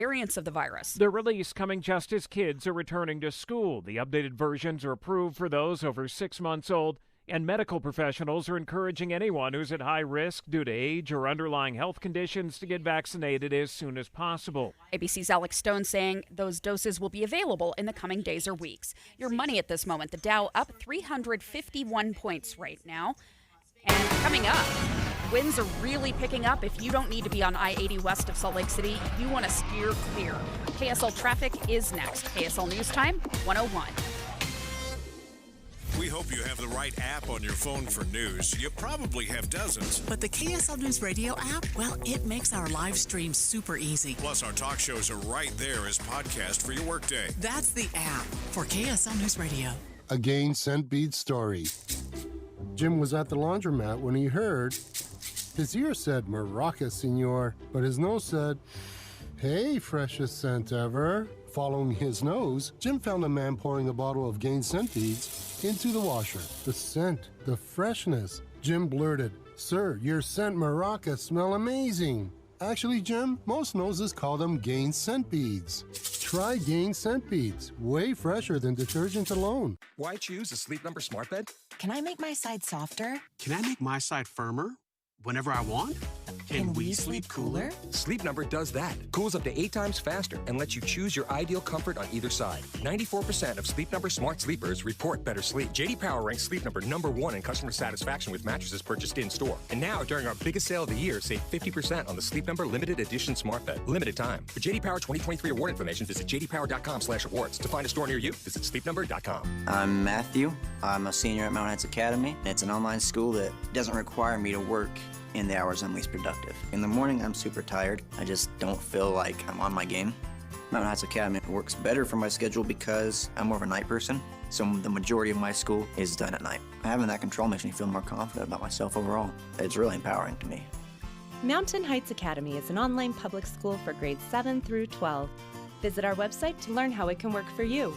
variants of the virus. The release coming just as kids are returning to school. The updated versions are approved for those over 6 months old, and medical professionals are encouraging anyone who's at high risk due to age or underlying health conditions to get vaccinated as soon as possible. ABC's Alex Stone saying those doses will be available in the coming days or weeks. Your money at this moment, the Dow up 351 points right now. And coming up, winds are really picking up. If you don't need to be on I-80 west of Salt Lake City, you want to steer clear. KSL traffic is next. KSL News Time, 101. We hope you have the right app on your phone for news. You probably have dozens. But the KSL News Radio app, well, it makes our live stream super easy. Plus, our talk shows are right there as podcast for your workday. That's the app for KSL News Radio. A gain scent bead story. Jim was at the laundromat when he heard his ear said Maraca, senor, but his nose said, hey, freshest scent ever. Following his nose, Jim found a man pouring a bottle of Gain scent beads into the washer. The scent, the freshness. Jim blurted, sir, your scent Maraca smell amazing. Actually, Jim, most noses call them Gain scent beads. Try Gain scent beads, way fresher than detergent alone. Why choose a Sleep Number smart bed? Can I make my side softer? Can I make my side firmer whenever I want? Can we sleep cooler? Sleep Number does that. Cools up to 8 times faster and lets you choose your ideal comfort on either side. 94% of Sleep Number smart sleepers report better sleep. J.D. Power ranks Sleep Number #1 in customer satisfaction with mattresses purchased in-store. And now, during our biggest sale of the year, save 50% on the Sleep Number Limited Edition smart bed. Limited time. For J.D. Power 2023 award information, visit jdpower.com/awards. To find a store near you, visit sleepnumber.com. I'm Matthew. I'm a senior at Mount Heights Academy. It's an online school that doesn't require me to work in the hours I'm least productive. In the morning, I'm super tired. I just don't feel like I'm on my game. Mount Heights Academy works better for my schedule because I'm more of a night person, so the majority of my school is done at night. Having that control makes me feel more confident about myself overall. It's really empowering to me. Mountain Heights Academy is an online public school for grades 7 through 12. Visit our website to learn how it can work for you.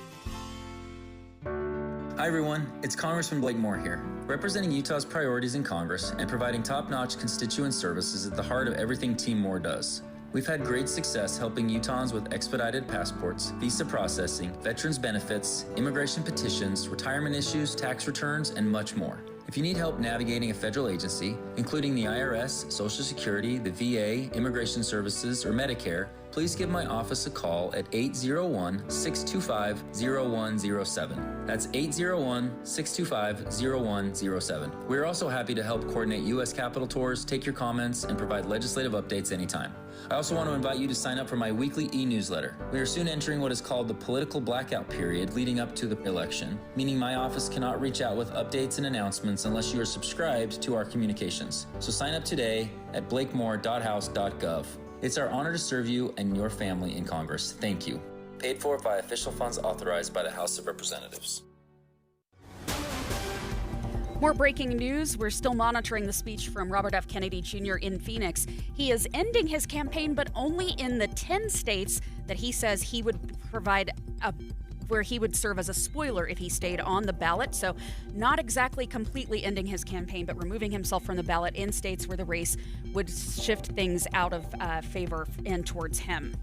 Hi everyone, it's Congressman Blake Moore here, representing Utah's priorities in Congress and providing top-notch constituent services at the heart of everything Team Moore does. We've had great success helping Utahns with expedited passports, visa processing, veterans benefits, immigration petitions, retirement issues, tax returns, and much more. If you need help navigating a federal agency, including the IRS, Social Security, the VA, Immigration Services, or Medicare, please give my office a call at 801-625-0107. That's 801-625-0107. We're also happy to help coordinate U.S. Capitol tours, take your comments, and provide legislative updates anytime. I also want to invite you to sign up for my weekly e-newsletter. We are soon entering what is called the political blackout period leading up to the election, meaning my office cannot reach out with updates and announcements unless you are subscribed to our communications. So sign up today at blakemore.house.gov. It's our honor to serve you and your family in Congress. Thank you. Paid for by official funds authorized by the House of Representatives. More breaking news. We're still monitoring the speech from Robert F. Kennedy Jr. in Phoenix. He is ending his campaign, but only in the 10 states that he says he would provide where he would serve as a spoiler if he stayed on the ballot. So not exactly completely ending his campaign, but removing himself from the ballot in states where the race would shift things out of favor and towards him.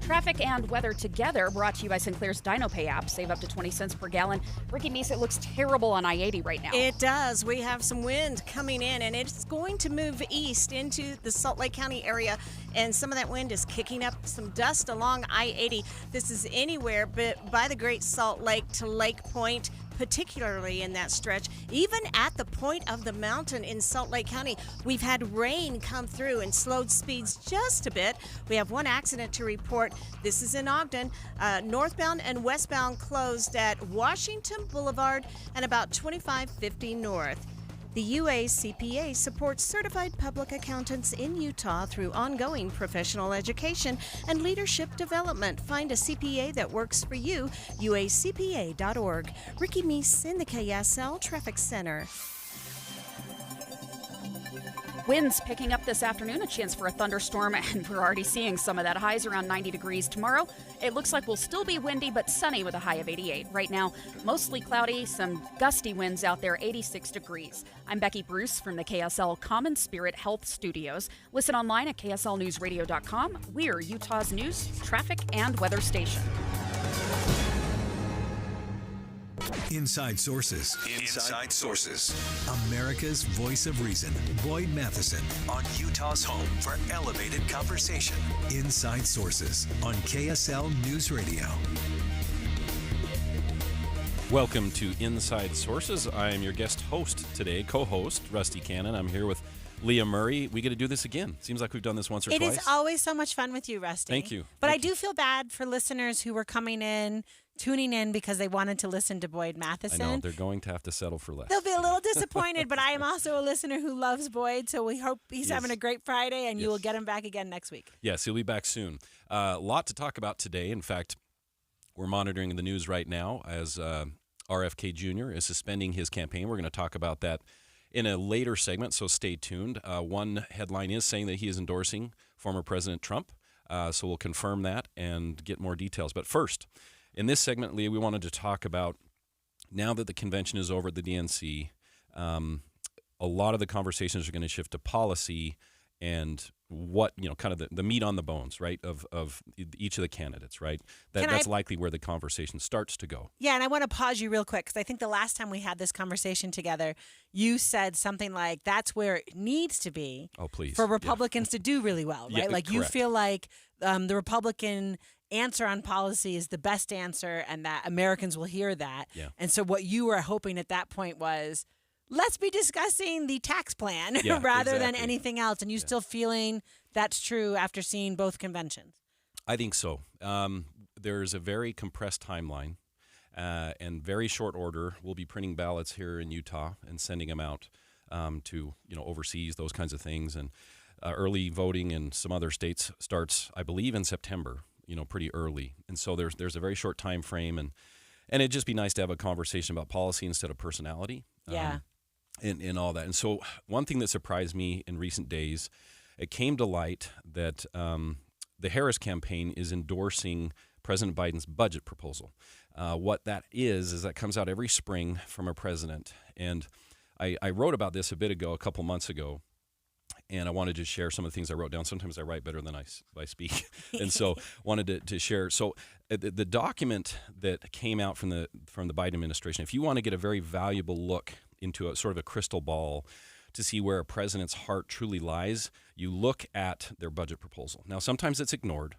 Traffic and weather together, brought to you by Sinclair's DinoPay app. Save up to 20 cents per gallon. Ricky Meese, it looks terrible on I-80 right now. It does. We have some wind coming in, and it's going to move east into the Salt Lake County area, and some of that wind is kicking up some dust along I-80. This is anywhere but by the Great Salt Lake to Lake Point, particularly in that stretch. Even at the point of the mountain in Salt Lake County, we've had rain come through and slowed speeds just a bit. We have one accident to report. This is in Ogden. Northbound and westbound closed at Washington Boulevard and about 2550 north. The UA CPA supports certified public accountants in Utah through ongoing professional education and leadership development. Find a CPA that works for you, uacpa.org. Ricky Meese in the KSL Traffic Center. Winds picking up this afternoon, a chance for a thunderstorm, and we're already seeing some of that. Highs around 90 degrees tomorrow. It looks like we'll still be windy, but sunny with a high of 88. Right now, mostly cloudy, some gusty winds out there, 86 degrees. I'm Becky Bruce from the KSL Common Spirit Health Studios. Listen online at kslnewsradio.com. We're Utah's news, traffic, and weather station. Inside Sources. Inside Sources. America's voice of reason. Boyd Matheson on Utah's home for elevated conversation. Inside Sources on KSL News Radio. Welcome to Inside Sources. I am your guest host today, co-host Rusty Cannon. I'm here with Leah Murray. We get to do this again. Seems like we've done this once or twice. It is always so much fun with you, Rusty. Thank you. But I do feel bad for listeners who were coming in, tuning in because they wanted to listen to Boyd Matheson. I know, they're going to have to settle for less. They'll be a little disappointed, but I am also a listener who loves Boyd, so we hope he's having a great Friday, and you will get him back again next week. Yes, he'll be back soon. A lot to talk about today. In fact, we're monitoring the news right now as RFK Jr. is suspending his campaign. We're going to talk about that in a later segment, so stay tuned. One headline is saying that he is endorsing former President Trump, so we'll confirm that and get more details. But first, in this segment, Leah, we wanted to talk about, now that the convention is over at the DNC, a lot of the conversations are going to shift to policy and what, kind of the meat on the bones, right, of each of the candidates, right? That's likely where the conversation starts to go. Yeah, and I want to pause you real quick because I think the last time we had this conversation together, you said something like, that's where it needs to be for Republicans to do really well, right? Like, you feel like the Republican answer on policy is the best answer and that Americans will hear that. Yeah. And so what you were hoping at that point was, let's be discussing the tax plan rather than anything else. And you still feeling that's true after seeing both conventions? I think so. There's a very compressed timeline and very short order. We'll be printing ballots here in Utah and sending them out to, overseas, those kinds of things. And early voting in some other states starts, I believe, in September, pretty early. And so there's a very short time frame. And it'd just be nice to have a conversation about policy instead of personality. Yeah. And all that. And so one thing that surprised me in recent days, it came to light that the Harris campaign is endorsing President Biden's budget proposal. What that is that comes out every spring from a president. And I wrote about this a couple months ago, and I wanted to share some of the things I wrote down. Sometimes I write better than I speak, and so wanted to share. So the document that came out from the Biden administration, if you want to get a very valuable look into a sort of a crystal ball to see where a president's heart truly lies, you look at their budget proposal. Now, sometimes it's ignored,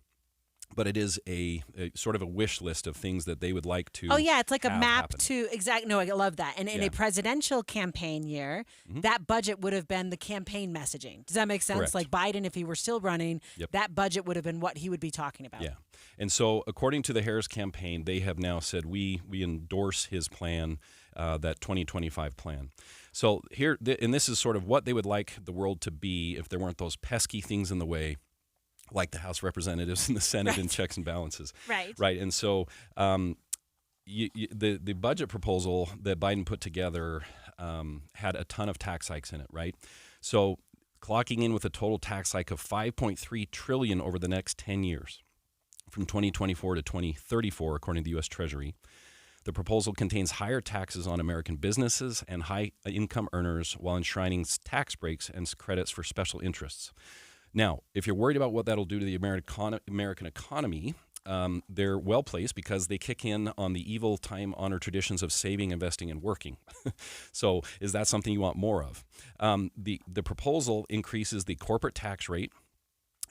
but it is a sort of a wish list of things that they would like to it's like a map happen. to No, I love that. And in a presidential campaign year, that budget would have been the campaign messaging. Does that make sense? Correct. Like Biden, if he were still running, that budget would have been what he would be talking about. Yeah. And so according to the Harris campaign, they have now said we endorse his plan, that 2025 plan. So here, and this is sort of what they would like the world to be if there weren't those pesky things in the way, like the House Representatives and the Senate and checks and balances. Right. And so the budget proposal that Biden put together had a ton of tax hikes in it, right? So clocking in with a total tax hike of $5.3 trillion over the next 10 years, from 2024 to 2034, according to the U.S. Treasury. The proposal contains higher taxes on American businesses and high-income earners while enshrining tax breaks and credits for special interests. Now, if you're worried about what that'll do to the American economy, they're well-placed because they kick in on the evil time-honored traditions of saving, investing, and working. So is that something you want more of? The proposal increases the corporate tax rate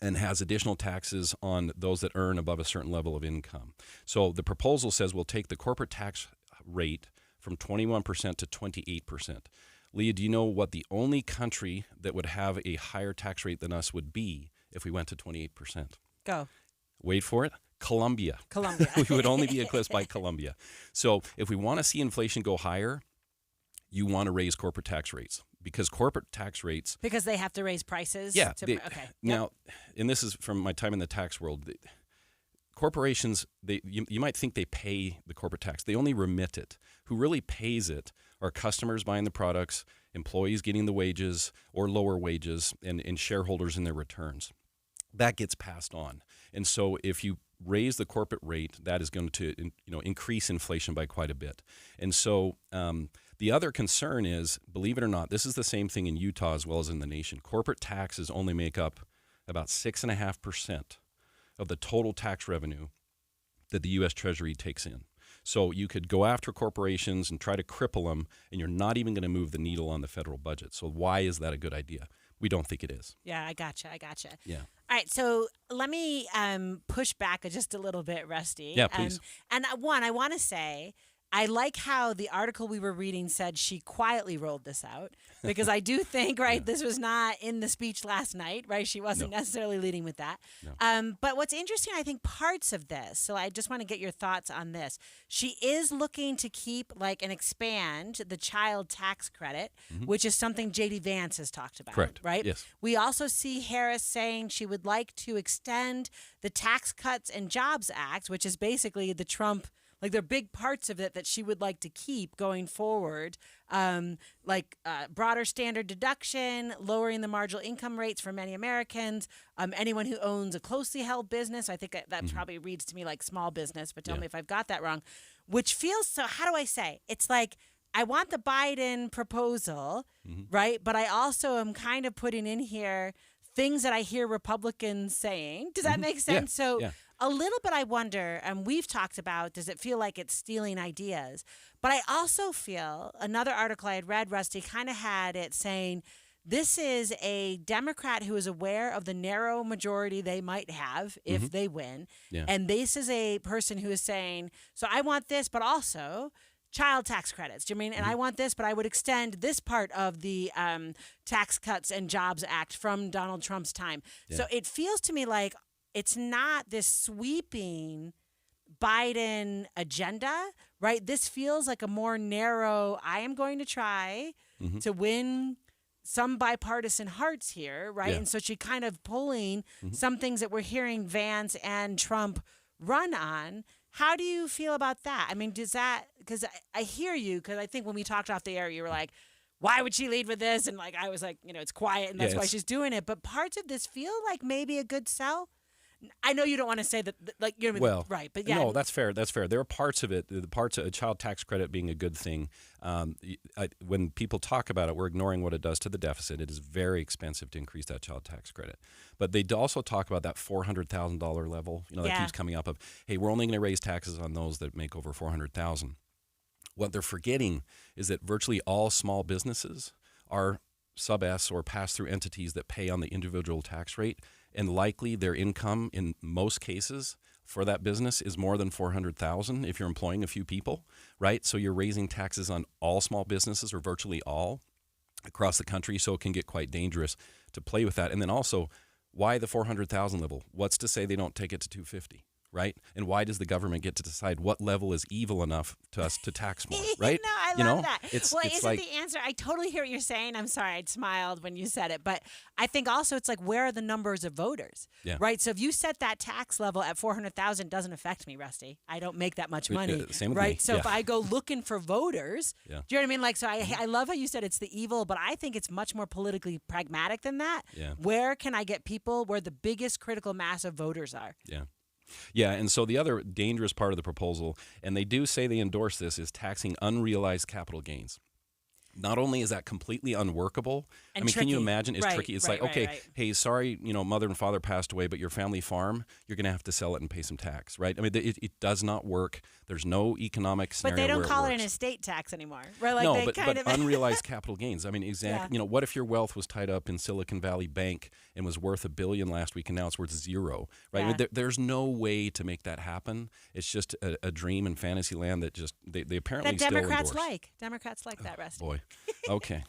and has additional taxes on those that earn above a certain level of income. So the proposal says we'll take the corporate tax rate from 21% to 28%. Leah, do you know what the only country that would have a higher tax rate than us would be if we went to 28%? Go. Wait for it. Colombia. We would only be eclipsed by Colombia. So if we want to see inflation go higher, you want to raise corporate tax rates. Because corporate tax rates... Because they have to raise prices? Yeah. Now, and this is from my time in the tax world, corporations, you might think they pay the corporate tax. They only remit it. Who really pays it are customers buying the products employees getting the wages or lower wages, and shareholders in their returns. That gets passed on. And so if you raise the corporate rate, that is going to increase inflation by quite a bit. And so the other concern is, believe it or not, this is the same thing in Utah as well as in the nation. Corporate taxes only make up about 6.5% of the total tax revenue that the U.S. Treasury takes in. So you could go after corporations and try to cripple them, and you're not even going to move the needle on the federal budget. So why is that a good idea? We don't think it is. Yeah, I gotcha. Yeah. All right, so let me push back just a little bit, Rusty. Yeah, please. And I want to say, I like how the article we were reading said she quietly rolled this out, because I do think, this was not in the speech last night, right? She wasn't necessarily leading with that. No. But what's interesting, I think parts of this, so I just want to get your thoughts on this. She is looking to keep and expand the child tax credit, which is something J.D. Vance has talked about. Correct. Right? Yes. We also see Harris saying she would like to extend the Tax Cuts and Jobs Act, which is basically the Trump, there are big parts of it that she would like to keep going forward, broader standard deduction, lowering the marginal income rates for many Americans, anyone who owns a closely held business. I think that probably reads to me like small business, but tell me if I've got that wrong, which feels so, how do I say? It's like, I want the Biden proposal, right? But I also am kind of putting in here things that I hear Republicans saying. Does that make sense? Yeah. A little bit I wonder, and we've talked about, does it feel like it's stealing ideas? But I also feel, another article I had read, Rusty, kind of had it saying, this is a Democrat who is aware of the narrow majority they might have if they win. Yeah. And this is a person who is saying, so I want this, but also child tax credits. Do you mean? And I want this, but I would extend this part of the Tax Cuts and Jobs Act from Donald Trump's time. Yeah. So it feels to me like it's not this sweeping Biden agenda, right? This feels like a more narrow, I am going to try to win some bipartisan hearts here, right? Yeah. And so she kind of pulling some things that we're hearing Vance and Trump run on. How do you feel about that? I mean, does that, because I hear you, because I think when we talked off the air, you were like, why would she lead with this? And I was like, it's quiet and that's why she's doing it. But parts of this feel like maybe a good sell. I know you don't want to say that, right? But yeah, no, that's fair. That's fair. There are parts of it, the parts of a child tax credit being a good thing. When people talk about it, we're ignoring what it does to the deficit. It is very expensive to increase that child tax credit. But they also talk about that $400,000 level. That keeps coming up of, hey, we're only going to raise taxes on those that make over $400,000. What they're forgetting is that virtually all small businesses are sub-S or pass-through entities that pay on the individual tax rate. And likely their income in most cases for that business is more than $400,000 if you're employing a few people, right? So you're raising taxes on all small businesses or virtually all across the country. So it can get quite dangerous to play with that. And then also, why the $400,000 level? What's to say they don't take it to $250,000? Right? And why does the government get to decide what level is evil enough to us to tax more, right? No, I love that. It's isn't like, the answer? I totally hear what you're saying. I'm sorry, I smiled when you said it. But I think also it's like, where are the numbers of voters? Yeah. Right? So if you set that tax level at $400,000, it doesn't affect me, Rusty. I don't make that much money. Same with right? me. So if I go looking for voters, do you know what I mean? Like, so I love how you said it's the evil, but I think it's much more politically pragmatic than that. Yeah. Where can I get people where the biggest critical mass of voters are? Yeah. Yeah, and so the other dangerous part of the proposal, and they do say they endorse this, is taxing unrealized capital gains. Not only is that completely unworkable, and I mean, tricky. Can you imagine? It's tricky. It's okay, right. Hey, sorry, mother and father passed away, but your family farm, you're going to have to sell it and pay some tax, right? I mean, it does not work. There's no economic scenario But they don't where call it an works. estate tax anymore, right? Like No, they but unrealized capital gains. I mean, exactly. What if your wealth was tied up in Silicon Valley Bank and was worth $1 billion last week, and now it's worth zero, right? I mean, there's no way to make that happen. It's just a dream in fantasy land that just they apparently that still Democrats endorse. Democrats like that, Rusty. Boy, okay.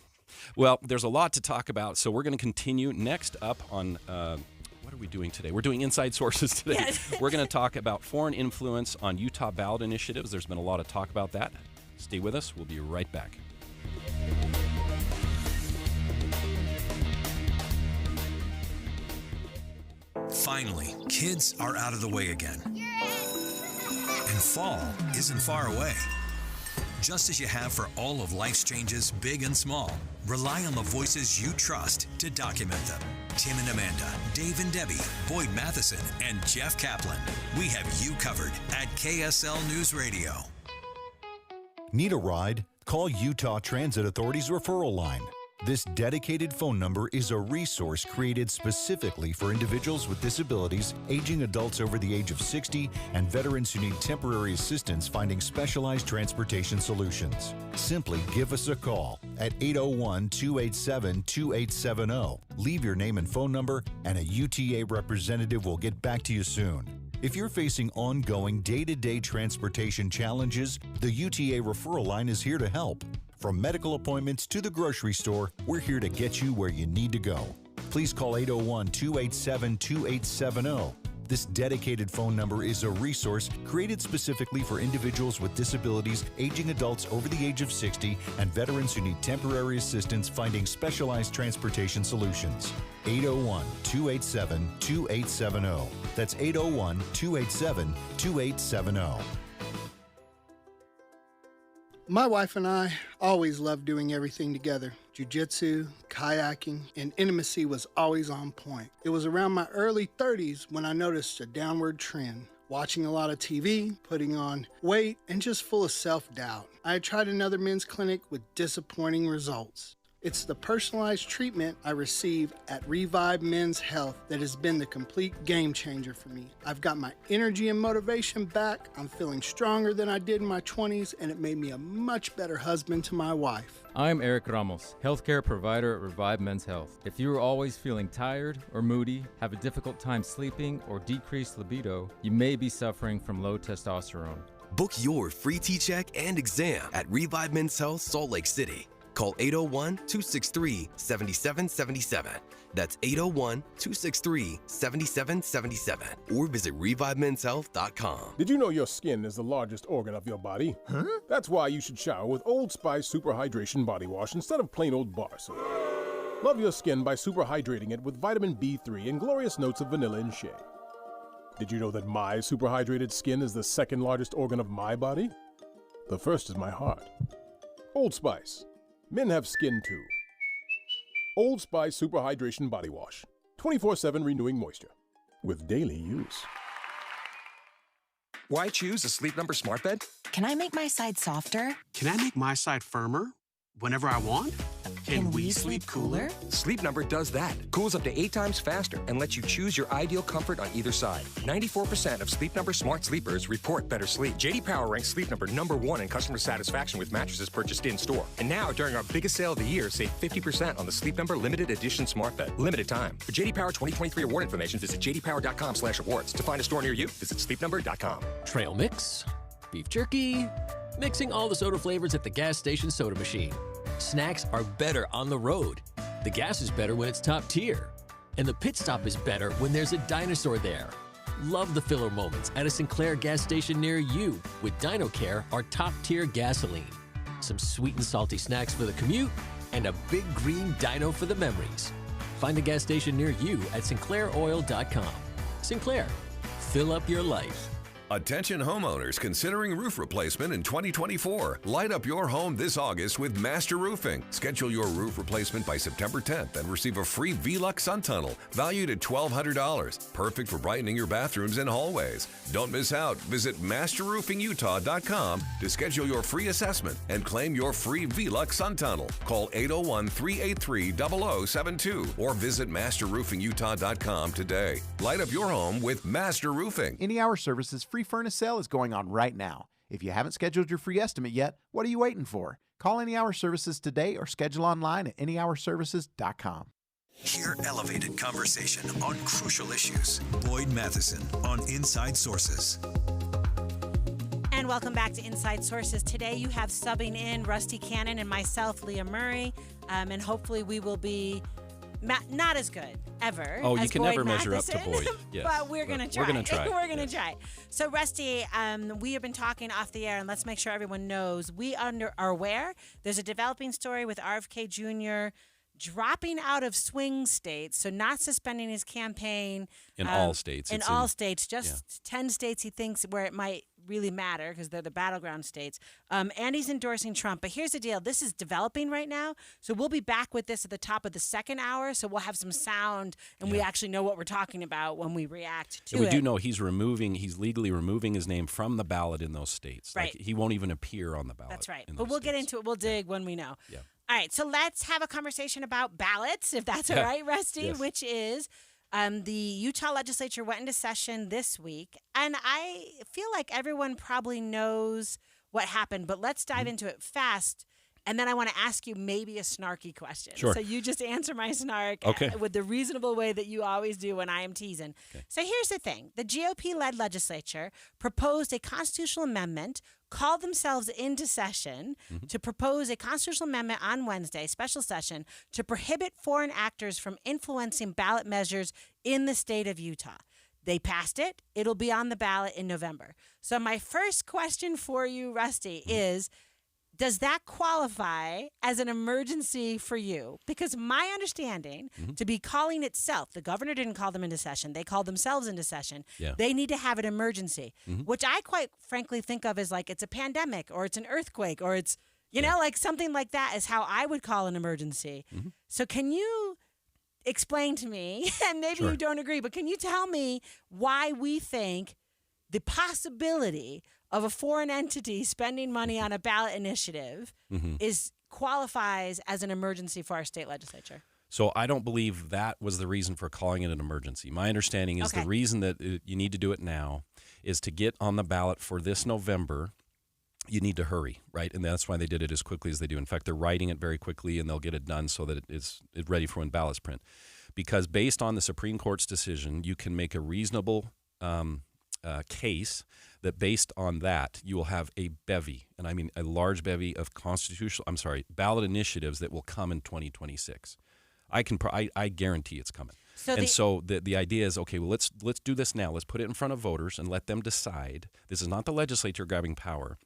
Well, there's a lot to talk about, so we're going to continue. Next up on what are we doing today? We're doing Inside Sources today. Yes. We're going to talk about foreign influence on Utah ballot initiatives. There's been a lot of talk about that. Stay with us. We'll be right back. Finally, kids are out of the way again. And fall isn't far away. Just as you have for all of life's changes, big and small, rely on the voices you trust to document them. Tim and Amanda, Dave and Debbie, Boyd Matheson, and Jeff Kaplan. We have you covered at KSL News Radio. Need a ride? Call Utah Transit Authority's referral line. This dedicated phone number is a resource created specifically for individuals with disabilities, aging adults over the age of 60, and veterans who need temporary assistance finding specialized transportation solutions. Simply give us a call at 801-287-2870. Leave your name and phone number, and a UTA representative will get back to you soon. If you're facing ongoing day-to-day transportation challenges, the UTA referral line is here to help. From medical appointments to the grocery store, we're here to get you where you need to go. Please call 801-287-2870. This dedicated phone number is a resource created specifically for individuals with disabilities, aging adults over the age of 60, and veterans who need temporary assistance finding specialized transportation solutions. 801-287-2870. That's 801-287-2870. My wife and I always loved doing everything together. Jiu-jitsu, kayaking, and intimacy was always on point. It was around my early 30s when I noticed a downward trend. Watching a lot of TV, putting on weight, and just full of self-doubt. I had tried another men's clinic with disappointing results. It's the personalized treatment I receive at Revive Men's Health that has been the complete game changer for me. I've got my energy and motivation back, I'm feeling stronger than I did in my 20s, and it made me a much better husband to my wife. I'm Eric Ramos, healthcare provider at Revive Men's Health. If you are always feeling tired or moody, have a difficult time sleeping, or decreased libido, you may be suffering from low testosterone. Book your free T-check and exam at Revive Men's Health, Salt Lake City. Call 801-263-7777. That's 801-263-7777. Or visit ReviveMen'sHealth.com. Did you know your skin is the largest organ of your body? Huh? That's why you should shower with Old Spice Super Hydration Body Wash instead of plain old bar soap. Love your skin by super hydrating it with vitamin B3 and glorious notes of vanilla and shea. Did you know that my super hydrated skin is the second largest organ of my body? The first is my heart. Old Spice. Men have skin too. Old Spice Super Hydration Body Wash. 24/7 renewing moisture. With daily use. Why choose a Sleep Number smart bed? Can I make my side softer? Can I make my side firmer whenever I want? Can we sleep cooler? Sleep Number does that. Cools up to 8 times faster and lets you choose your ideal comfort on either side. 94% of Sleep Number smart sleepers report better sleep. JD Power ranks Sleep Number #1 in customer satisfaction with mattresses purchased in-store. And now, during our biggest sale of the year, save 50% on the Sleep Number Limited Edition smart bed. Limited time. For JD Power 2023 award information, visit jdpower.com/awards. To find a store near you, visit sleepnumber.com. Trail mix, beef jerky, mixing all the soda flavors at the gas station soda machine. Snacks are better on the road. The gas is better when it's top tier. And the pit stop is better when there's a dinosaur there. Love the filler moments at a Sinclair gas station near you with DinoCare, our top tier gasoline. Some sweet and salty snacks for the commute, and a big green dino for the memories. Find a gas station near you at SinclairOil.com. Sinclair, fill up your life. Attention homeowners considering roof replacement in 2024. Light up your home this August with Master Roofing. Schedule your roof replacement by September 10th and receive a free V-Lux sun tunnel valued at $1,200. Perfect for brightening your bathrooms and hallways. Don't miss out. Visit masterroofingutah.com to schedule your free assessment and claim your free V-Lux sun tunnel. Call 801-383-0072 or visit masterroofingutah.com today. Light up your home with Master Roofing. Any Hour Services free furnace sale is going on right now. If you haven't scheduled your free estimate yet, what are you waiting for? Call Any Hour Services today or schedule online at anyhourservices.com. Hear elevated conversation on crucial issues. Boyd Matheson on Inside Sources. And welcome back to Inside Sources. Today you have subbing in Rusty Cannon and myself, Leah Murray, and hopefully we will be not as good ever. Oh, you as can Boyd never measure up Matheson, to Boyd. Yes. But we're going to try. We're going to try. We're going to try. So, Rusty, we have been talking off the air, and let's make sure everyone knows we are aware there's a developing story with RFK Jr. dropping out of swing states, so not suspending his campaign. In all states. In all states, just 10 states he thinks where it might really matter because they're the battleground states. And he's endorsing Trump. But here's the deal. This is developing right now. So we'll be back with this at the top of the second hour. So we'll have some sound and we actually know what we're talking about when we react to it. We do know he's legally removing his name from the ballot in those states. Right. Like, he won't even appear on the ballot. That's right. But we'll get into it. We'll dig when we know. Yeah. All right. So let's have a conversation about ballots, if that's all right, Rusty, Yes. which is the Utah legislature went into session this week. And I feel like everyone probably knows what happened, but let's dive into it fast. And then I want to ask you maybe a snarky question. Sure. So you just answer my snark with the reasonable way that you always do when I am teasing. Okay. So here's the thing. The GOP-led legislature proposed a constitutional amendment, called themselves into session to propose a constitutional amendment on Wednesday, special session, to prohibit foreign actors from influencing ballot measures in the state of Utah. They passed it. It'll be on the ballot in November. So my first question for you, Rusty, is, does that qualify as an emergency for you? Because my understanding, to be calling itself, the governor didn't call them into session. They called themselves into session. Yeah. They need to have an emergency, which I quite frankly think of as like it's a pandemic or it's an earthquake or it's, you know, like something like that is how I would call an emergency. So can you explain to me, and maybe you don't agree, but can you tell me why we think the possibility of a foreign entity spending money on a ballot initiative qualifies as an emergency for our state legislature? So I don't believe that was the reason for calling it an emergency. My understanding is the reason that you need to do it now is to get on the ballot for this November. You need to hurry, right? And that's why they did it as quickly as they do. In fact, they're writing it very quickly, and they'll get it done so that it's ready for when ballots print. Because based on the Supreme Court's decision, you can make a reasonable case that based on that, you will have a bevy, and I mean a large bevy of ballot initiatives that will come in 2026. I guarantee it's coming. So the idea is, okay, well, let's do this now. Let's put it in front of voters and let them decide. This is not the legislature grabbing power.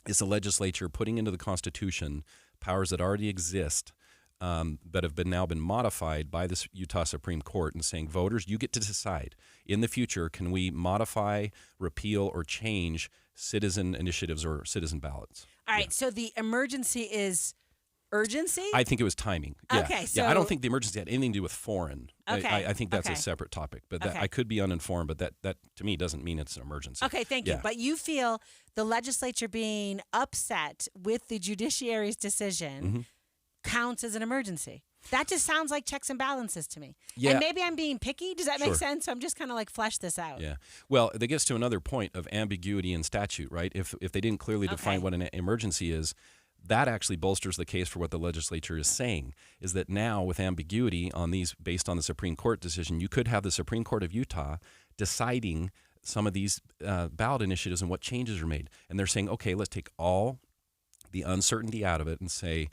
It's the legislature putting into the Constitution powers that already exist that have now been modified by the Utah Supreme Court and saying, voters, you get to decide. In the future, can we modify, repeal, or change citizen initiatives or citizen ballots? All right, so the emergency is urgency? I think it was timing. Yeah. Okay, so... Yeah, I don't think the emergency had anything to do with foreign. Okay. I think that's a separate topic. But I could be uninformed, but that to me doesn't mean it's an emergency. Okay, thank you. But you feel the legislature being upset with the judiciary's decision counts as an emergency. That just sounds like checks and balances to me. Yeah. And maybe I'm being picky. Does that make sense? I'm just kind of like flesh this out. Yeah. Well, that gets to another point of ambiguity in statute, right? If they didn't clearly define what an emergency is, that actually bolsters the case for what the legislature is saying, is that now with ambiguity on these based on the Supreme Court decision, you could have the Supreme Court of Utah deciding some of these ballot initiatives and what changes are made. And they're saying, okay, let's take all the uncertainty out of it and say,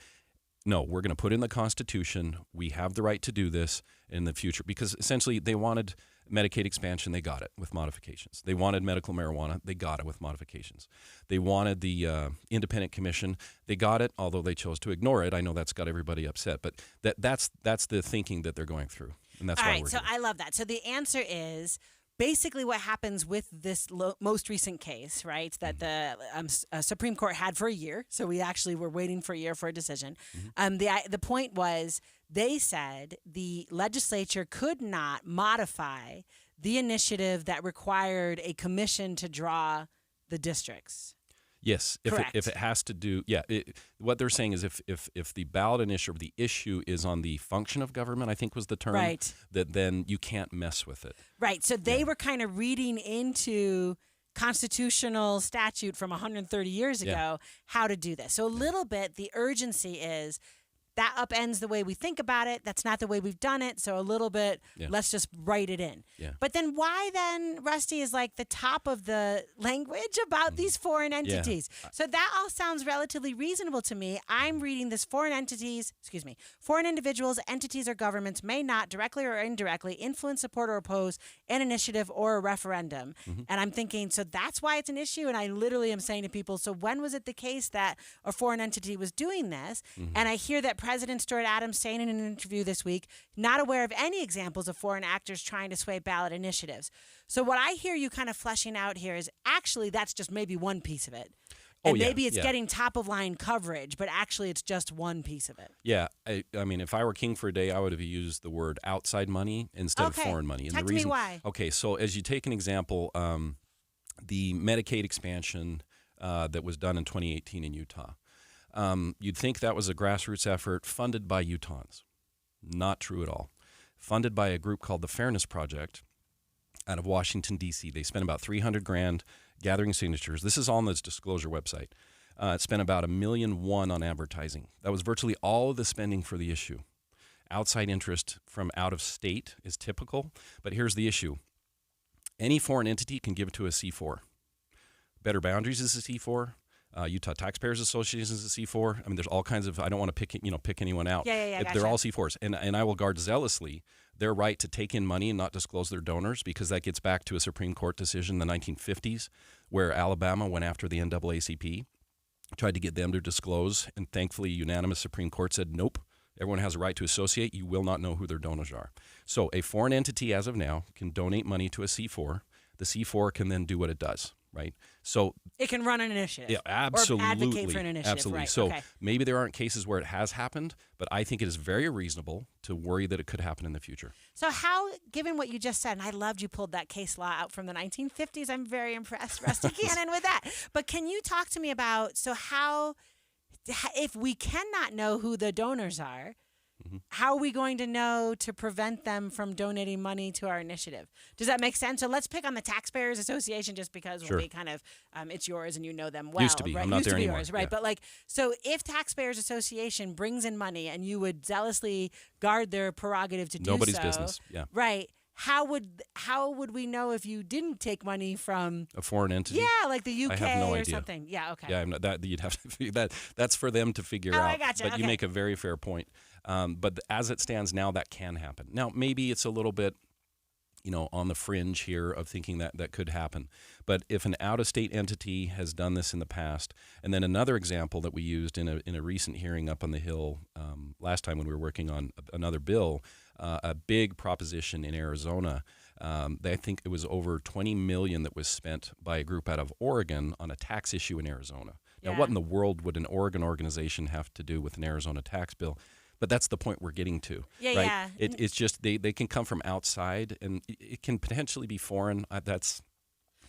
no, we're going to put in the Constitution. We have the right to do this in the future. Because essentially they wanted Medicaid expansion. They got it with modifications. They wanted medical marijuana. They got it with modifications. They wanted the independent commission. They got it, although they chose to ignore it. I know that's got everybody upset. But that's the thinking that they're going through. And that's why we're here. I love that. So the answer is basically what happens with this most recent case, right, that the Supreme Court had for a year. So we actually were waiting for a year for a decision. The point was they said the legislature could not modify the initiative that required a commission to draw the districts. Yes, if it has to do, what they're saying is if the ballot initiative, the issue is on the function of government, I think was the term, that then you can't mess with it. Right. So they were kind of reading into constitutional statute from 130 years ago how to do this. So a little bit, the urgency is that upends the way we think about it. That's not the way we've done it. So a little bit, let's just write it in. Yeah. But then why then, Rusty, is like the top of the language about these foreign entities? So that all sounds relatively reasonable to me. I'm reading this foreign individuals, entities, or governments may not directly or indirectly influence, support, or oppose an initiative or a referendum. And I'm thinking, so that's why it's an issue. And I literally am saying to people, so when was it the case that a foreign entity was doing this? And I hear that President Stuart Adams saying in an interview this week, not aware of any examples of foreign actors trying to sway ballot initiatives. So what I hear you kind of fleshing out here is actually that's just maybe one piece of it. And maybe it's getting top-of-line coverage, but actually it's just one piece of it. Yeah. I mean, if I were king for a day, I would have used the word outside money instead of foreign money. And Talk to me why. Okay, so as you take an example, the Medicaid expansion that was done in 2018 in Utah, you'd think that was a grassroots effort funded by Utahns. Not true at all. Funded by a group called the Fairness Project out of Washington, D.C. They spent about $300,000 gathering signatures. This is all on this disclosure website. It spent about $1.1 million on advertising. That was virtually all of the spending for the issue. Outside interest from out of state is typical, but here's the issue. Any foreign entity can give it to a C4. Better Boundaries is a C4. Utah Taxpayers Association is a C4. I mean, there's all kinds of. I don't want to pick anyone out. Gotcha. They're all C4s, and I will guard zealously their right to take in money and not disclose their donors, because that gets back to a Supreme Court decision in the 1950s, where Alabama went after the NAACP, tried to get them to disclose, and thankfully, unanimous Supreme Court said nope. Everyone has a right to associate. You will not know who their donors are. So a foreign entity, as of now, can donate money to a C4. The C4 can then do what it does. Right, so it can run an initiative. Yeah, absolutely. Or advocate for an initiative. Absolutely. Right. So maybe there aren't cases where it has happened, but I think it is very reasonable to worry that it could happen in the future. So how, given what you just said, and I loved you pulled that case law out from the 1950s. I'm very impressed, Rusty Cannon, with that. But can you talk to me about how, if we cannot know who the donors are, how are we going to know to prevent them from donating money to our initiative? Does that make sense? So let's pick on the Taxpayers Association just because we'll be kind of, it's yours and you know them well. Used to be. Right? I'm not Used there to be anymore. yours, right? Yeah. But so if Taxpayers Association brings in money and you would zealously guard their prerogative to do so. Nobody's business. Yeah. Right. How would we know if you didn't take money from a foreign entity? Yeah, like the UK I have no or idea. something. Yeah, okay. Yeah, I'm not, that you'd have to figure that. That's for them to figure out. I gotcha. But you make a very fair point. But as it stands now, that can happen. Now, maybe it's a little bit, on the fringe here of thinking that could happen. But if an out-of-state entity has done this in the past, and then another example that we used in a recent hearing up on the Hill last time when we were working on another bill, a big proposition in Arizona. I think it was over $20 million that was spent by a group out of Oregon on a tax issue in Arizona. Now, what in the world would an Oregon organization have to do with an Arizona tax bill? But that's the point we're getting to, right? Yeah. It's just they can come from outside, and it can potentially be foreign. That's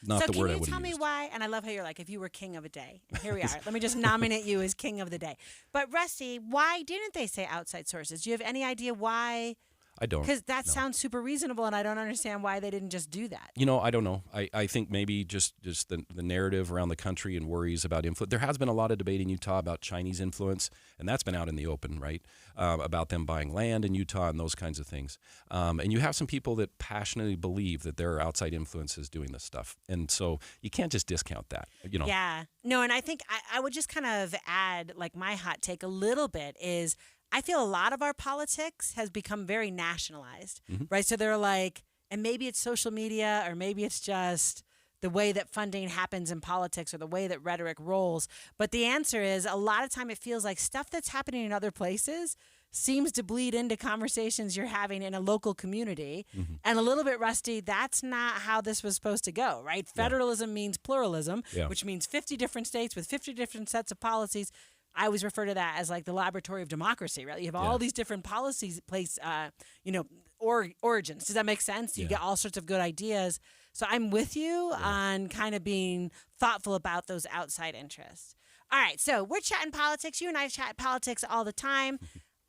not the word I would use. So can you tell me why? And I love how you're like, if you were king of a day. And here we are. Let me just nominate you as king of the day. But Rusty, why didn't they say outside sources? Do you have any idea why? I don't. Because that sounds super reasonable, and I don't understand why they didn't just do that. I don't know. I think maybe just the narrative around the country and worries about influence. There has been a lot of debate in Utah about Chinese influence, and that's been out in the open, right? About them buying land in Utah and those kinds of things. And you have some people that passionately believe that there are outside influences doing this stuff. And so you can't just discount that, Yeah. No, and I think I would just kind of add, like, my hot take a little bit is I feel a lot of our politics has become very nationalized, right? So they're like, and maybe it's social media or maybe it's just the way that funding happens in politics or the way that rhetoric rolls. But the answer is a lot of time it feels like stuff that's happening in other places seems to bleed into conversations you're having in a local community. And a little bit, Rusty, that's not how this was supposed to go, right? Federalism means pluralism, which means 50 different states with 50 different sets of policies. I always refer to that as like the laboratory of democracy, right? You have all these different policies origins. Does that make sense? You get all sorts of good ideas. So I'm with you on kind of being thoughtful about those outside interests. All right, so we're chatting politics. You and I chat politics all the time.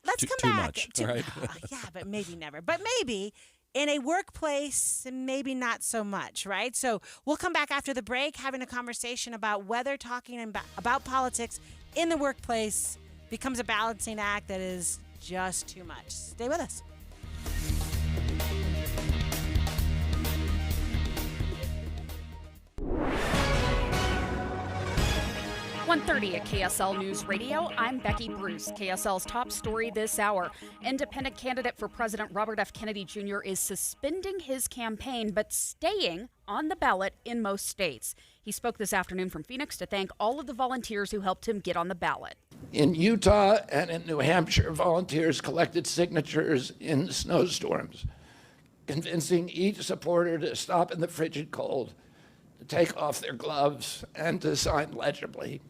Let's come back. Too much, right? Yeah, but maybe never. But maybe in a workplace, maybe not so much, right? So we'll come back after the break having a conversation about whether talking about politics in the workplace becomes a balancing act that is just too much. Stay with us. .30 at KSL News Radio. I'm Becky Bruce. KSL's top story this hour. Independent candidate for President Robert F. Kennedy Jr. is suspending his campaign but staying on the ballot in most states. He spoke this afternoon from Phoenix to thank all of the volunteers who helped him get on the ballot. In Utah and in New Hampshire, volunteers collected signatures in snowstorms, convincing each supporter to stop in the frigid cold, to take off their gloves, and to sign legibly.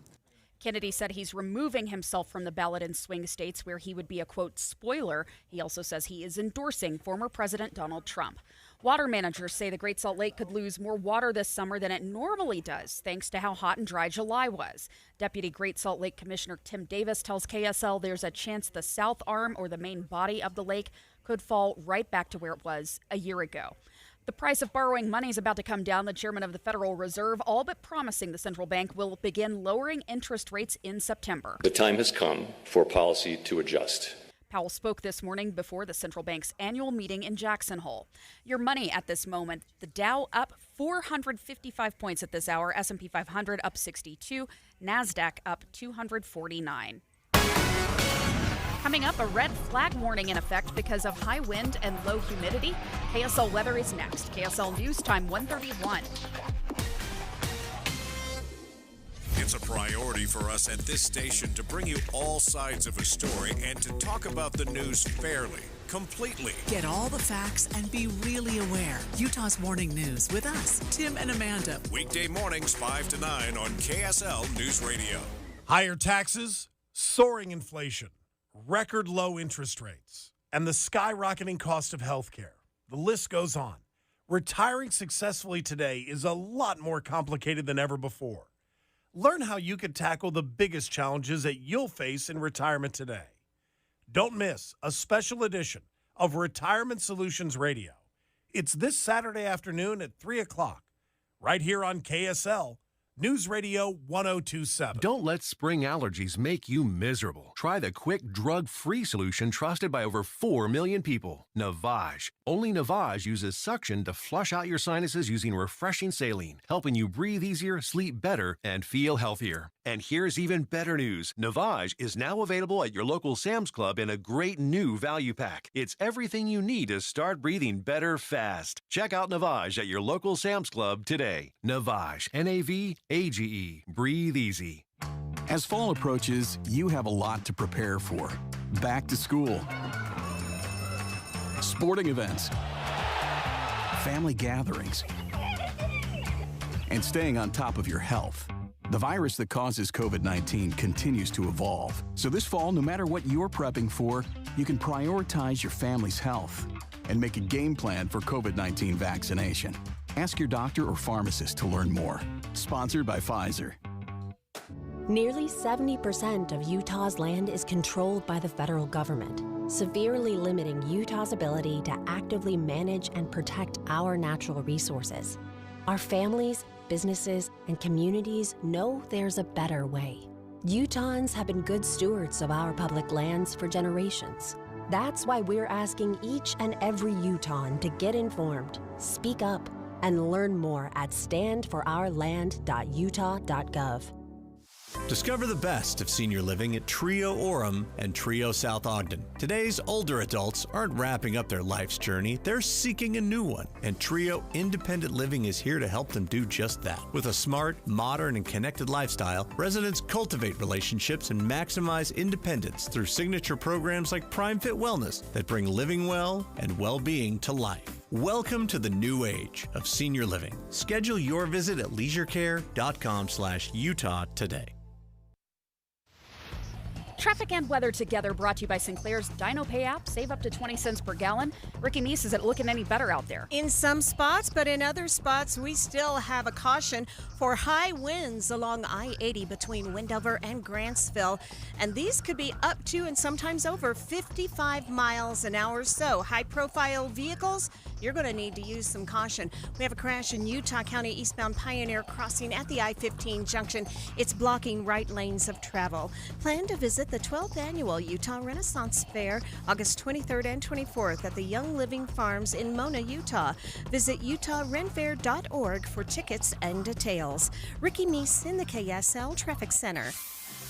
Kennedy said he's removing himself from the ballot in swing states where he would be a, quote, spoiler. He also says he is endorsing former President Donald Trump. Water managers say the Great Salt Lake could lose more water this summer than it normally does, thanks to how hot and dry July was. Deputy Great Salt Lake Commissioner Tim Davis tells KSL there's a chance the south arm or the main body of the lake could fall right back to where it was a year ago. The price of borrowing money is about to come down. The chairman of the Federal Reserve all but promising the central bank will begin lowering interest rates in September. The time has come for policy to adjust. Powell spoke this morning before the central bank's annual meeting in Jackson Hole. Your money at this moment, the Dow up 455 points at this hour, S&P 500 up 62, NASDAQ up 249. Coming up, a red flag warning in effect because of high wind and low humidity. KSL weather is next. KSL News Time 1:31. It's a priority for us at this station to bring you all sides of a story and to talk about the news fairly, completely. Get all the facts and be really aware. Utah's Morning News with us, Tim and Amanda. Weekday mornings 5 to 9 on KSL News Radio. Higher taxes, soaring inflation, record low interest rates, and the skyrocketing cost of healthcare. The list goes on. Retiring successfully today is a lot more complicated than ever before. Learn how you could tackle the biggest challenges that you'll face in retirement today. Don't miss a special edition of Retirement Solutions Radio. It's this Saturday afternoon at 3 o'clock, right here on KSL News Radio 1027. Don't let spring allergies make you miserable. Try the quick, drug-free solution trusted by over 4 million people. Navage. Only Navage uses suction to flush out your sinuses using refreshing saline, helping you breathe easier, sleep better, and feel healthier. And here's even better news. Navage is now available at your local Sam's Club in a great new value pack. It's everything you need to start breathing better fast. Check out Navage at your local Sam's Club today. Navage. Navage. Breathe easy. As fall approaches, you have a lot to prepare for. Back to school, sporting events, family gatherings, and staying on top of your health. The virus that causes COVID-19 continues to evolve. So this fall, no matter what you're prepping for, you can prioritize your family's health and make a game plan for COVID-19 vaccination. Ask your doctor or pharmacist to learn more. Sponsored by Pfizer. Nearly 70% of Utah's land is controlled by the federal government, severely limiting Utah's ability to actively manage and protect our natural resources. Our families, businesses, and communities know there's a better way. Utahns have been good stewards of our public lands for generations. That's why we're asking each and every Utahn to get informed, speak up, and learn more at standforourland.utah.gov. Discover the best of senior living at Trio Orem and Trio South Ogden. Today's older adults aren't wrapping up their life's journey, they're seeking a new one. And Trio Independent Living is here to help them do just that. With a smart, modern, and connected lifestyle, residents cultivate relationships and maximize independence through signature programs like Prime Fit Wellness that bring living well and well-being to life. Welcome to the new age of senior living. Schedule your visit at leisurecare.com/Utah today. Traffic and weather together brought to you by Sinclair's DinoPay app. Save up to 20 cents per gallon. Ricky Meese, is it looking any better out there? In some spots, but in other spots, we still have a caution for high winds along I-80 between Wendover and Grantsville. And these could be up to and sometimes over 55 miles an hour. So high-profile vehicles, you're going to need to use some caution. We have a crash in Utah County eastbound Pioneer Crossing at the I-15 junction. It's blocking right lanes of travel. Plan to visit the 12th Annual Utah Renaissance Fair, August 23rd and 24th at the Young Living Farms in Mona, Utah. Visit utahrenfair.org for tickets and details. Ricky Meese in the KSL Traffic Center.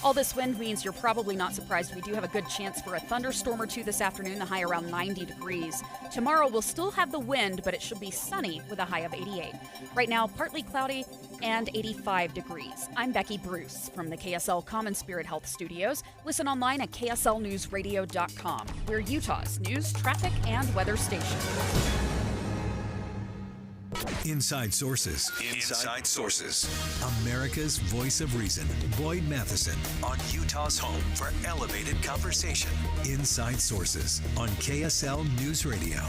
All this wind means you're probably not surprised. We do have a good chance for a thunderstorm or two this afternoon, the high around 90 degrees. Tomorrow we'll still have the wind, but it should be sunny with a high of 88. Right now, partly cloudy, and 85 degrees. I'm Becky Bruce from the KSL Common Spirit Health Studios. Listen online at kslnewsradio.com. We're Utah's news, traffic, and weather station. Inside Sources. Inside Sources. America's voice of reason. Boyd Matheson on Utah's home for elevated conversation. Inside Sources on KSL News Radio.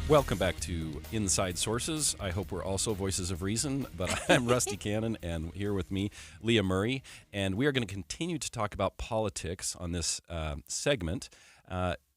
Welcome back to Inside Sources. I hope we're also voices of reason, but I'm Rusty Cannon, and here with me, Leah Murray, and we are going to continue to talk about politics on this segment.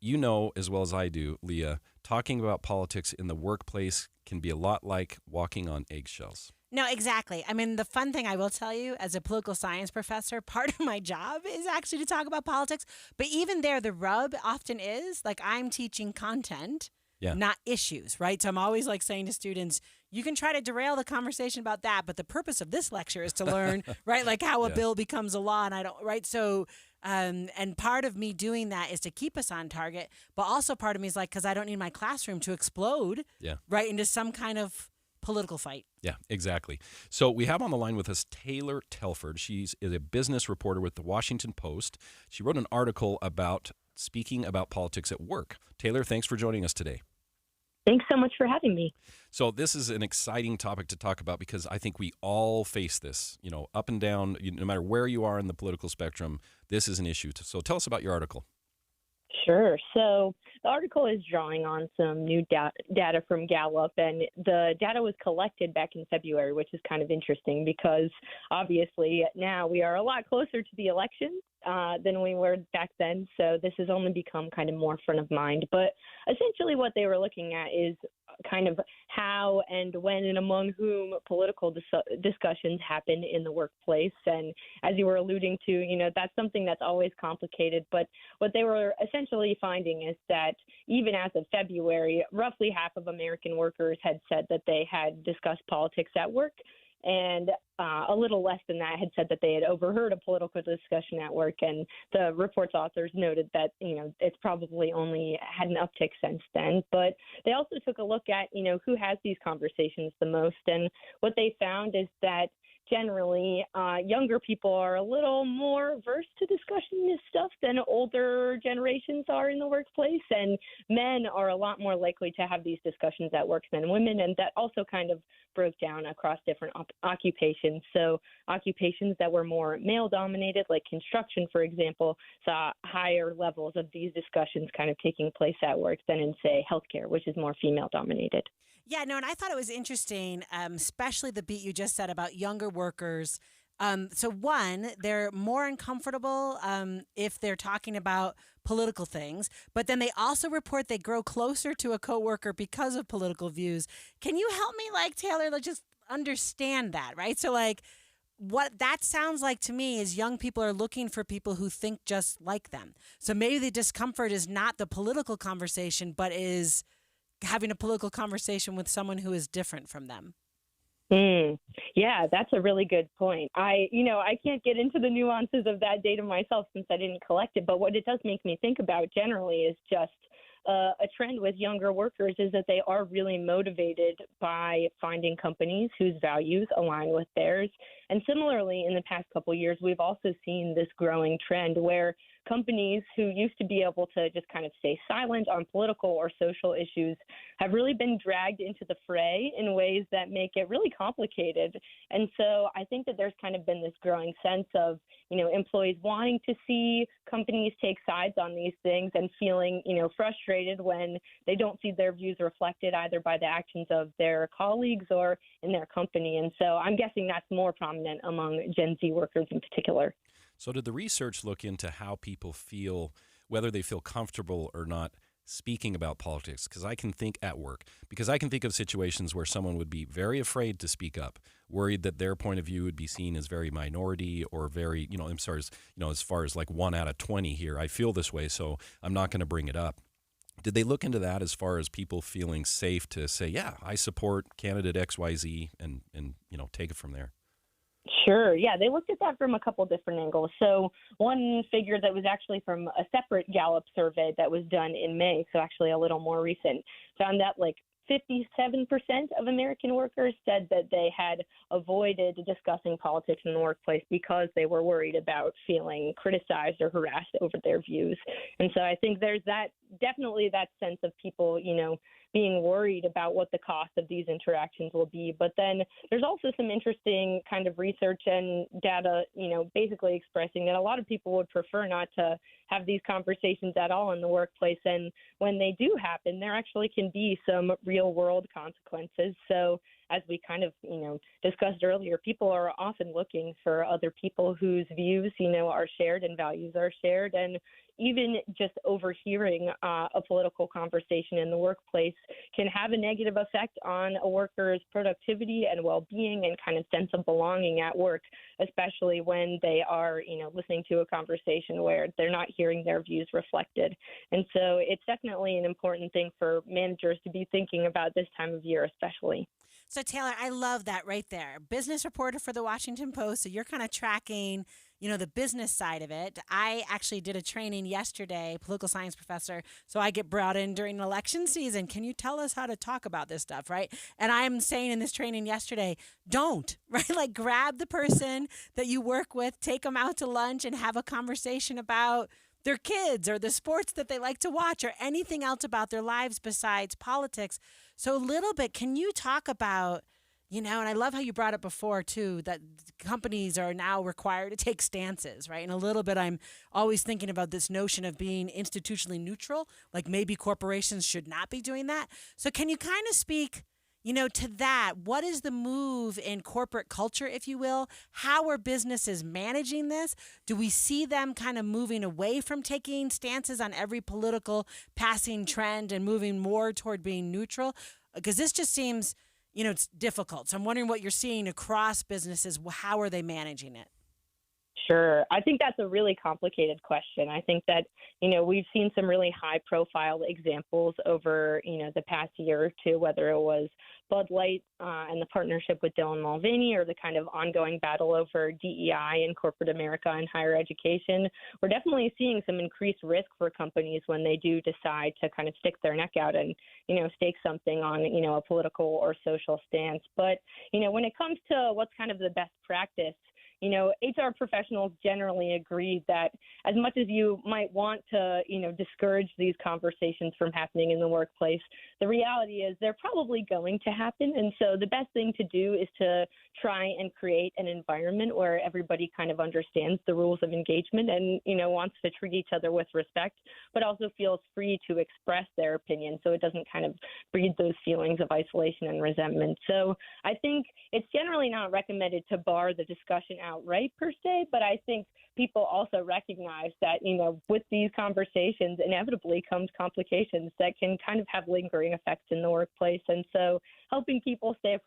You know as well as I do, Leah, talking about politics in the workplace can be a lot like walking on eggshells. No, exactly. I mean, the fun thing I will tell you as a political science professor, part of my job is actually to talk about politics. But even there, the rub often is like I'm teaching content, not issues, right? So I'm always like saying to students, you can try to derail the conversation about that, but the purpose of this lecture is to learn, right? Like how a bill becomes a law, and I don't, right? So, and part of me doing that is to keep us on target, but also part of me is like, because I don't need my classroom to explode, right, into some kind of political fight. Yeah, exactly. So we have on the line with us Taylor Telford. She's a business reporter with the Washington Post. She wrote an article about speaking about politics at work. Taylor, thanks for joining us today. Thanks so much for having me. So this is an exciting topic to talk about because I think we all face this, you know, up and down, no matter where you are in the political spectrum, this is an issue. So tell us about your article. Sure. So the article is drawing on some new data from Gallup, and the data was collected back in February, which is kind of interesting because obviously now we are a lot closer to the election than we were back then. So this has only become kind of more front of mind. But essentially what they were looking at is kind of how and when and among whom political discussions happen in the workplace. And as you were alluding to, you know, that's something that's always complicated. But what they were essentially finding is that even as of February, roughly half of American workers had said that they had discussed politics at work. And a little less than that had said that they had overheard a political discussion at work. And the report's authors noted that, you know, it's probably only had an uptick since then. But they also took a look at, you know, who has these conversations the most. And what they found is that generally, younger people are a little more versed to discussing this stuff than older generations are in the workplace. And men are a lot more likely to have these discussions at work than women. And that also kind of broke down across different occupations. So occupations that were more male-dominated, like construction, for example, saw higher levels of these discussions kind of taking place at work than in, say, healthcare, which is more female-dominated. Yeah, no, and I thought it was interesting, especially the beat you just said about younger workers. So one, they're more uncomfortable if they're talking about political things, but then they also report they grow closer to a coworker because of political views. Can you help me, like, Taylor, just understand that, right? So, like, what that sounds like to me is young people are looking for people who think just like them. So maybe the discomfort is not the political conversation, but is having a political conversation with someone who is different from them. Yeah, that's a really good point. I can't get into the nuances of that data myself since I didn't collect it, but what it does make me think about generally is just a trend with younger workers is that they are really motivated by finding companies whose values align with theirs. And similarly, in the past couple of years, we've also seen this growing trend where companies who used to be able to just kind of stay silent on political or social issues have really been dragged into the fray in ways that make it really complicated. And so I think that there's kind of been this growing sense of, you know, employees wanting to see companies take sides on these things and feeling, you know, frustrated when they don't see their views reflected either by the actions of their colleagues or in their company. And so I'm guessing that's more prominent among Gen Z workers in particular. So did the research look into how people feel, whether they feel comfortable or not speaking about politics? Because I can think of situations where someone would be very afraid to speak up, worried that their point of view would be seen as very minority or very, as far as like 1 out of 20 here, I feel this way, so I'm not going to bring it up. Did they look into that as far as people feeling safe to say, yeah, I support candidate XYZ and take it from there? Sure. Yeah, they looked at that from a couple different angles. So one figure that was actually from a separate Gallup survey that was done in May, so actually a little more recent, found that like 57% of American workers said that they had avoided discussing politics in the workplace because they were worried about feeling criticized or harassed over their views. And so I think there's definitely that sense of people, being worried about what the cost of these interactions will be. But then there's also some interesting kind of research and data, basically expressing that a lot of people would prefer not to have these conversations at all in the workplace. And when they do happen, there actually can be some real world consequences. So as we kind of, discussed earlier, people are often looking for other people whose views, are shared and values are shared. And even just overhearing a political conversation in the workplace can have a negative effect on a worker's productivity and well-being and kind of sense of belonging at work, especially when they are, listening to a conversation where they're not hearing their views reflected. And so it's definitely an important thing for managers to be thinking about this time of year, especially. So, Taylor, I love that right there. Business reporter for the Washington Post. So you're kind of tracking, the business side of it. I actually did a training yesterday, political science professor. So I get brought in during election season. Can you tell us how to talk about this stuff, right? And I'm saying in this training yesterday, don't, right? Like grab the person that you work with, take them out to lunch and have a conversation about their kids or the sports that they like to watch or anything else about their lives besides politics. So a little bit, can you talk about, and I love how you brought it before too, that companies are now required to take stances, right? And a little bit, I'm always thinking about this notion of being institutionally neutral, like maybe corporations should not be doing that. So can you kind of speak, to that? What is the move in corporate culture, if you will? How are businesses managing this? Do we see them kind of moving away from taking stances on every political passing trend and moving more toward being neutral? Because this just seems, it's difficult. So I'm wondering what you're seeing across businesses. How are they managing it? Sure. I think that's a really complicated question. I think that, we've seen some really high profile examples over, the past year or two, whether it was Bud Light and the partnership with Dylan Mulvaney or the kind of ongoing battle over DEI in corporate America and higher education. We're definitely seeing some increased risk for companies when they do decide to kind of stick their neck out and, stake something on, a political or social stance. But, when it comes to what's kind of the best practice, HR professionals generally agree that as much as you might want to, discourage these conversations from happening in the workplace, the reality is they're probably going to happen. And so the best thing to do is to try and create an environment where everybody kind of understands the rules of engagement and, wants to treat each other with respect, but also feels free to express their opinion so it doesn't kind of breed those feelings of isolation and resentment. So I think it's generally not recommended to bar the discussion outright per se, but I think people also recognize that, with these conversations inevitably comes complications that can kind of have lingering effects in the workplace. And so helping people stay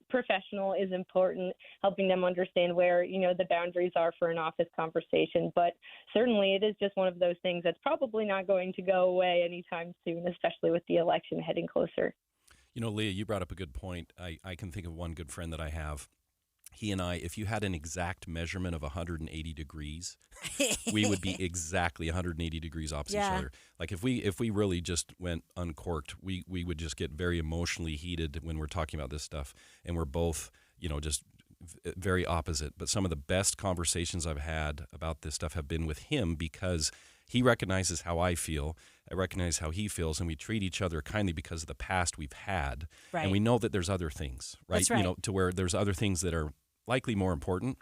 professional is important, helping them understand where, the boundaries are for an office conversation. But certainly it is just one of those things that's probably not going to go away anytime soon, especially with the election heading closer. Leah, you brought up a good point. I can think of one good friend that I have. He and I, if you had an exact measurement of 180 degrees, we would be exactly 180 degrees opposite each other. Like if we really just went uncorked, we would just get very emotionally heated when we're talking about this stuff. And we're both, just very opposite. But some of the best conversations I've had about this stuff have been with him because he recognizes how I feel. I recognize how he feels, and we treat each other kindly because of the past we've had. Right. And we know that there's other things, right? That's right. To where there's other things that are likely more important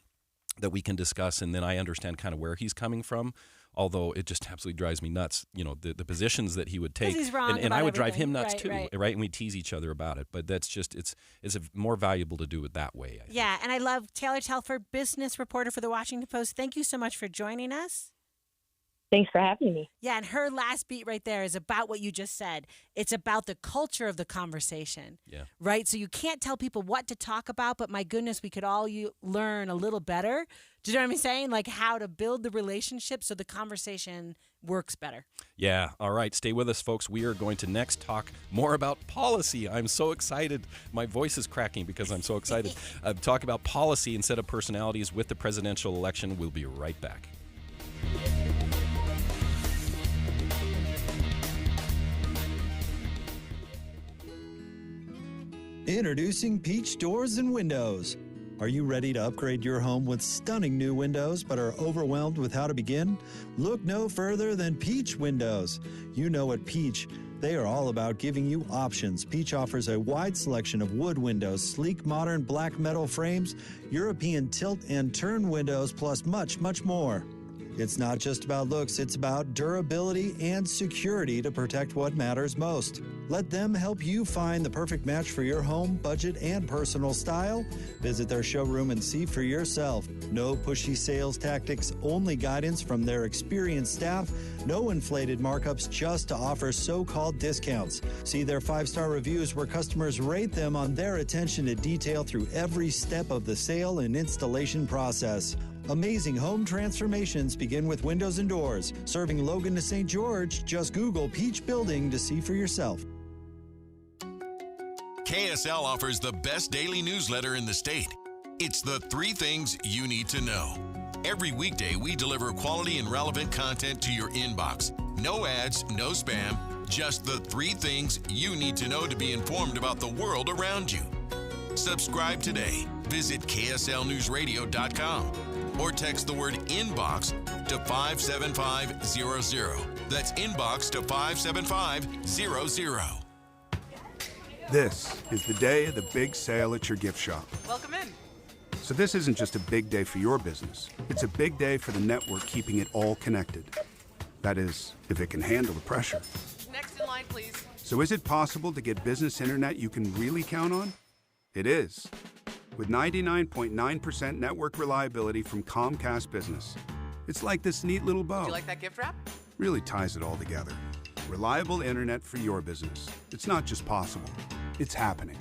that we can discuss, and then I understand kind of where he's coming from, although it just absolutely drives me nuts, the positions that he would take. He's wrong and I would drive him nuts right, too, right? And we tease each other about it, but that's just, it's more valuable to do it that way, I think. Yeah, and I love Taylor Telford, business reporter for the Washington Post. Thank you so much for joining us. Thanks for having me. Yeah, and her last beat right there is about what you just said. It's about the culture of the conversation, right? So you can't tell people what to talk about, but my goodness, we could all learn a little better. Do you know what I'm saying? Like how to build the relationship so the conversation works better. Yeah, all right. Stay with us, folks. We are going to next talk more about policy. I'm so excited. My voice is cracking because I'm so excited. Talk about policy instead of personalities with the presidential election. We'll be right back. Introducing Peach Doors and Windows. Are you ready to upgrade your home with stunning new windows but are overwhelmed with how to begin? Look no further than Peach Windows. You know at Peach, they are all about giving you options. Peach offers a wide selection of wood windows, sleek modern black metal frames, European tilt and turn windows, plus much, much more. It's not just about looks, it's about durability and security to protect what matters most. Let them help you find the perfect match for your home, budget, and personal style. Visit their showroom and see for yourself. No pushy sales tactics, only guidance from their experienced staff. No inflated markups just to offer so-called discounts. See their 5-star reviews where customers rate them on their attention to detail through every step of the sale and installation process. Amazing home transformations begin with windows and doors. Serving Logan to St. George, just Google Peach Building to see for yourself. KSL offers the best daily newsletter in the state. It's the 3 things you need to know. Every weekday, we deliver quality and relevant content to your inbox. No ads, no spam, just the 3 things you need to know to be informed about the world around you. Subscribe today. Visit KSLNewsRadio.com or text the word inbox to 57500. That's inbox to 57500. This is the day of the big sale at your gift shop. Welcome in. So this isn't just a big day for your business. It's a big day for the network keeping it all connected. That is, if it can handle the pressure. Next in line, please. So is it possible to get business internet you can really count on? It is. With 99.9% network reliability from Comcast Business. It's like this neat little bow. Would you like that gift wrap? Really ties it all together. Reliable internet for your business. It's not just possible, it's happening.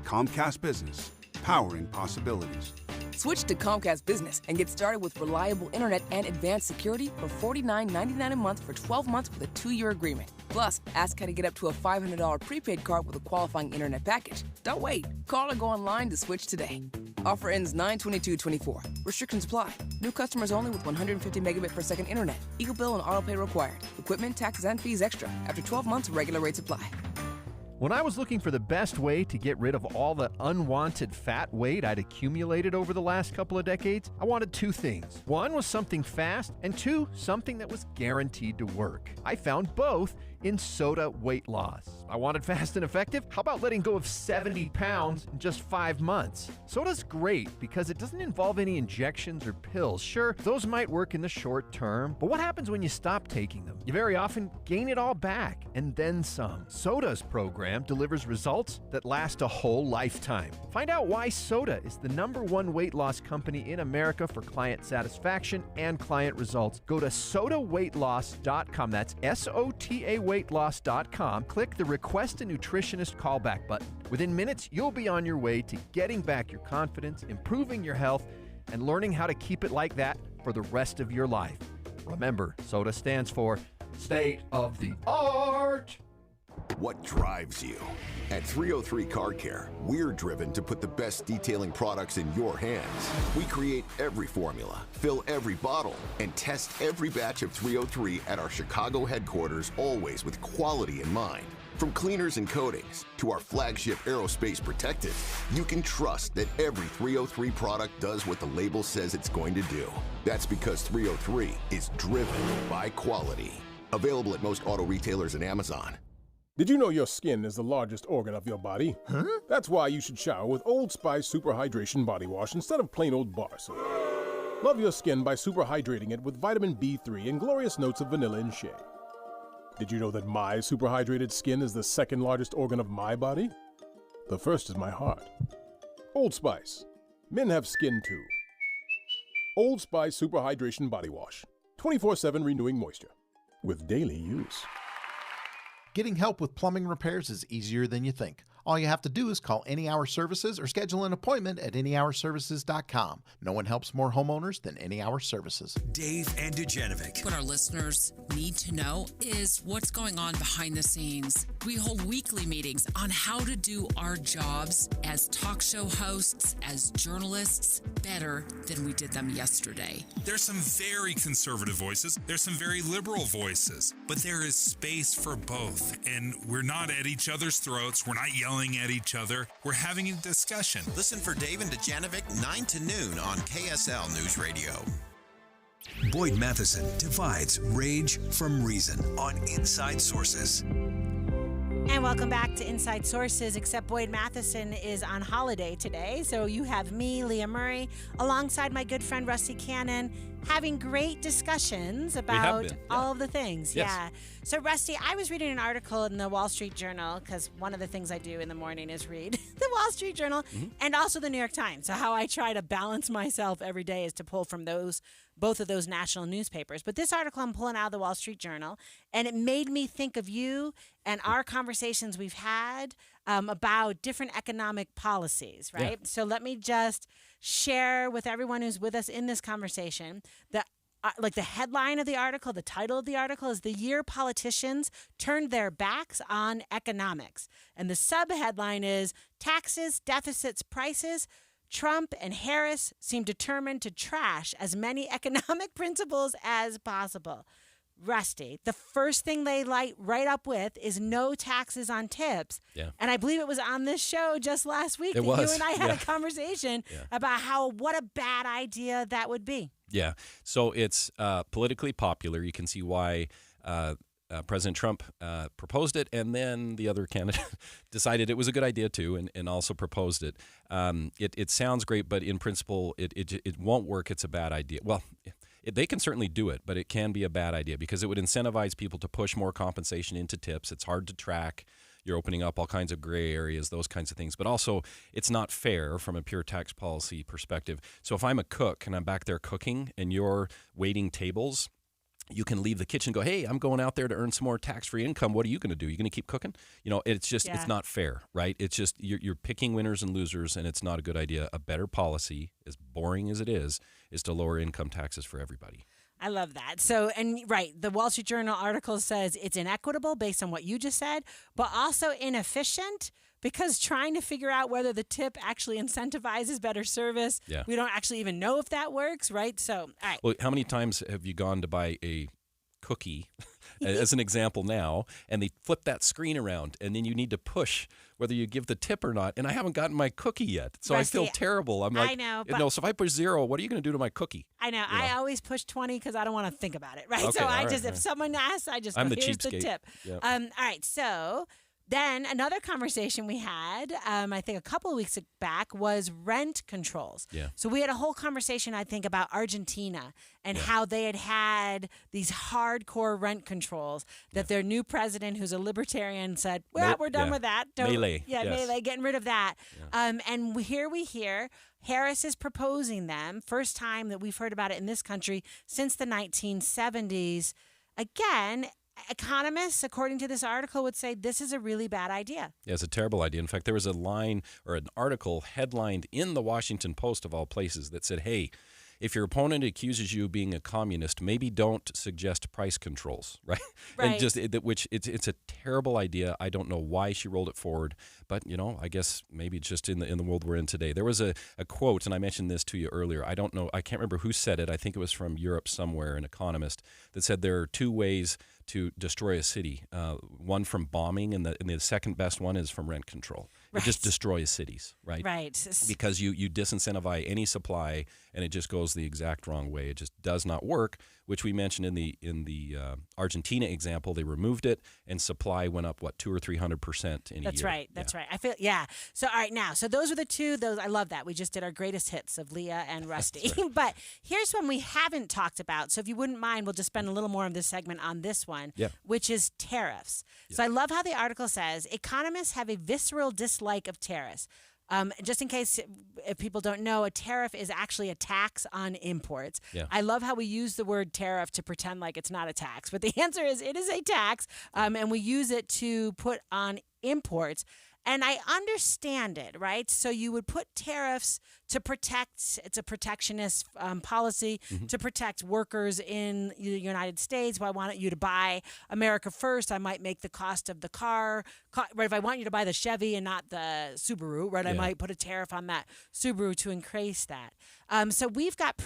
Comcast Business, powering possibilities. Switch to Comcast Business and get started with reliable internet and advanced security for $49.99 a month for 12 months with a 2-year agreement. Plus, ask how to get up to a $500 prepaid card with a qualifying internet package. Don't wait. Call or go online to switch today. Offer ends 9/22/24. Restrictions apply. New customers only with 150 megabit per second internet. Eagle bill and auto pay required. Equipment, taxes, and fees extra. After 12 months, regular rates apply. When I was looking for the best way to get rid of all the unwanted fat weight I'd accumulated over the last couple of decades, I wanted 2 things. 1 was something fast, and 2, something that was guaranteed to work. I found both in Soda Weight Loss. I wanted fast and effective? How about letting go of 70 pounds in just 5 months? Soda's great because it doesn't involve any injections or pills. Sure, those might work in the short term, but what happens when you stop taking them? You very often gain it all back and then some. Soda's program delivers results that last a whole lifetime. Find out why Soda is the #1 weight loss company in America for client satisfaction and client results. Go to sodaweightloss.com. That's SOTA weightloss.com. Click the Request a Nutritionist callback button. Within minutes, you'll be on your way to getting back your confidence, improving your health, and learning how to keep it like that for the rest of your life. Remember, SOTA stands for State of the Art. What drives you? At 303 Car Care, we're driven to put the best detailing products in your hands. We create every formula, fill every bottle, and test every batch of 303 at our Chicago headquarters, always with quality in mind. From cleaners and coatings to our flagship aerospace protectant, you can trust that every 303 product does what the label says it's going to do. That's because 303 is driven by quality. Available at most auto retailers and Amazon. Did you know your skin is the largest organ of your body? Huh? That's why you should shower with Old Spice Super Hydration Body Wash instead of plain old bar soap. Love your skin by super hydrating it with vitamin B3 and glorious notes of vanilla and shea. Did you know that my super hydrated skin is the 2nd largest organ of my body? The first is my heart. Old Spice. Men have skin too. Old Spice Super Hydration Body Wash. 24/7 renewing moisture. With daily use. Getting help with plumbing repairs is easier than you think. All you have to do is call Any Hour Services or schedule an appointment at anyhourservices.com. No one helps more homeowners than Any Hour Services. Dave and Dujanovic. What our listeners need to know is what's going on behind the scenes. We hold weekly meetings on how to do our jobs as talk show hosts, as journalists, better than we did them yesterday. There's some very conservative voices. There's some very liberal voices. But there is space for both. And we're not at each other's throats. We're not yelling yelling at each other. We're having a discussion. Listen for Dave and Dejanovic 9 to noon on KSL News Radio. Boyd Matheson divides rage from reason on Inside Sources. And welcome back to Inside Sources, except Boyd Matheson is on holiday today. So you have me, Leah Murray, alongside my good friend Rusty Cannon, having great discussions about all of the things. Yes. Yeah. So Rusty, I was reading an article in the Wall Street Journal, because one of the things I do in the morning is read the Wall Street Journal and also the New York Times. So how I try to balance myself every day is to pull from both of those national newspapers. But this article I'm pulling out of the Wall Street Journal, and it made me think of you and our conversations we've had about different economic policies, right? Yeah. So let me just share with everyone who's with us in this conversation the headline of the article, the title of the article is "The Year Politicians Turned Their Backs on Economics." And the subheadline is "Taxes, Deficits, Prices. Trump and Harris seem determined to trash as many economic principles as possible." Rusty, the first thing they light right up with is no taxes on tips. Yeah. And I believe it was on this show just last week that you and I had a conversation about what a bad idea that would be. Yeah. So it's politically popular. You can see why President Trump proposed it, and then the other candidate decided it was a good idea too, and also proposed it. It sounds great, but in principle, it won't work. It's a bad idea. Well, they can certainly do it, but it can be a bad idea because it would incentivize people to push more compensation into tips. It's hard to track. You're opening up all kinds of gray areas, those kinds of things. But also, it's not fair from a pure tax policy perspective. So if I'm a cook and I'm back there cooking and you're waiting tables, you can leave the kitchen and go, "Hey, I'm going out there to earn some more tax-free income. What are you going to do? You're going to keep cooking?" It's just, it's not fair, right? It's just, you're picking winners and losers, and it's not a good idea. A better policy, as boring as it is to lower income taxes for everybody. I love that. So, and right, the Wall Street Journal article says it's inequitable based on what you just said, but also inefficient because trying to figure out whether the tip actually incentivizes better service, we don't actually even know if that works, right? So, all right. Well, how many times have you gone to buy a cookie, as an example now, and they flip that screen around, and then you need to push whether you give the tip or not, and I haven't gotten my cookie yet, so Rusty, I feel terrible. I'm like, I know, so if I push 0, what are you going to do to my cookie? I know. I always push 20 because I don't want to think about it, right? Okay, so if someone asks, I just I'm go, the here's the cheapskate. tip. Yep. All right, so then another conversation we had, I think a couple of weeks back, was rent controls. Yeah. So we had a whole conversation, I think, about Argentina and how they had these hardcore rent controls that their new president, who's a libertarian, said, "Well, we're done with that." Melee. Melee, getting rid of that. Yeah. And here we hear Harris is proposing them. First time that we've heard about it in this country since the 1970s. Again, economists, according to this article, would say this is a really bad idea. Yeah, it's a terrible idea. In fact, there was a line or an article headlined in the Washington Post, of all places, that said, "Hey, if your opponent accuses you of being a communist, maybe don't suggest price controls," right? And it's a terrible idea. I don't know why she rolled it forward, but I guess maybe it's just in the world we're in today. There was a quote, and I mentioned this to you earlier. I don't know, I can't remember who said it. I think it was from Europe somewhere, an economist that said there are 2 ways to destroy a city. One from bombing, and the second best one is from rent control. It just destroys cities, right? Right. Because you disincentivize any supply, and it just goes the exact wrong way. It just does not work, which we mentioned in the Argentina example. They removed it, and supply went up 200 or 300% in a year. That's right. That's right. I feel So all right, now, so those were the two. Those, I love that. We just did our greatest hits of Leah and Rusty. Right. But here's one we haven't talked about. So if you wouldn't mind, we'll just spend a little more of this segment on this one, which is tariffs. So I love how the article says economists have a visceral dislike of tariffs. Just in case if people don't know, a tariff is actually a tax on imports. Yeah. I love how we use the word tariff to pretend like it's not a tax, but the answer is it is a tax, and we use it to put on imports. And I understand it, right? So you would put tariffs to protect, it's a protectionist policy, to protect workers in the United States. If I want you to buy America first, I might make the cost of the car, right? If I want you to buy the Chevy and not the Subaru, right? I might put a tariff on that Subaru to increase that. So we've got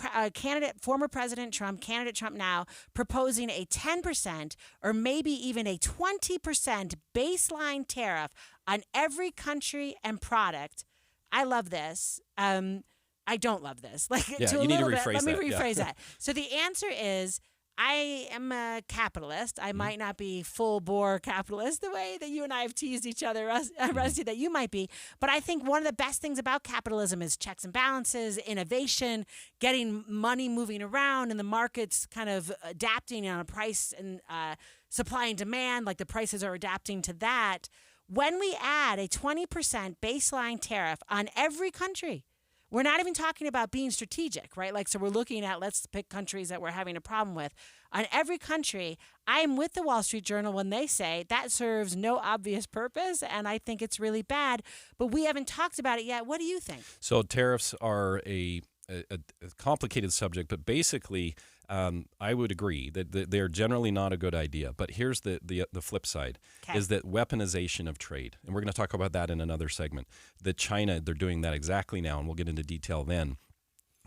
former President Trump, candidate Trump now, proposing a 10% or maybe even a 20% baseline tariff on every country and product. I love this. I don't love this. Like, Yeah, to a you need to little bit. rephrase Let me that, yeah. rephrase that. So the answer is, I am a capitalist. I might not be full-bore capitalist the way that you and I have teased each other, Rusty, that you might be. But I think one of the best things about capitalism is checks and balances, innovation, getting money moving around, and the markets kind of adapting on a price and supply and demand, like the prices are adapting to that. When we add a 20% baseline tariff on every country, we're not even talking about being strategic, right? Like, so we're looking at, let's pick countries that we're having a problem with. On every country, I'm with the Wall Street Journal when they say that serves no obvious purpose, and I think it's really bad. But we haven't talked about it yet. What do you think? So tariffs are a complicated subject, but basically, I would agree that they're generally not a good idea. But here's the flip side, is that weaponization of trade. And we're going to talk about that in another segment. That China, they're doing that exactly now, and we'll get into detail then,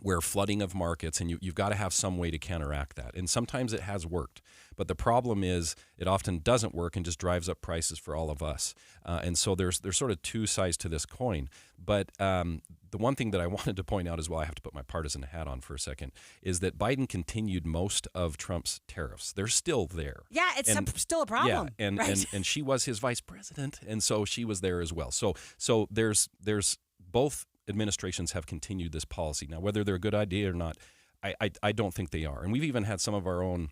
where flooding of markets, and you've got to have some way to counteract that. And sometimes it has worked. But the problem is it often doesn't work and just drives up prices for all of us. And so there's sort of two sides to this coin. But the one thing that I wanted to point out as well, I have to put my partisan hat on for a second, is that Biden continued most of Trump's tariffs. They're still there. Yeah, it's still a problem. Yeah, and she was his vice president, and so she was there as well. So there's both administrations have continued this policy. Now, whether they're a good idea or not, I don't think they are. And we've even had some of our own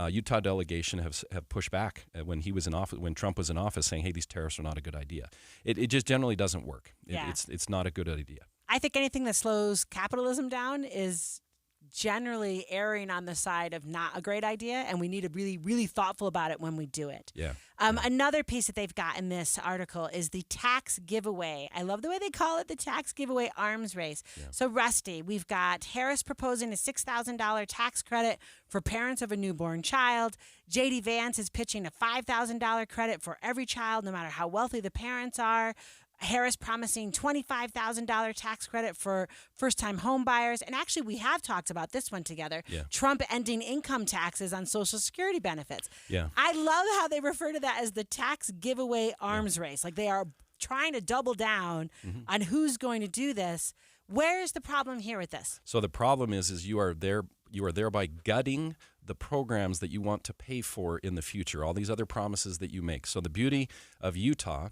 Utah delegation have pushed back when he was in office, when Trump was in office, saying, "Hey, these tariffs are not a good idea." It just generally doesn't work. It's not a good idea. I think anything that slows capitalism down is generally erring on the side of not a great idea, and we need to be really, really thoughtful about it when we do it. Yeah. Another piece that they've got in this article is the tax giveaway. I love the way they call it the tax giveaway arms race. Yeah. So, Rusty, we've got Harris proposing a $6,000 tax credit for parents of a newborn child. J.D. Vance is pitching a $5,000 credit for every child, no matter how wealthy the parents are. Harris promising $25,000 tax credit for first-time home buyers. And actually, we have talked about this one together. Yeah. Trump ending income taxes on Social Security benefits. Yeah. I love how they refer to that as the tax giveaway arms race. Like, they are trying to double down on who's going to do this. Where's the problem here with this? So the problem is you are thereby gutting the programs that you want to pay for in the future, all these other promises that you make. So the beauty of Utah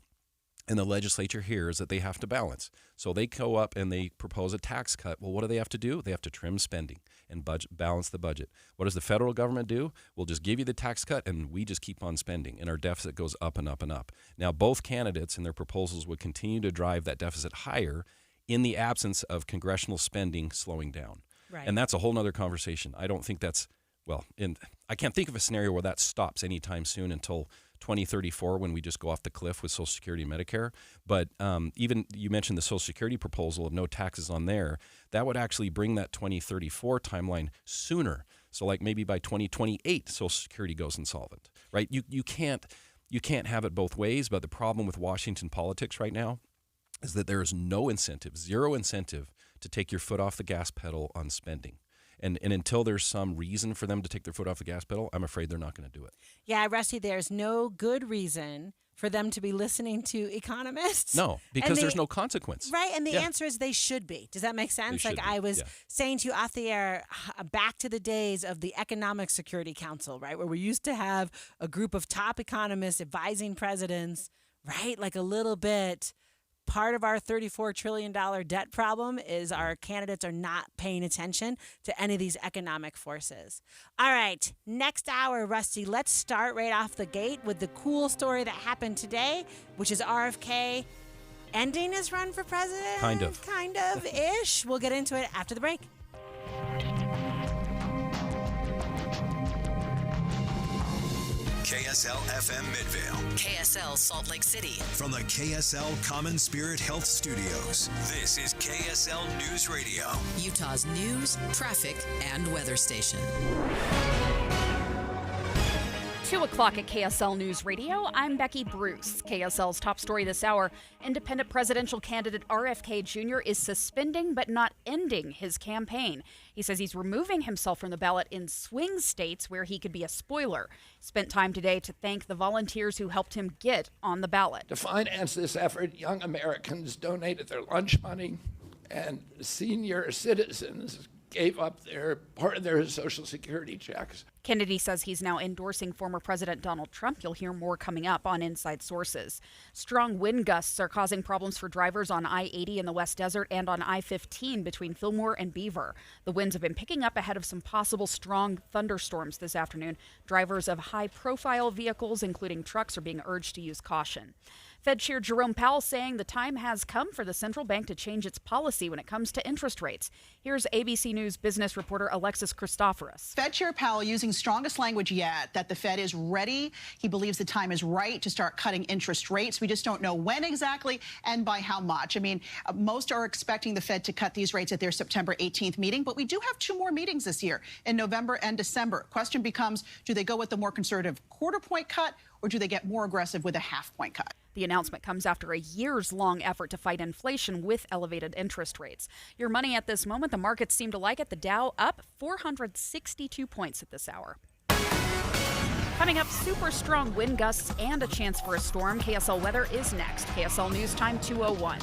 and the legislature here is that they have to balance. So they go up and they propose a tax cut. Well, what do they have to do? They have to trim spending and balance the budget. What does the federal government do? We'll just give you the tax cut and we just keep on spending, and our deficit goes up and up and up. Now, both candidates and their proposals would continue to drive that deficit higher in the absence of congressional spending slowing down. Right. And that's a whole other conversation. I don't think that's, I can't think of a scenario where that stops anytime soon until 2034 when we just go off the cliff with Social Security and Medicare. But even you mentioned the Social Security proposal of no taxes on there. That would actually bring that 2034 timeline sooner. So like maybe by 2028, Social Security goes insolvent, right? You can't have it both ways. But the problem with Washington politics right now is that there is no incentive, zero incentive to take your foot off the gas pedal on spending. And until there's some reason for them to take their foot off the gas pedal, I'm afraid they're not going to do it. Yeah, Rusty, there's no good reason for them to be listening to economists. No, because there's no consequence. Right, and the answer is they should be. Does that make sense? Like I was saying to you off the air, back to the days of the Economic Security Council, right, where we used to have a group of top economists advising presidents, right, like a little bit. Part of our $34 trillion debt problem is our candidates are not paying attention to any of these economic forces. All right, next hour, Rusty, let's start right off the gate with the cool story that happened today, which is RFK ending his run for president. Kind of-ish. We'll get into it after the break. KSL FM Midvale. KSL Salt Lake City. From the KSL Common Spirit Health Studios, this is KSL News Radio. Utah's news, traffic, and weather station. 2 o'clock at KSL News Radio. I'm Becky Bruce. KSL's top story this hour. Independent presidential candidate RFK Jr. is suspending but not ending his campaign. He says he's removing himself from the ballot in swing states where he could be a spoiler. Spent time today to thank the volunteers who helped him get on the ballot. To finance this effort, young Americans donated their lunch money, and senior citizens gave up part of their Social Security checks. Kennedy says he's now endorsing former President Donald Trump. You'll hear more coming up on Inside Sources. Strong wind gusts are causing problems for drivers on I-80 in the West Desert and on I-15 between Fillmore and Beaver. The winds have been picking up ahead of some possible strong thunderstorms this afternoon. Drivers of high-profile vehicles, including trucks, are being urged to use caution. Fed Chair Jerome Powell saying the time has come for the central bank to change its policy when it comes to interest rates. Here's ABC News business reporter Alexis Christoforous. Fed Chair Powell using strongest language yet that the Fed is ready. He believes the time is right to start cutting interest rates. We just don't know when exactly and by how much. I mean, most are expecting the Fed to cut these rates at their September 18th meeting, but we do have 2 more meetings this year in November and December. Question becomes, do they go with the more conservative quarter-point cut, or do they get more aggressive with a half-point cut? The announcement comes after a years-long effort to fight inflation with elevated interest rates. Your money at this moment, the markets seem to like it. The Dow up 462 points at this hour. Coming up, super strong wind gusts and a chance for a storm. KSL weather is next. KSL News Time 2:01.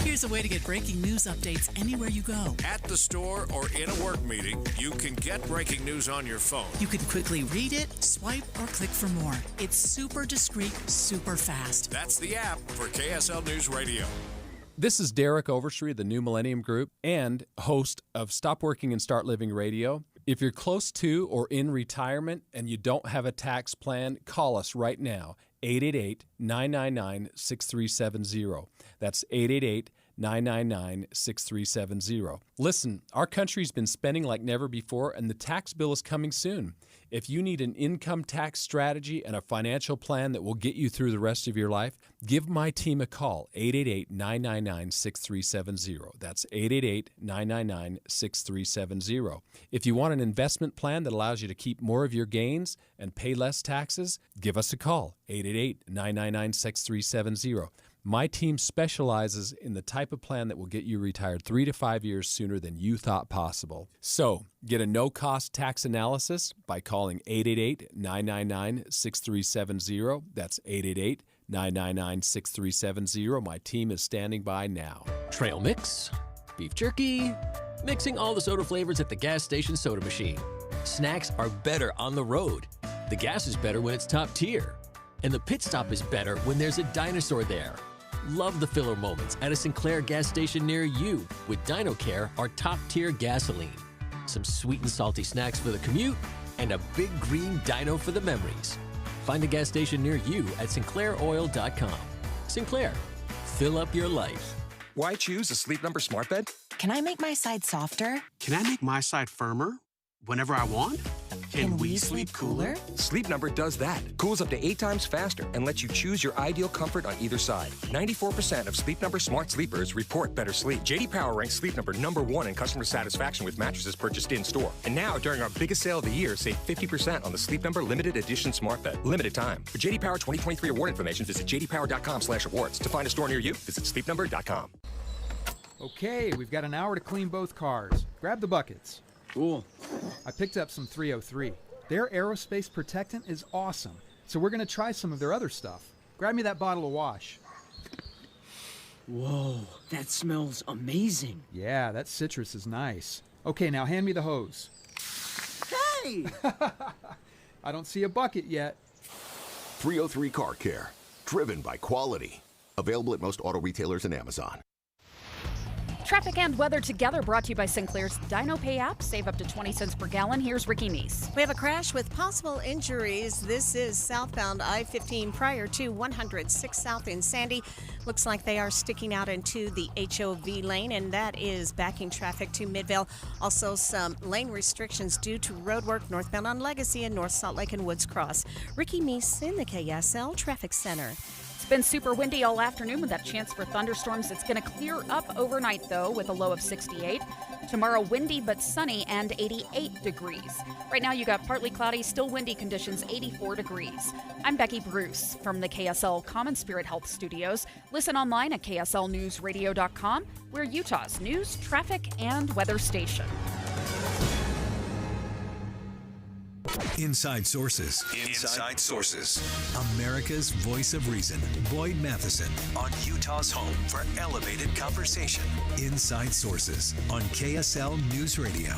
Here's a way to get breaking news updates anywhere you go. At the store or in a work meeting, you can get breaking news on your phone. You can quickly read it, swipe, or click for more. It's super discreet, super fast. That's the app for KSL News Radio. This is Derek Overstreet of the New Millennium Group and host of Stop Working and Start Living Radio. If you're close to or in retirement and you don't have a tax plan, call us right now, 888-999-6370. That's 888-999-6370. Listen, our country's been spending like never before, and the tax bill is coming soon. If you need an income tax strategy and a financial plan that will get you through the rest of your life, give my team a call, 888-999-6370. That's 888-999-6370. If you want an investment plan that allows you to keep more of your gains and pay less taxes, give us a call, 888-999-6370. My team specializes in the type of plan that will get you retired 3 to 5 years sooner than you thought possible. So, get a no-cost tax analysis by calling 888-999-6370. That's 888-999-6370. My team is standing by now. Trail mix, beef jerky, mixing all the soda flavors at the gas station soda machine. Snacks are better on the road. The gas is better when it's top tier. And the pit stop is better when there's a dinosaur there. Love the filler moments at a Sinclair gas station near you with DinoCare, our top-tier gasoline. Some sweet and salty snacks for the commute, and a big green dino for the memories. Find a gas station near you at SinclairOil.com. Sinclair, fill up your life. Why choose a Sleep Number smart bed? Can I make my side softer? Can I make my side firmer whenever I want? Can we sleep cooler? Sleep Number does that. Cools up to 8 times faster and lets you choose your ideal comfort on either side. 94% of Sleep Number smart sleepers report better sleep. J.D. Power ranks Sleep Number #1 in customer satisfaction with mattresses purchased in-store. And now, during our biggest sale of the year, save 50% on the Sleep Number Limited Edition smart bed. Limited time. For J.D. Power 2023 award information, visit jdpower.com/awards. To find a store near you, visit sleepnumber.com. Okay, we've got an hour to clean both cars. Grab the buckets. Cool. I picked up some 303. Their aerospace protectant is awesome, so we're going to try some of their other stuff. Grab me that bottle of wash. Whoa, that smells amazing. Yeah, that citrus is nice. Okay, now hand me the hose. Hey! I don't see a bucket yet. 303 Car Care. Driven by quality. Available at most auto retailers and Amazon. Traffic and weather together brought to you by Sinclair's DinoPay app. Save up to 20 cents per gallon. Here's Ricky Neese. We have a crash with possible injuries. This is southbound I-15 prior to 106 South in Sandy. Looks like they are sticking out into the HOV lane, and that is backing traffic to Midvale. Also, some lane restrictions due to road work northbound on Legacy and North Salt Lake and Woods Cross. Ricky Neese in the KSL Traffic Center. It's been super windy all afternoon with that chance for thunderstorms. It's going to clear up overnight, though, with a low of 68. Tomorrow, windy but sunny and 88 degrees. Right now, you got partly cloudy, still windy conditions, 84 degrees. I'm Becky Bruce from the KSL Common Spirit Health Studios. Listen online at kslnewsradio.com. We're Utah's news, traffic, and weather station. Inside Sources. Inside Sources. America's voice of reason. Boyd Matheson on Utah's home for elevated conversation. Inside Sources on KSL News Radio.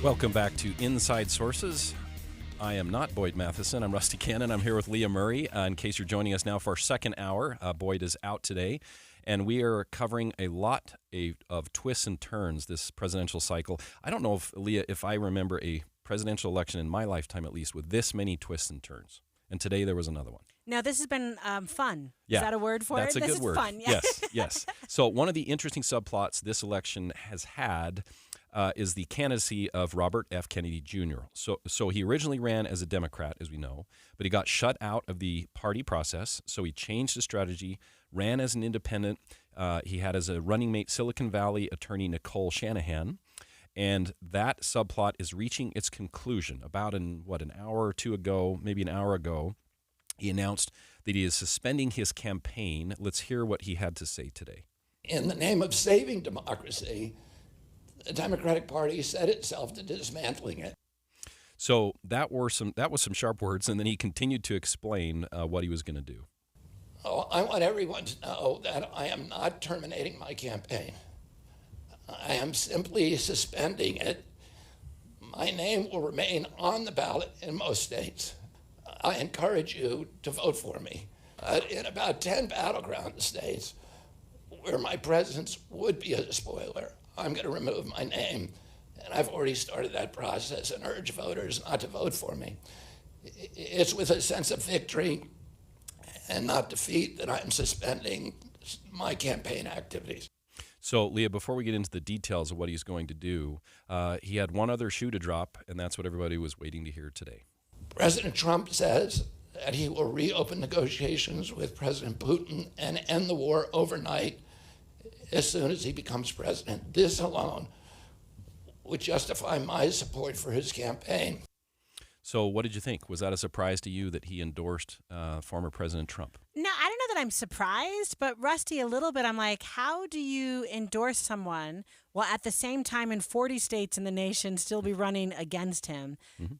Welcome back to Inside Sources. I am not Boyd Matheson. I'm Rusty Cannon. I'm here with Leah Murray. In case you're joining us now for our second hour, Boyd is out today. And we are covering a lot of twists and turns this presidential cycle. I don't know if, Leah, if I remember a presidential election in my lifetime, at least, with this many twists and turns. And today there was another one. Now, this has been fun. Yeah, is that a word for that's it? That's a this good word. Fun. Yeah. Yes, yes. So one of the interesting subplots this election has had is the candidacy of Robert F. Kennedy Jr. So he originally ran as a Democrat, as we know, but he got shut out of the party process. So he changed his strategy, ran as an independent. He had as a running mate Silicon Valley attorney Nicole Shanahan. And that subplot is reaching its conclusion. About an hour or two ago, maybe an hour ago, he announced that he is suspending his campaign. Let's hear what he had to say today. In the name of saving democracy, the Democratic Party set itself to dismantling it. So that was some sharp words, and then he continued to explain what he was going to do. Oh, I want everyone to know that I am not terminating my campaign. I am simply suspending it. My name will remain on the ballot in most states. I encourage you to vote for me. In about 10 battleground states where my presence would be a spoiler, I'm going to remove my name, and I've already started that process and urge voters not to vote for me. It's with a sense of victory and not defeat that I'm suspending my campaign activities. So, Leah, before we get into the details of what he's going to do, he had one other shoe to drop, and that's what everybody was waiting to hear today. President Trump says that he will reopen negotiations with President Putin and end the war overnight as soon as he becomes president. This alone would justify my support for his campaign. So what did you think? Was that a surprise to you that he endorsed former President Trump? No, I don't know that I'm surprised, but Rusty, a little bit. I'm like, how do you endorse someone while at the same time in 40 states in the nation still be running against him? Mm-hmm.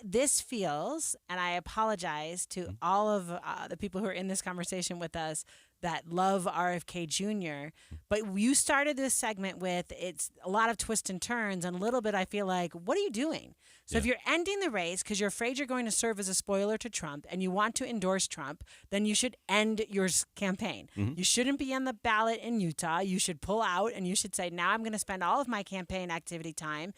This feels, and I apologize to all of the people who are in this conversation with us that love RFK Jr., but you started this segment with it's a lot of twists and turns, and a little bit I feel like, what are you doing? So if you're ending the race because you're afraid you're going to serve as a spoiler to Trump and you want to endorse Trump, then you should end your campaign. Mm-hmm. You shouldn't be on the ballot in Utah. You should pull out and you should say, now I'm going to spend all of my campaign activity time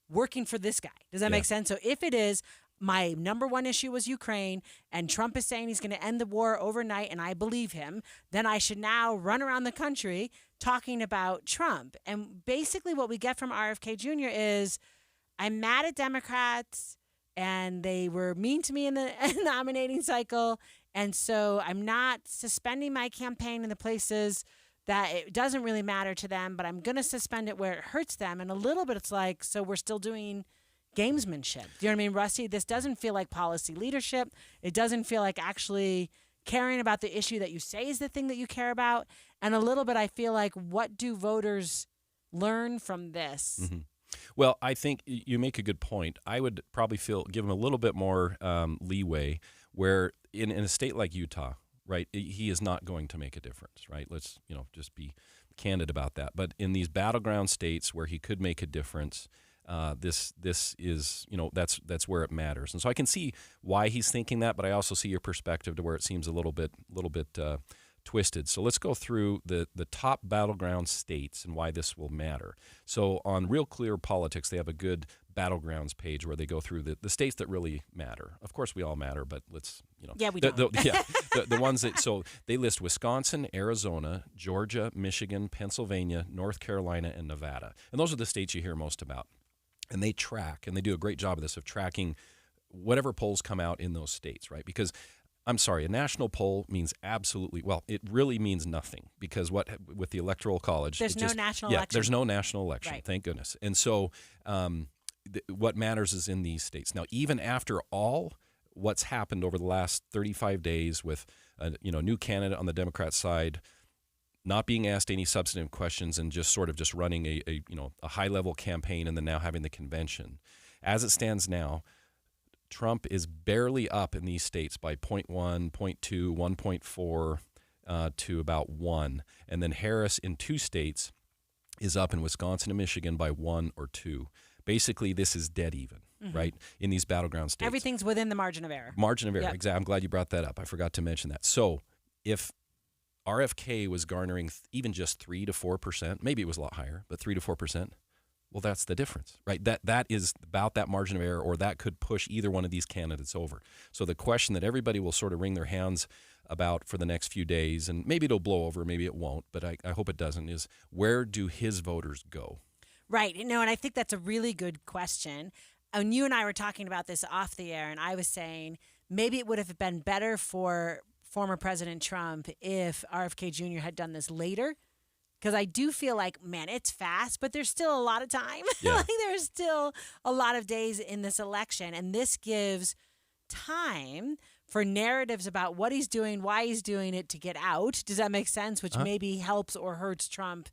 working for this guy. Does that make sense? So if it is, my number one issue was Ukraine, and Trump is saying he's going to end the war overnight, and I believe him, then I should now run around the country talking about Trump. And basically what we get from RFK Jr. is, I'm mad at Democrats, and they were mean to me in the nominating cycle, and so I'm not suspending my campaign in the places that it doesn't really matter to them, but I'm going to suspend it where it hurts them. And a little bit it's like, so we're still doing gamesmanship. Do you know what I mean, Rusty? This doesn't feel like policy leadership. It doesn't feel like actually caring about the issue that you say is the thing that you care about. And a little bit I feel like, what do voters learn from this? Mm-hmm. Well, I think you make a good point. I would probably give him a little bit more leeway where in a state like Utah, right, he is not going to make a difference, right? Let's, just be candid about that. But in these battleground states where he could make a difference, this is, that's where it matters. And so I can see why he's thinking that, but I also see your perspective to where it seems a little bit twisted. So let's go through the top battleground states and why this will matter. So on Real Clear Politics, they have a good battlegrounds page where they go through the states that really matter. Of course, we all matter, but let's, Yeah, we don't. The ones that, so they list Wisconsin, Arizona, Georgia, Michigan, Pennsylvania, North Carolina, and Nevada. And those are the states you hear most about. And they track, and they do a great job of this, of tracking whatever polls come out in those states, right? Because I'm sorry, a national poll means absolutely, well, it really means nothing, because with the Electoral College, There's no national election. There's no national election, Right. thank goodness. And so what matters is in these states. Now, even after all what's happened over the last 35 days with a new candidate on the Democrat side, not being asked any substantive questions and just sort of just running a high-level campaign and then now having the convention, as it stands now, Trump is barely up in these states by 0.1, 0.2, 1.4 to about 1. And then Harris in 2 states is up in Wisconsin and Michigan by 1 or 2. Basically, this is dead even, right, in these battleground states. Everything's within the margin of error. Margin of error, Yep. exactly. I'm glad you brought that up. I forgot to mention that. So if RFK was garnering even just 3 to 4%, maybe it was a lot higher, but 3 to 4%, well, that's the difference, right? That is about that margin of error, or that could push either one of these candidates over. So the question that everybody will sort of wring their hands about for the next few days, and maybe it'll blow over, maybe it won't, but I hope it doesn't, is where do his voters go? Right. And I think that's a really good question. And you and I were talking about this off the air, and I was saying maybe it would have been better for former President Trump if RFK Jr. had done this later. Because I do feel like, man, it's fast, but there's still a lot of time. Yeah. Like there's still a lot of days in this election. And this gives time for narratives about what he's doing, why he's doing it to get out. Does that make sense? Which maybe helps or hurts Trump.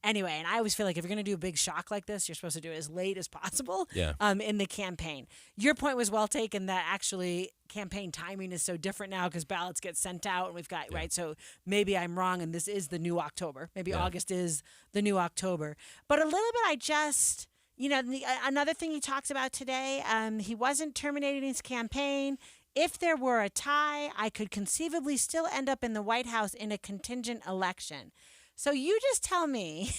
Anyway, and I always feel like if you're going to do a big shock like this, you're supposed to do it as late as possible in the campaign. Your point was well taken that actually campaign timing is so different now because ballots get sent out and we've got, right? So maybe I'm wrong and this is the new October. Maybe August is the new October. But a little bit I just, another thing he talks about today, he wasn't terminating his campaign. If there were a tie, I could conceivably still end up in the White House in a contingent election. So you just tell me.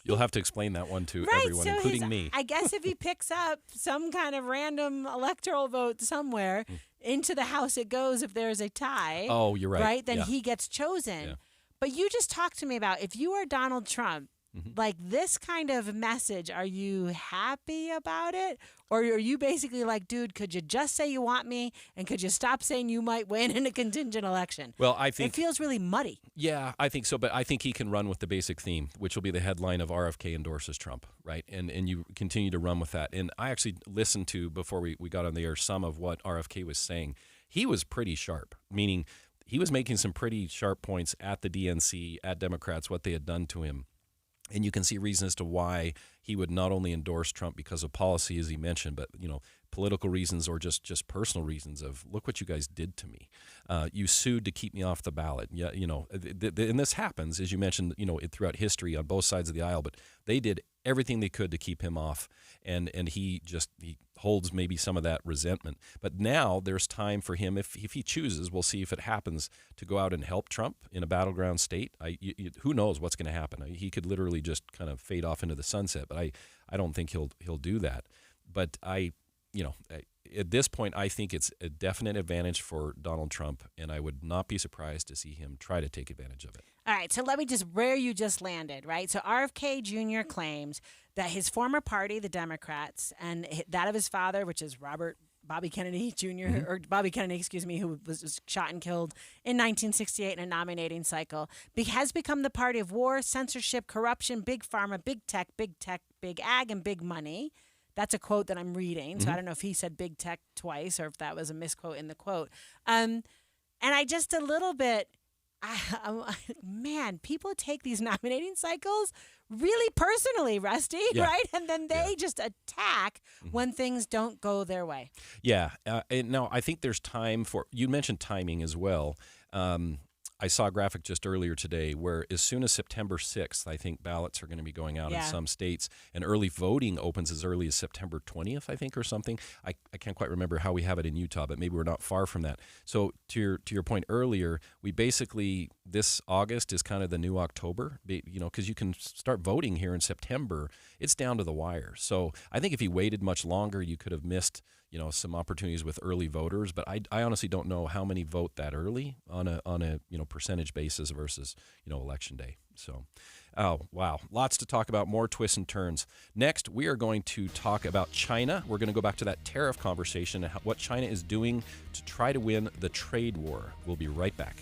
You'll have to explain that one to everyone, so including me. I guess if he picks up some kind of random electoral vote somewhere, into the House it goes if there's a tie. Oh, you're right. Right? Then he gets chosen. Yeah. But you just talked to me about if you are Donald Trump, like this kind of message, are you happy about it? Or are you basically like, dude, could you just say you want me? And could you stop saying you might win in a contingent election? Well, I think it feels really muddy. Yeah, I think so. But I think he can run with the basic theme, which will be the headline of RFK endorses Trump, right? And you continue to run with that. And I actually listened to, before we got on the air, some of what RFK was saying. He was pretty sharp, meaning he was making some pretty sharp points at the DNC, at Democrats, what they had done to him. And you can see reasons as to why he would not only endorse Trump because of policy, as he mentioned, but political reasons or just personal reasons of, look what you guys did to me. You sued to keep me off the ballot. Yeah, and this happens, as you mentioned, throughout history on both sides of the aisle. But they did everything they could to keep him off, and he holds maybe some of that resentment. But now there's time for him, if he chooses, we'll see if it happens, to go out and help Trump in a battleground state. Who knows what's going to happen? He could literally just kind of fade off into the sunset. But I don't think he'll do that. But at this point, I think it's a definite advantage for Donald Trump, and I would not be surprised to see him try to take advantage of it. All right, so let me just, where you just landed, right? So RFK Jr. claims that his former party, the Democrats, and that of his father, which is Bobby Kennedy Jr., or Bobby Kennedy, excuse me, who was shot and killed in 1968 in a nominating cycle, has become the party of war, censorship, corruption, big pharma, big tech, big ag, and big money. That's a quote that I'm reading, so I don't know if he said big tech twice or if that was a misquote in the quote. And I just a little bit, man, people take these nominating cycles really personally, Rusty, right? And then they just attack when things don't go their way. Yeah. No, I think there's time for, you mentioned timing as well. I saw a graphic just earlier today where as soon as September 6th, I think ballots are going to be going out in some states, and early voting opens as early as September 20th, I think, or something. I can't quite remember how we have it in Utah, but maybe we're not far from that. So to your point earlier, we basically, this August is kind of the new October, because you can start voting here in September. It's down to the wire. So I think if you waited much longer, you could have missed some opportunities with early voters, but I honestly don't know how many vote that early on a percentage basis versus election day. So Oh, wow. Lots to talk about, more twists and turns. Next, we are going to talk about China. We're going to go back to that tariff conversation and what China is doing to try to win the trade war. We'll be right back.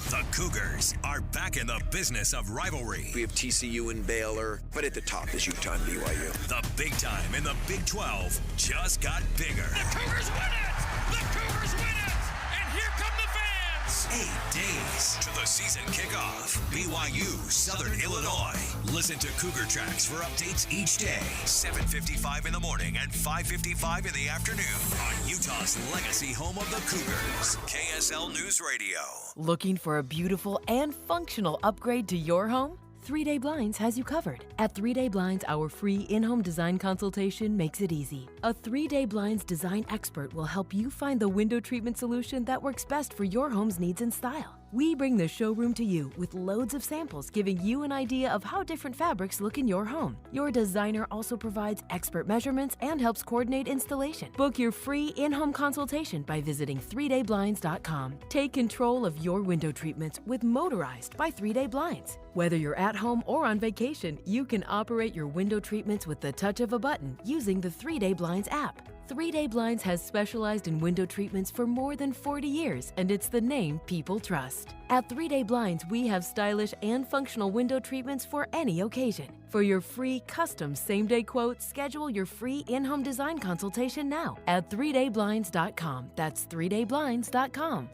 The Cougars are back in the business of rivalry. We have TCU and Baylor, but at the top is Utah and BYU. The big time in the Big 12 just got bigger. The Cougars win it! The Cougars win it! And here come the fans! 8 days to the season kickoff. BYU, Southern Illinois. Listen to Cougar Tracks for updates each day. 7:55 in the morning and 5:55 in the afternoon on Utah's legacy home of the Cougars. KSL News Radio. Looking for a beautiful and functional upgrade to your home? 3 Day Blinds has you covered. At 3 Day Blinds, our free in-home design consultation makes it easy. A 3 Day Blinds design expert will help you find the window treatment solution that works best for your home's needs and style. We bring the showroom to you with loads of samples, giving you an idea of how different fabrics look in your home. Your designer also provides expert measurements and helps coordinate installation. Book your free in-home consultation by visiting 3dayblinds.com. Take control of your window treatments with Motorized by 3 Day Blinds. Whether you're at home or on vacation, you can operate your window treatments with the touch of a button using the 3 Day Blinds app. 3 Day Blinds has specialized in window treatments for more than 40 years, and it's the name people trust. At 3 Day Blinds, we have stylish and functional window treatments for any occasion. For your free custom same-day quote, schedule your free in-home design consultation now at 3dayblinds.com. That's 3dayblinds.com.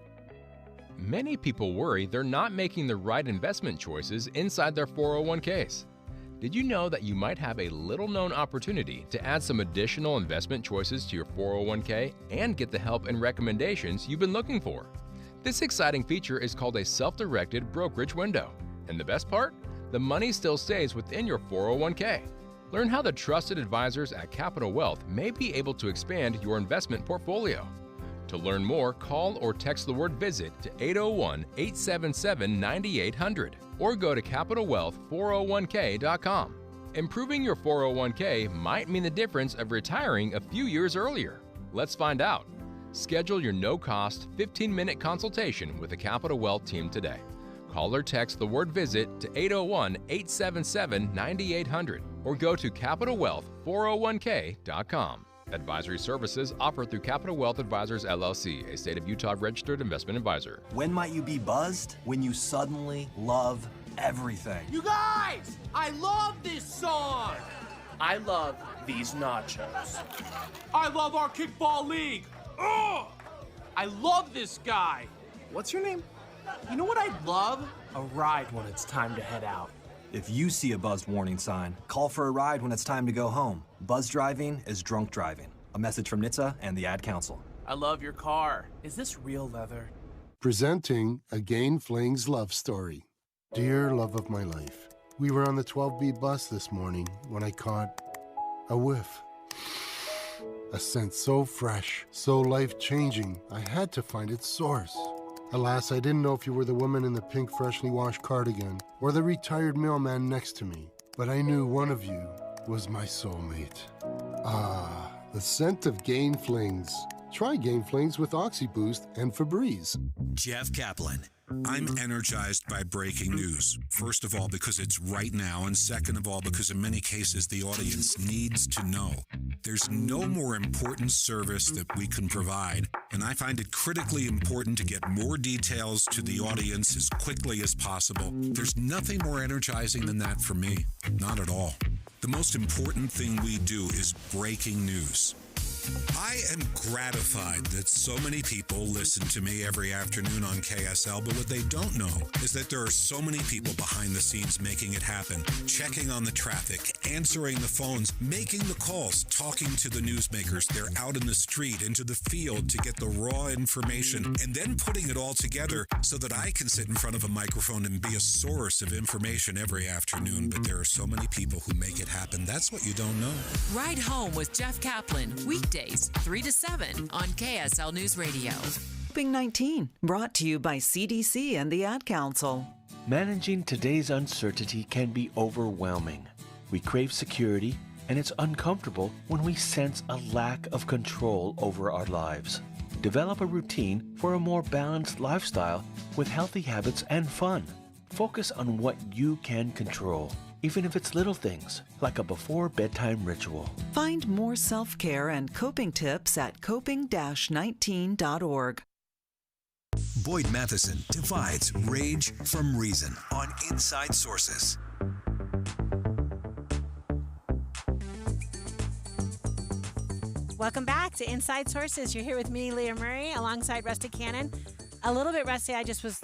Many people worry they're not making the right investment choices inside their 401ks. Did you know that you might have a little-known opportunity to add some additional investment choices to your 401k and get the help and recommendations you've been looking for? This exciting feature is called a self-directed brokerage window. And the best part? The money still stays within your 401k. Learn how the trusted advisors at Capital Wealth may be able to expand your investment portfolio. To learn more, call or text the word VISIT to 801-877-9800 or go to CapitalWealth401k.com. Improving your 401k might mean the difference of retiring a few years earlier. Let's find out. Schedule your no-cost 15-minute consultation with the Capital Wealth team today. Call or text the word VISIT to 801-877-9800 or go to CapitalWealth401k.com. Advisory services offered through Capital Wealth Advisors, LLC, a state of Utah registered investment advisor. When might you be buzzed? When you suddenly love everything. You guys, I love this song. I love these nachos. I love our kickball league. Ugh! I love this guy. What's your name? You know what I'd love? A ride when it's time to head out. If you see a buzzed warning sign, call for a ride when it's time to go home. Buzz driving is drunk driving. A message from NHTSA and the Ad Council. I love your car. Is this real leather? Presenting Again Flings love story. Dear love of my life, we were on the 12B bus this morning when I caught a whiff. A scent so fresh, so life-changing, I had to find its source. Alas, I didn't know if you were the woman in the pink freshly washed cardigan or the retired mailman next to me, but I knew one of you was my soulmate. Ah, the scent of Gain Flings. Try Gain Flings with OxyBoost and Febreze. Jeff Kaplan. I'm energized by breaking news. First of all, because it's right now, and second of all, because in many cases the audience needs to know. There's no more important service that we can provide, and I find it critically important to get more details to the audience as quickly as possible. There's nothing more energizing than that for me. Not at all. The most important thing we do is breaking news. I am gratified that so many people listen to me every afternoon on KSL, but what they don't know is that there are so many people behind the scenes making it happen, checking on the traffic, answering the phones, making the calls, talking to the newsmakers. They're out in the street, into the field to get the raw information, and then putting it all together so that I can sit in front of a microphone and be a source of information every afternoon. But there are so many people who make it happen. That's what you don't know. Ride Home with Jeff Kaplan, weekdays 3 to 7 on KSL News Radio. COVID-19, brought to you by CDC and the Ad Council. Managing today's uncertainty can be overwhelming. We crave security, and it's uncomfortable when we sense a lack of control over our lives. Develop a routine for a more balanced lifestyle with healthy habits and fun. Focus on what you can control, even if it's little things, like a before-bedtime ritual. Find more self-care and coping tips at coping-19.org. Boyd Matheson divides rage from reason on Inside Sources. Welcome back to Inside Sources. You're here with me, Leah Murray, alongside Rusty Cannon. A little bit rusty. I just was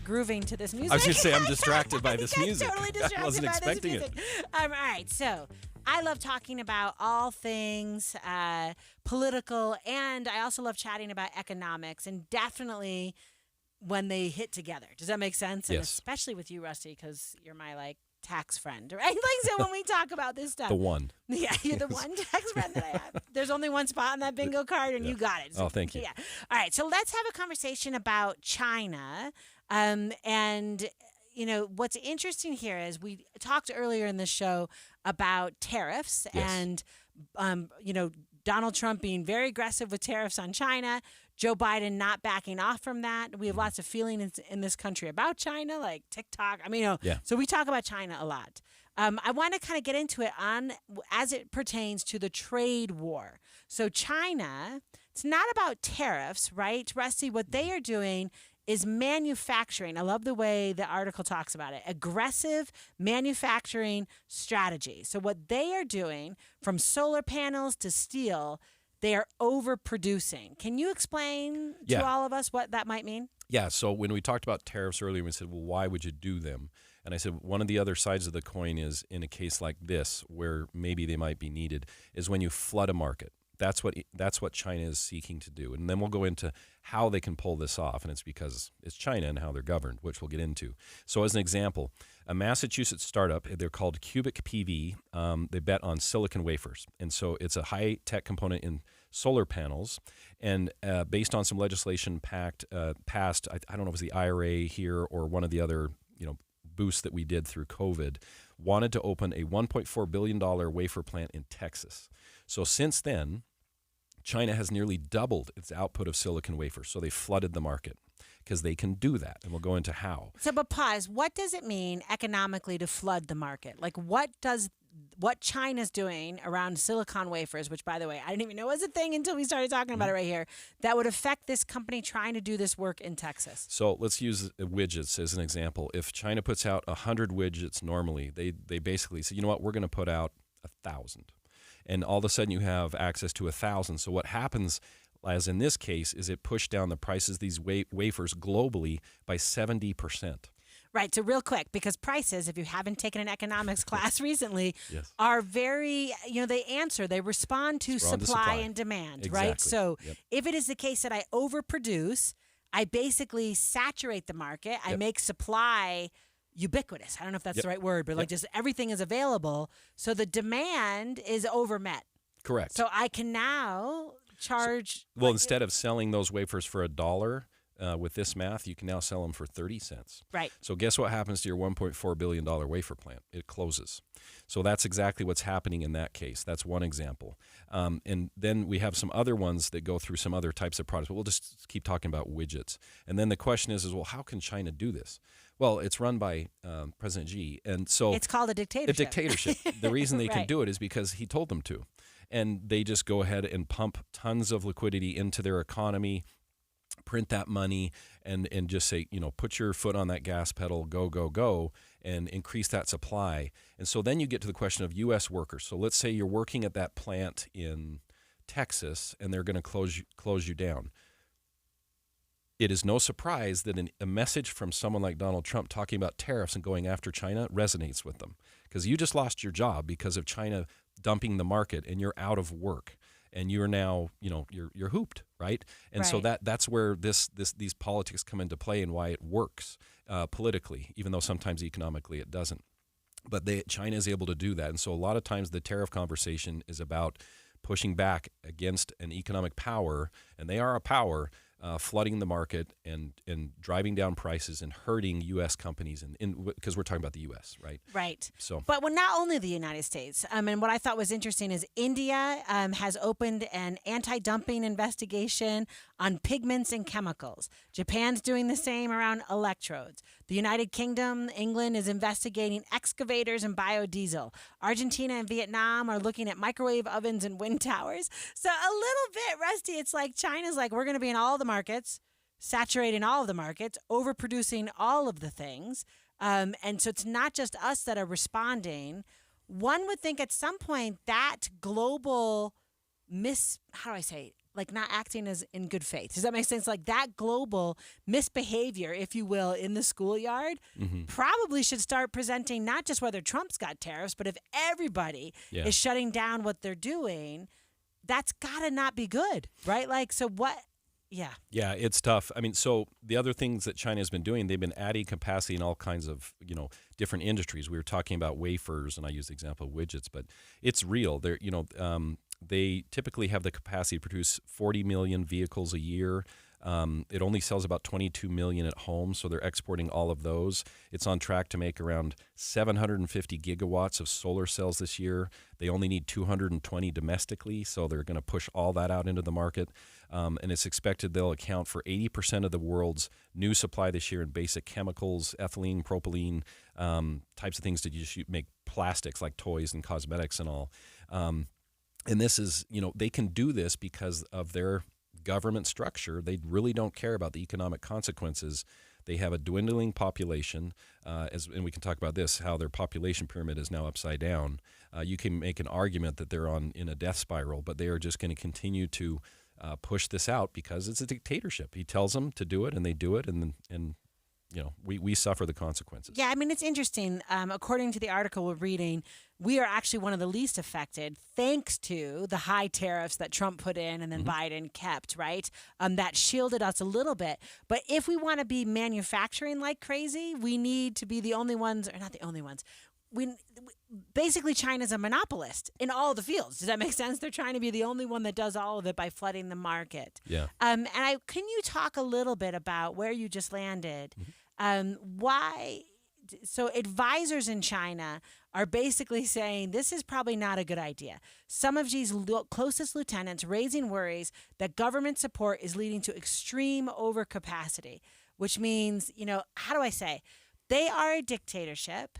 grooving to this music. I was going to say I'm distracted by this music. Totally distracted I wasn't by expecting this music. All right, so I love talking about all things political, and I also love chatting about economics, and definitely when they hit together. Does that make sense? And Yes. especially with you, Rusty, because you're my tax friend, right? So when we talk about this stuff. The one. Yeah, you're the one tax friend that I have. There's only one spot on that bingo card, and you got it. Oh, thank you. Yeah. All right, so let's have a conversation about China. And, what's interesting here is we talked earlier in the show about tariffs and, Donald Trump being very aggressive with tariffs on China, Joe Biden not backing off from that. We have lots of feelings in this country about China, like TikTok. So we talk about China a lot. I want to kind of get into it as it pertains to the trade war. So China, it's not about tariffs, right, Rusty? What they are doing is manufacturing. I love the way the article talks about it. Aggressive manufacturing strategy. So what they are doing, from solar panels to steel, they are overproducing. Can you explain to all of us what that might mean? Yeah, so when we talked about tariffs earlier, we said, well, why would you do them? And I said, one of the other sides of the coin is, in a case like this, where maybe they might be needed, is when you flood a market. That's what China is seeking to do. And then we'll go into how they can pull this off, and it's because it's China and how they're governed, which we'll get into. So as an example, a Massachusetts startup, they're called Cubic PV, they bet on silicon wafers. And so it's a high-tech component in solar panels, and based on some legislation passed, I don't know if it was the IRA here or one of the other boosts that we did through COVID, wanted to open a $1.4 billion wafer plant in Texas. So since then, China has nearly doubled its output of silicon wafers. So they flooded the market because they can do that. And we'll go into how. So, but pause. What does it mean economically to flood the market? Like, what China's doing around silicon wafers, which, by the way, I didn't even know was a thing until we started talking about it right here, that would affect this company trying to do this work in Texas? So let's use widgets as an example. If China puts out 100 widgets normally, they basically say, you know what, we're going to put out 1,000. And all of a sudden you have access to 1,000. So what happens, as in this case, is it pushed down the prices of these wafers globally by 70%. Right. So real quick, because prices, if you haven't taken an economics class recently, are very, they respond to supply and demand, exactly. Right? So if it is the case that I overproduce, I basically saturate the market, I make supply ubiquitous. I don't know if that's the right word, but just everything is available. So the demand is overmet. Correct. So I can now charge. Instead of selling those wafers for $1, with this math, you can now sell them for 30 cents. Right. So guess what happens to your $1.4 billion wafer plant? It closes. So that's exactly what's happening in that case. That's one example. And then we have some other ones that go through some other types of products, but we'll just keep talking about widgets. And then the question is, well, how can China do this? Well, it's run by President Xi, and so it's called a dictatorship. A dictatorship. The reason they can do it is because he told them to. And they just go ahead and pump tons of liquidity into their economy, print that money, and just say, put your foot on that gas pedal, go, go, go, and increase that supply. And so then you get to the question of U.S. workers. So let's say you're working at that plant in Texas, and they're going to close you down. It is no surprise that a message from someone like Donald Trump talking about tariffs and going after China resonates with them, because you just lost your job because of China dumping the market, and you're out of work. And you're now, you're hooped, right? And so that's where these politics come into play, and why it works politically, even though sometimes economically it doesn't. But China is able to do that, and so a lot of times the tariff conversation is about pushing back against an economic power, and they are a power flooding the market and driving down prices and hurting U.S. companies, because we're talking about the U.S., right? Right. So, but not only the United States. And what I thought was interesting is India has opened an anti-dumping investigation on pigments and chemicals. Japan's doing the same around electrodes. The United Kingdom, England is investigating excavators and biodiesel. Argentina and Vietnam are looking at microwave ovens and wind towers. So a little bit, Rusty, it's like China's like, we're going to be in all the markets, saturating all of the markets, overproducing all of the things. And so it's not just us that are responding. One would think at some point that global like not acting as in good faith. Does that make sense? Like that global misbehavior, if you will, in the schoolyard probably should start presenting not just whether Trump's got tariffs, but if everybody is shutting down what they're doing, that's got to not be good, right? Like, so what? Yeah. Yeah, it's tough. I mean, so the other things that China has been doing, they've been adding capacity in all kinds of, different industries. We were talking about wafers, and I use the example of widgets, but it's real. They're, they typically have the capacity to produce 40 million vehicles a year. It only sells about 22 million at home, so they're exporting all of those. It's on track to make around 750 gigawatts of solar cells this year. They only need 220 domestically, so they're going to push all that out into the market. And it's expected they'll account for 80% of the world's new supply this year in basic chemicals, ethylene, propylene, types of things that you just make plastics like toys and cosmetics and all. And this is, they can do this because of their government structure. They really don't care about the economic consequences. They have a dwindling population, and we can talk about this, how their population pyramid is now upside down. You can make an argument that they're in a death spiral, but they are just going to continue to push this out because it's a dictatorship. He tells them to do it, and they do it, and we suffer the consequences. Yeah, I mean, it's interesting. According to the article we're reading, we are actually one of the least affected thanks to the high tariffs that Trump put in and then Biden kept, right? That shielded us a little bit. But if we want to be manufacturing like crazy, we need to be the only ones, or not the only ones. Basically, China's a monopolist in all the fields. Does that make sense? They're trying to be the only one that does all of it by flooding the market. Yeah. Can you talk a little bit about where you just landed? Why? So advisors in China are basically saying this is probably not a good idea. Some of Xi's closest lieutenants raising worries that government support is leading to extreme overcapacity, which means, how do I say? They are a dictatorship.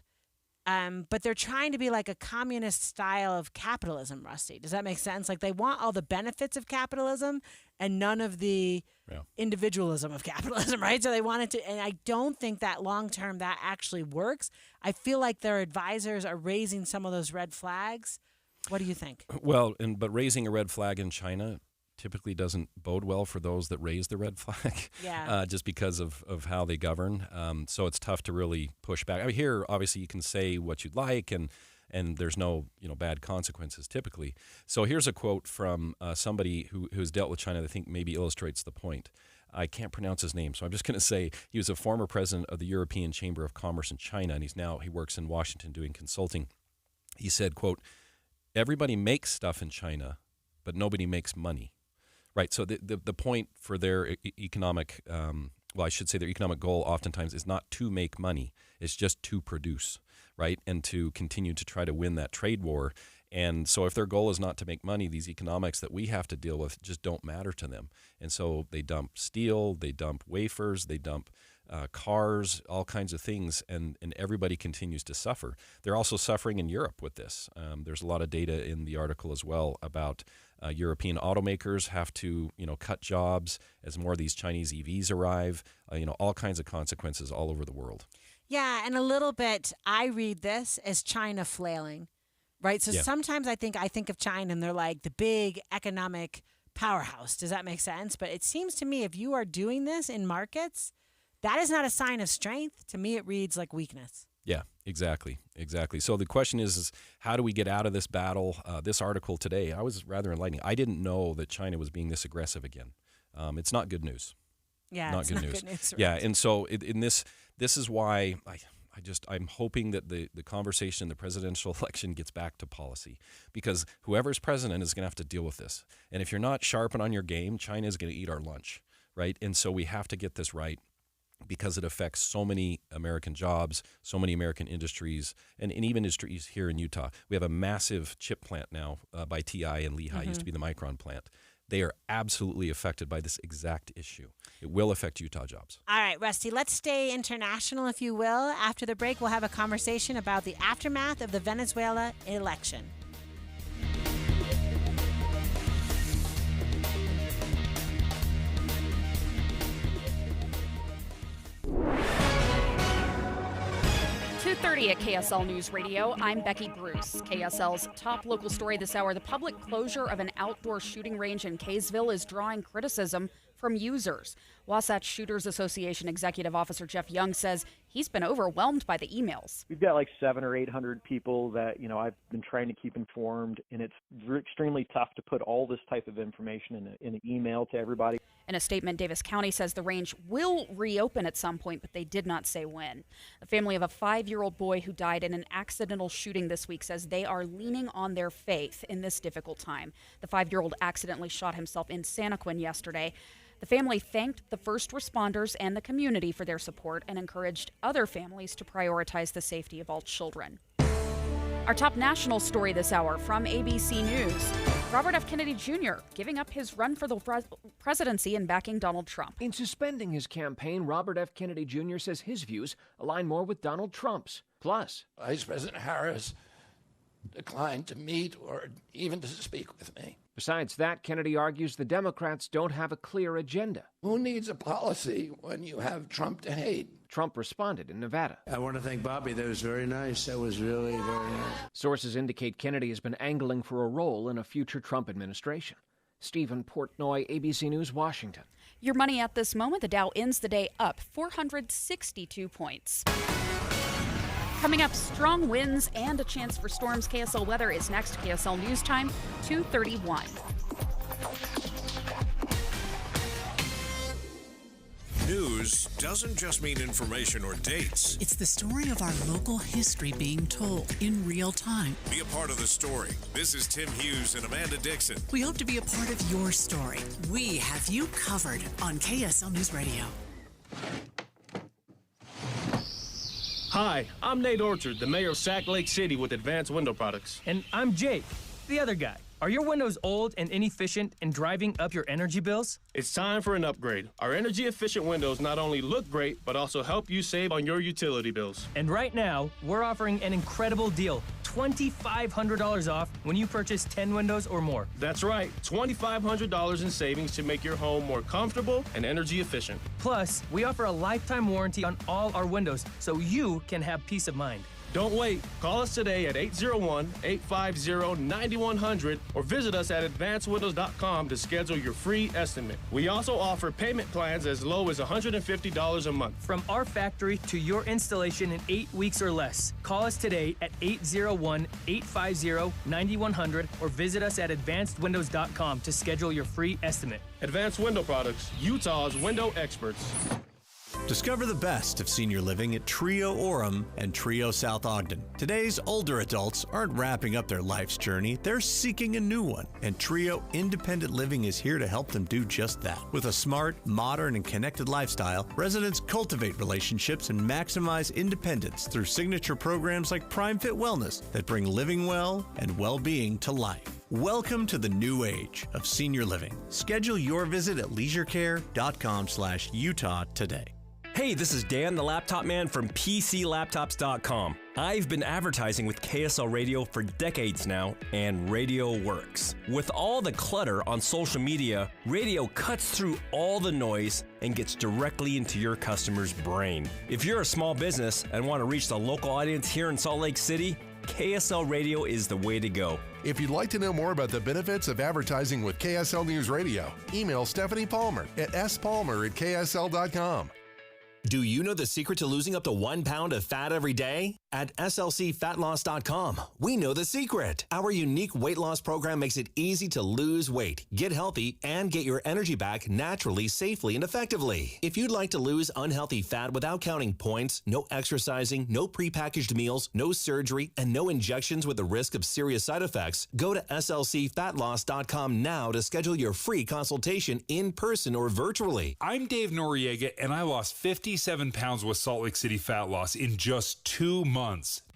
But they're trying to be like a communist style of capitalism, Rusty. Does that make sense? Like they want all the benefits of capitalism and none of the individualism of capitalism, right? So they want it to, and I don't think that long term that actually works. I feel like their advisors are raising some of those red flags. What do you think? Well, but raising a red flag in China typically doesn't bode well for those that raise the red flag, just because of how they govern. So it's tough to really push back. I mean, here, obviously, you can say what you'd like, and there's no bad consequences typically. So here's a quote from somebody who's dealt with China that I think maybe illustrates the point. I can't pronounce his name, so I'm just going to say he was a former president of the European Chamber of Commerce in China, and he works in Washington doing consulting. He said, quote, "Everybody makes stuff in China, but nobody makes money." Right. So the point for their economic, I should say their economic goal oftentimes is not to make money. It's just to produce, right, and to continue to try to win that trade war. And so if their goal is not to make money, these economics that we have to deal with just don't matter to them. And so they dump steel, they dump wafers, they dump cars, all kinds of things, and everybody continues to suffer. They're also suffering in Europe with this. There's a lot of data in the article as well about European automakers have to, cut jobs as more of these Chinese EVs arrive, all kinds of consequences all over the world. Yeah, and a little bit, I read this as China flailing, right? So sometimes I think of China and they're like the big economic powerhouse. Does that make sense? But it seems to me if you are doing this in markets, that is not a sign of strength. To me, it reads like weakness. Yeah, exactly. So the question is how do we get out of this battle? This article today, I was rather enlightening. I didn't know that China was being this aggressive again. It's not good news. Yeah, not it's good not news. Good news, right? Yeah, and so in this is why I'm hoping that the conversation in the presidential election gets back to policy, because whoever's president is going to have to deal with this. And if you're not sharp and on your game, China is going to eat our lunch. right? And so we have to get this right because it affects so many American jobs, so many American industries, and even industries here in Utah. We have a massive chip plant now by TI in Lehigh, used to be the Micron plant. They are absolutely affected by this exact issue. It will affect Utah jobs. All right, Rusty, let's stay international, if you will. After the break, we'll have a conversation about the aftermath of the Venezuela election. .30 at KSL News Radio. I'm Becky Bruce. KSL's top local story this hour: the public closure of an outdoor shooting range in Kaysville is drawing criticism from users. Wasatch Shooters Association Executive Officer Jeff Young says he's been overwhelmed by the emails. We've got like 700 or 800 people that, I've been trying to keep informed, and it's extremely tough to put all this type of information in an email to everybody. In a statement, Davis County says the range will reopen at some point, but they did not say when. The family of a 5-year-old boy who died in an accidental shooting this week says they are leaning on their faith in this difficult time. The 5-year-old accidentally shot himself in Santaquin yesterday. The family thanked the first responders and the community for their support and encouraged other families to prioritize the safety of all children. Our top national story this hour from ABC News: Robert F. Kennedy Jr. giving up his run for the presidency and backing Donald Trump. In suspending his campaign, Robert F. Kennedy Jr. says his views align more with Donald Trump's. Plus, Vice President Harris declined to meet or even to speak with me. Besides that, Kennedy argues the Democrats don't have a clear agenda. Who needs a policy when you have Trump to hate? Trump responded in Nevada. I want to thank Bobby. That was very nice. That was really very nice. Sources indicate Kennedy has been angling for a role in a future Trump administration. Stephen Portnoy, ABC News, Washington. Your money at this moment: the Dow ends the day up 462 points. Coming up, strong winds and a chance for storms. KSL weather is next. KSL News Time, 2:31. News doesn't just mean information or dates. It's the story of our local history being told in real time. Be a part of the story. This is Tim Hughes and Amanda Dixon. We hope to be a part of your story. We have you covered on KSL News Radio. Hi, I'm Nate Orchard, the mayor of Sac Lake City with Advanced Window Products. And I'm Jake, the other guy. Are your windows old and inefficient and driving up your energy bills? It's time for an upgrade. Our energy-efficient windows not only look great, but also help you save on your utility bills. And right now, we're offering an incredible deal. $2,500 off when you purchase 10 windows or more. That's right, $2,500 in savings to make your home more comfortable and energy efficient. Plus, we offer a lifetime warranty on all our windows, so you can have peace of mind. Don't wait. Call us today at 801-850-9100 or visit us at advancedwindows.com to schedule your free estimate. We also offer payment plans as low as $150 a month. From our factory to your installation in 8 weeks or less. Call us today at 801-850-9100 or visit us at advancedwindows.com to schedule your free estimate. Advanced Window Products, Utah's window experts. Discover the best of senior living at Trio Orem and Trio South Ogden. Today's older adults aren't wrapping up their life's journey, they're seeking a new one. And Trio Independent Living is here to help them do just that. With a smart, modern, and connected lifestyle, residents cultivate relationships and maximize independence through signature programs like Prime Fit Wellness that bring living well and well-being to life. Welcome to the new age of senior living. Schedule your visit at leisurecare.com/Utah today. Hey, this is Dan, the laptop man from PCLaptops.com. I've been advertising with KSL Radio for decades now, and radio works. With all the clutter on social media, radio cuts through all the noise and gets directly into your customer's brain. If you're a small business and want to reach the local audience here in Salt Lake City, KSL Radio is the way to go. If you'd like to know more about the benefits of advertising with KSL News Radio, email Stephanie Palmer at spalmer@ksl.com. Do you know the secret to losing up to 1 pound of fat every day? At slcfatloss.com, we know the secret. Our unique weight loss program makes it easy to lose weight, get healthy, and get your energy back naturally, safely, and effectively. If you'd like to lose unhealthy fat without counting points, no exercising, no prepackaged meals, no surgery, and no injections with the risk of serious side effects, go to slcfatloss.com now to schedule your free consultation in person or virtually. I'm Dave Noriega, and I lost 57 pounds with Salt Lake City Fat Loss in just 2 months.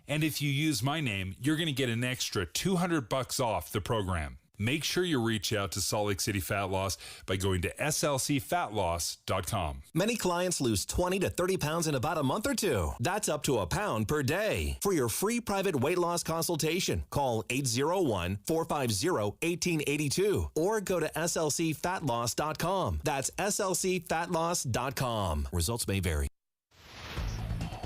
And if you use my name, you're going to get an extra $200 off the program. Make sure you reach out to Salt Lake City Fat Loss by going to slcfatloss.com. Many clients lose 20 to 30 pounds in about a month or two. That's up to a pound per day. For your free private weight loss consultation, call 801-450-1882 or go to slcfatloss.com. That's slcfatloss.com. Results may vary.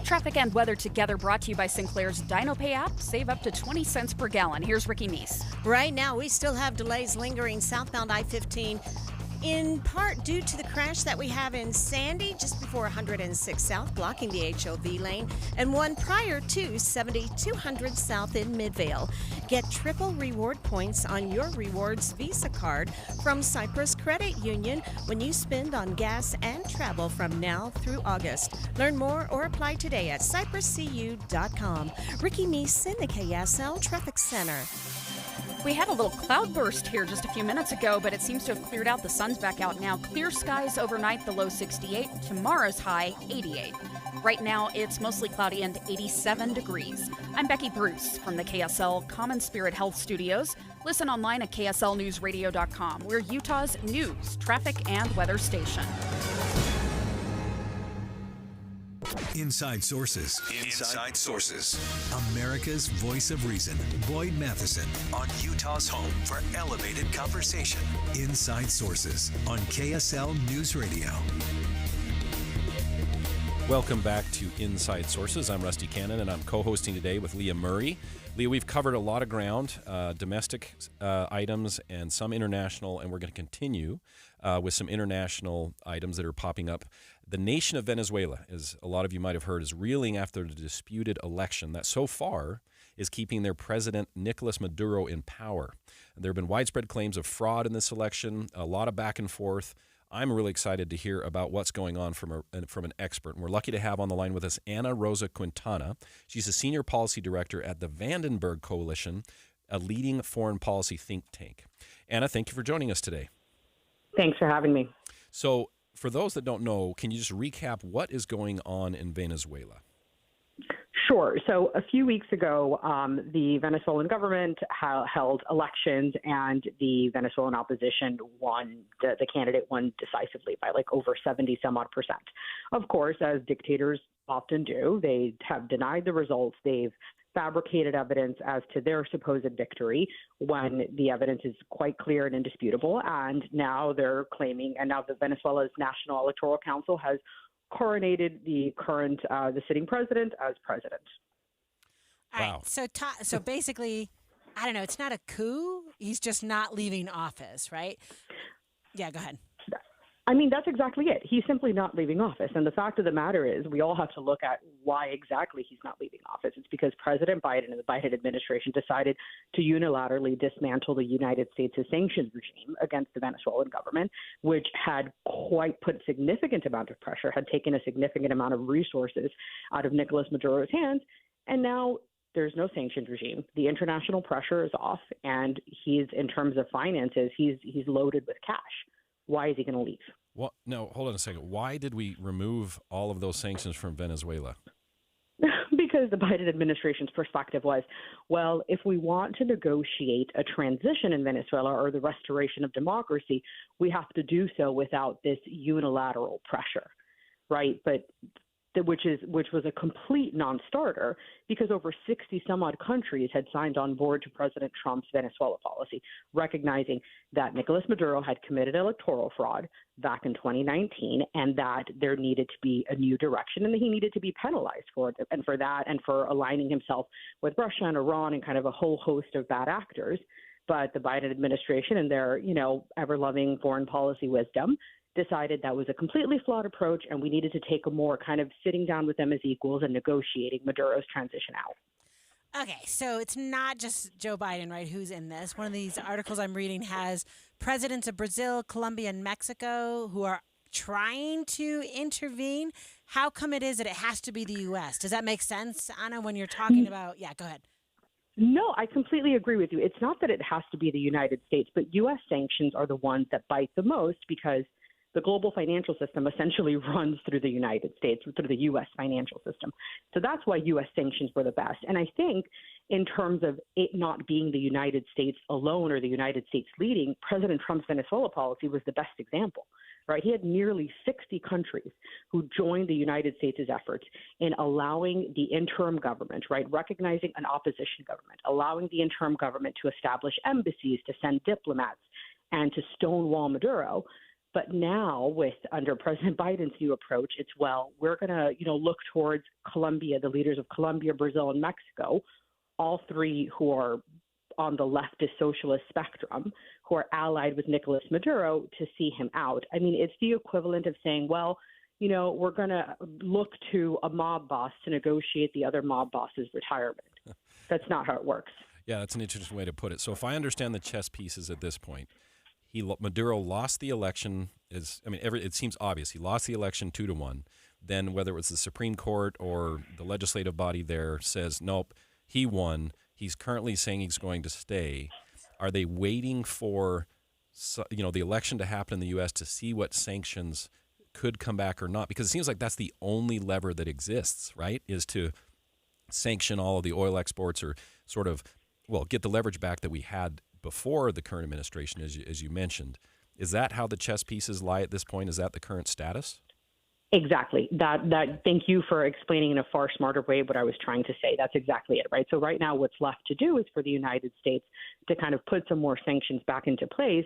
Traffic and weather together brought to you by Sinclair's DinoPay app. Save up to 20 cents per gallon. Here's Ricky Meese. Right now, we still have delays lingering southbound I-15, in part due to the crash that we have in Sandy just before 106 South, blocking the HOV lane, and one prior to 7200 South in Midvale. Get triple reward points on your Rewards Visa card from Cyprus Credit Union when you spend on gas and travel from now through August. Learn more or apply today at cypruscu.com. Ricky Meese in the KSL Traffic Center. We had a little cloud burst here just a few minutes ago, but it seems to have cleared out. The sun's back out now. Clear skies overnight, the low 68. Tomorrow's high, 88. Right now, it's mostly cloudy and 87 degrees. I'm Becky Bruce from the KSL Common Spirit Health Studios. Listen online at kslnewsradio.com. We're Utah's news, traffic, and weather station. Inside Sources. Inside Sources. America's voice of reason. Boyd Matheson on Utah's home for elevated conversation. Inside Sources on KSL News Radio. Welcome back to Inside Sources. I'm Rusty Cannon, and I'm co-hosting today with Leah Murray. Leah, we've covered a lot of ground, domestic items and some international, and we're going to continue with some international items that are popping up. The nation of Venezuela, as a lot of you might have heard, is reeling after the disputed election that so far is keeping their president, Nicolas Maduro, in power. There have been widespread claims of fraud in this election, a lot of back and forth. I'm really excited to hear about what's going on from an expert. And we're lucky to have on the line with us Ana Rosa Quintana. She's a senior policy director at the Vandenberg Coalition, a leading foreign policy think tank. Ana, thank you for joining us today. Thanks for having me. So, for those that don't know, can you just recap what is going on in Venezuela? Sure. So a few weeks ago, the Venezuelan government held elections, and the Venezuelan opposition won. The candidate won decisively by like over 70 some odd percent. Of course, as dictators often do, they have denied the results. They've fabricated evidence as to their supposed victory when the evidence is quite clear and indisputable. And now they're claiming, and now the Venezuela's National Electoral Council has coronated the sitting president as president. All right. So basically, I don't know. It's not a coup. He's just not leaving office, right? Yeah, go ahead. I mean, that's exactly it. He's simply not leaving office. And the fact of the matter is, we all have to look at why exactly he's not leaving office. It's because President Biden and the Biden administration decided to unilaterally dismantle the United States' sanctions regime against the Venezuelan government, which had quite put significant amount of pressure, had taken a significant amount of resources out of Nicolas Maduro's hands. And now there's no sanctions regime. The international pressure is off, and he's, in terms of finances, he's loaded with cash. Why is he going to leave? Well, no, hold on a second. Why did we remove all of those sanctions from Venezuela? Because the Biden administration's perspective was, well, if we want to negotiate a transition in Venezuela or the restoration of democracy, we have to do so without this unilateral pressure, right? But which was a complete non-starter, because over 60 some odd countries had signed on board to President Trump's Venezuela policy, recognizing that Nicolas Maduro had committed electoral fraud back in 2019, and that there needed to be a new direction, and that he needed to be penalized for it, and for that, and for aligning himself with Russia and Iran and kind of a whole host of bad actors. But the Biden administration, and their, ever-loving foreign policy wisdom, decided that was a completely flawed approach, and we needed to take a more kind of sitting down with them as equals and negotiating Maduro's transition out. Okay, so it's not just Joe Biden, right, who's in this. One of these articles I'm reading has presidents of Brazil, Colombia, and Mexico who are trying to intervene. How come it is that it has to be the U.S.? Does that make sense, Anna, when you're talking about – yeah, go ahead. No, I completely agree with you. It's not that it has to be the United States, but U.S. sanctions are the ones that bite the most because the global financial system essentially runs through the United States, through the U.S. financial system. So that's why U.S. sanctions were the best. And I think in terms of it not being the United States alone or the United States leading, President Trump's Venezuela policy was the best example, right? He had nearly 60 countries who joined the United States' efforts in allowing the interim government, right, recognizing an opposition government, allowing the interim government to establish embassies, to send diplomats, and to stonewall Maduro. But now, under President Biden's new approach, it's, well, we're going to, look towards Colombia, the leaders of Colombia, Brazil, and Mexico, all three who are on the leftist socialist spectrum, who are allied with Nicolas Maduro, to see him out. I mean, it's the equivalent of saying, well, we're going to look to a mob boss to negotiate the other mob boss's retirement. That's not how it works. Yeah, that's an interesting way to put it. So if I understand the chess pieces at this point, Maduro lost the election. It seems obvious. He lost the election 2-1. Then whether it was the Supreme Court or the legislative body there says, nope, he won. He's currently saying he's going to stay. Are they waiting for the election to happen in the U.S. to see what sanctions could come back or not? Because it seems like that's the only lever that exists, right, is to sanction all of the oil exports or sort of, get the leverage back that we had before the current administration, as you mentioned. Is that how the chess pieces lie at this point? Is that the current status? Exactly. Thank you for explaining in a far smarter way what I was trying to say. That's exactly it, right? So right now what's left to do is for the United States to kind of put some more sanctions back into place.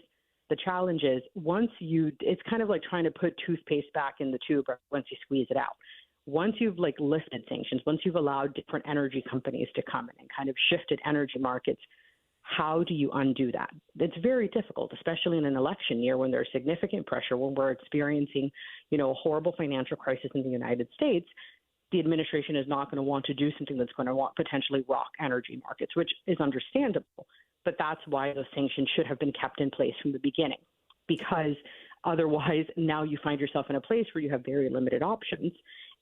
The challenge is it's kind of like trying to put toothpaste back in the tube once you squeeze it out. Once you've lifted sanctions, once you've allowed different energy companies to come in and kind of shifted energy markets, how do you undo that? It's very difficult, especially in an election year when there's significant pressure, when we're experiencing, a horrible financial crisis in the United States. The administration is not going to want to do something that's going to potentially rock energy markets, which is understandable. But that's why those sanctions should have been kept in place from the beginning, because otherwise now you find yourself in a place where you have very limited options,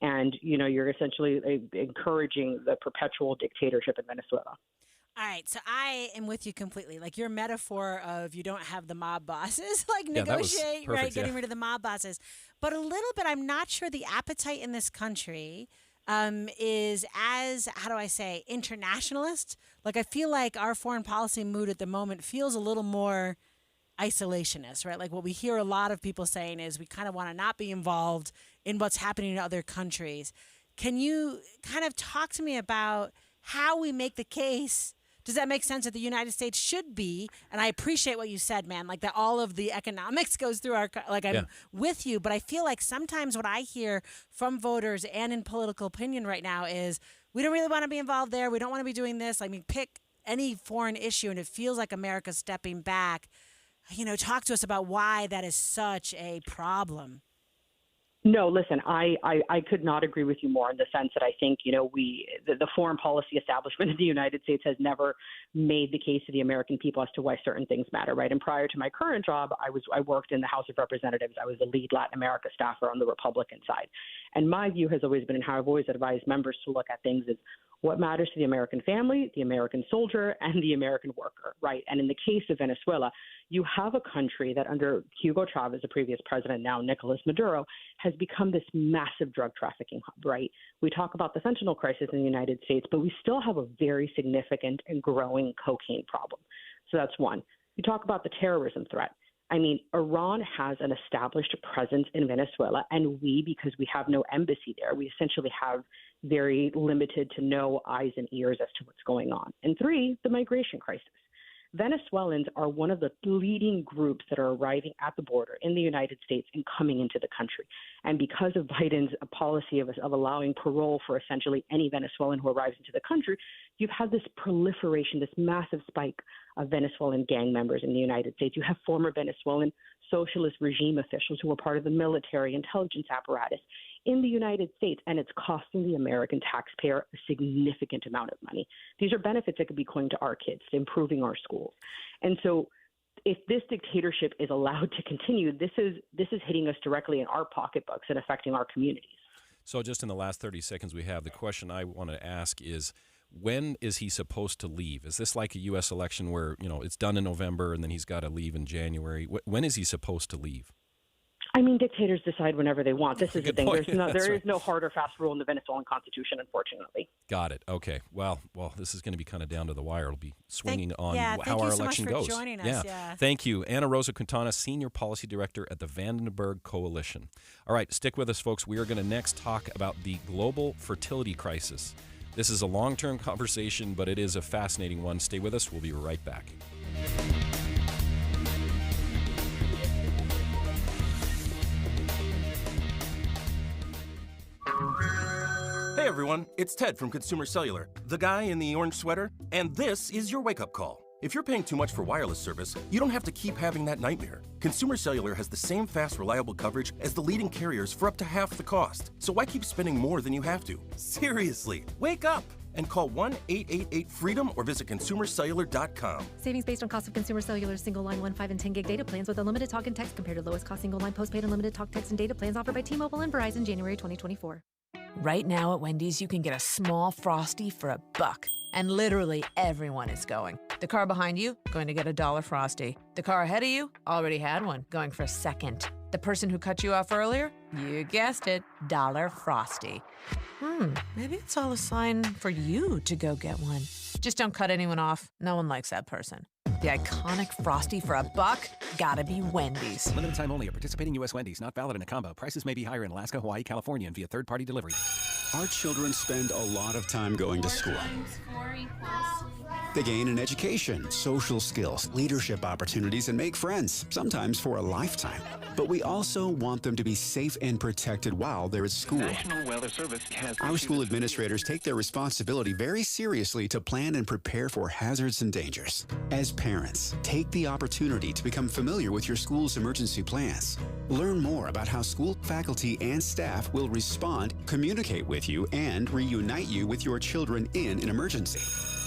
and you're essentially encouraging the perpetual dictatorship in Venezuela. All right, so I am with you completely. Like your metaphor of you don't have the mob bosses, negotiate, perfect, right? Getting rid of the mob bosses. But a little bit, I'm not sure the appetite in this country is as, how do I say, internationalist. I feel like our foreign policy mood at the moment feels a little more isolationist, right? Like what we hear a lot of people saying is we kind of want to not be involved in what's happening in other countries. Can you kind of talk to me about how we make the case? Does that make sense that the United States should be? And I appreciate what you said, man, that all of the economics goes through our, I'm with you, but I feel like sometimes what I hear from voters and in political opinion right now is we don't really want to be involved there. We don't want to be doing this. Pick any foreign issue and it feels like America's stepping back. Talk to us about why that is such a problem. No, listen, I could not agree with you more in the sense that I think, the foreign policy establishment of the United States has never made the case to the American people as to why certain things matter, right? And prior to my current job, I worked in the House of Representatives. I was the lead Latin America staffer on the Republican side. And my view has always been, and how I've always advised members to look at things, is what matters to the American family, the American soldier, and the American worker, right? And in the case of Venezuela, you have a country that under Hugo Chavez, the previous president, now Nicolas Maduro, has become this massive drug trafficking hub, right? We talk about the fentanyl crisis in the United States, but we still have a very significant and growing cocaine problem. So that's one. You talk about the terrorism threat. Iran has an established presence in Venezuela, and because we have no embassy there, we essentially have very limited to no eyes and ears as to what's going on. And three, the migration crisis. Venezuelans are one of the leading groups that are arriving at the border in the United States and coming into the country. And because of Biden's policy of allowing parole for essentially any Venezuelan who arrives into the country, you've had this proliferation, this massive spike of Venezuelan gang members in the United States. You have former Venezuelan socialist regime officials who were part of the military intelligence apparatus in the United States, and it's costing the American taxpayer a significant amount of money. These are benefits that could be going to our kids, improving our schools. And so if this dictatorship is allowed to continue, this is hitting us directly in our pocketbooks and affecting our communities. So just in the last 30 seconds we have, the question I want to ask is, when is he supposed to leave? Is this like a U.S. election where, it's done in November and then he's got to leave in January? When is he supposed to leave? I mean, dictators decide whenever they want. This is the thing. Point. There is no hard or fast rule in the Venezuelan Constitution, unfortunately. Got it. Okay. Well, this is going to be kind of down to the wire. It'll be swinging on how our election goes. Thank you so much for joining us. Yeah. Thank you. Ana Rosa Quintana, Senior Policy Director at the Vandenberg Coalition. All right, stick with us, folks. We are going to next talk about the global fertility crisis. This is a long-term conversation, but it is a fascinating one. Stay with us. We'll be right back. Hey everyone, it's Ted from Consumer Cellular, the guy in the orange sweater, and this is your wake-up call. If you're paying too much for wireless service, you don't have to keep having that nightmare. Consumer Cellular has the same fast, reliable coverage as the leading carriers for up to half the cost. So why keep spending more than you have to? Seriously, wake up and call 1-888-FREEDOM or visit consumercellular.com. Savings based on cost of Consumer Cellular single line 1, 5, and 10 gig data plans with unlimited talk and text compared to lowest cost single line postpaid unlimited talk, text, and data plans offered by T-Mobile and Verizon January 2024. Right now at Wendy's, you can get a small Frosty for $1. And literally everyone is going. The car behind you, going to get a $1 Frosty. The car ahead of you, already had one, going for a second. The person who cut you off earlier, you guessed it, $1 Frosty. Maybe it's all a sign for you to go get one. Just don't cut anyone off. No one likes that person. The iconic Frosty for $1, gotta be Wendy's. Limited time only at participating U.S. Wendy's. Not valid in a combo. Prices may be higher in Alaska, Hawaii, California, and via third-party delivery. Our children spend a lot of time going to school. They gain an education, social skills, leadership opportunities, and make friends, sometimes for a lifetime. But we also want them to be safe and protected while they're at school. National Weather Service has Our school administrators take their responsibility very seriously to plan and prepare for hazards and dangers. As parents, take the opportunity to become familiar with your school's emergency plans. Learn more about how school faculty and staff will respond, communicate with you, and reunite you with your children in an emergency.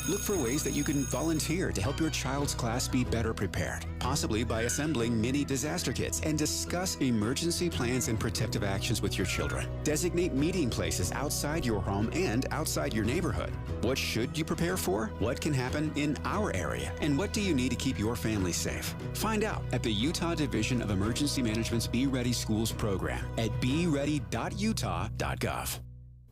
Look for ways that you can volunteer to help your child's class be better prepared, possibly by assembling mini disaster kits, and discuss emergency plans and protective actions with your children. Designate meeting places outside your home and outside your neighborhood. What should you prepare for? What can happen in our area? And what do you need to keep your family safe? Find out at the Utah Division of Emergency Management's Be Ready Schools program at beready.utah.gov.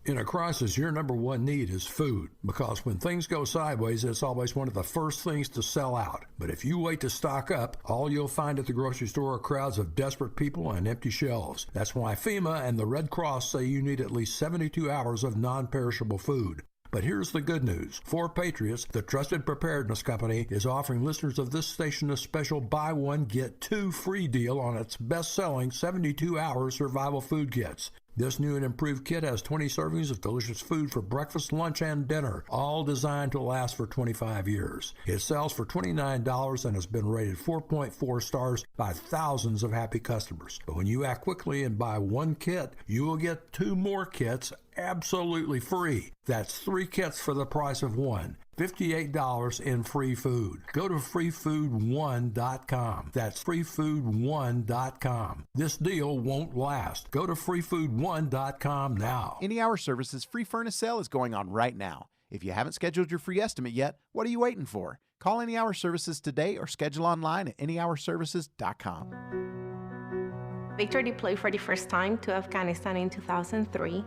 In a crisis, your number one need is food, because when things go sideways, it's always one of the first things to sell out. But if you wait to stock up, all you'll find at the grocery store are crowds of desperate people and empty shelves. That's why FEMA and the Red Cross say you need at least 72 hours of non-perishable food. But here's the good news. For Patriots, the trusted preparedness company is offering listeners of this station a special buy one, get two free deal on its best-selling 72-hour survival food kits. This new and improved kit has 20 servings of delicious food for breakfast, lunch, and dinner, all designed to last for 25 years. It sells for $29 and has been rated 4.4 stars by thousands of happy customers. But when you act quickly and buy one kit, you will get two more kits absolutely free. That's 3 kits for the price of one. $58 in free food. Go to freefood1.com. That's freefood1.com. This deal won't last. Go to freefood1.com now. Any Hour Services free furnace sale is going on right now. If you haven't scheduled your free estimate yet, what are you waiting for? Call Any Hour Services today or schedule online at anyhourservices.com. Victor deployed for the first time to Afghanistan in 2003.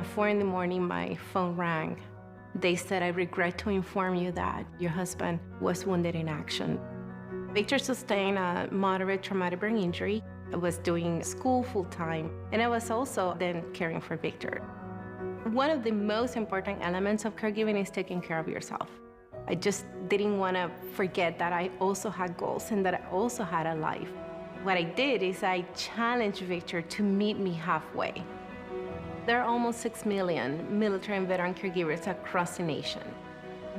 At 4 a.m, my phone rang. They said, "I regret to inform you that your husband was wounded in action." Victor sustained a moderate traumatic brain injury. I was doing school full-time, and I was also then caring for Victor. One of the most important elements of caregiving is taking care of yourself. I just didn't want to forget that I also had goals and that I also had a life. What I did is I challenged Victor to meet me halfway. There are almost 6 million military and veteran caregivers across the nation.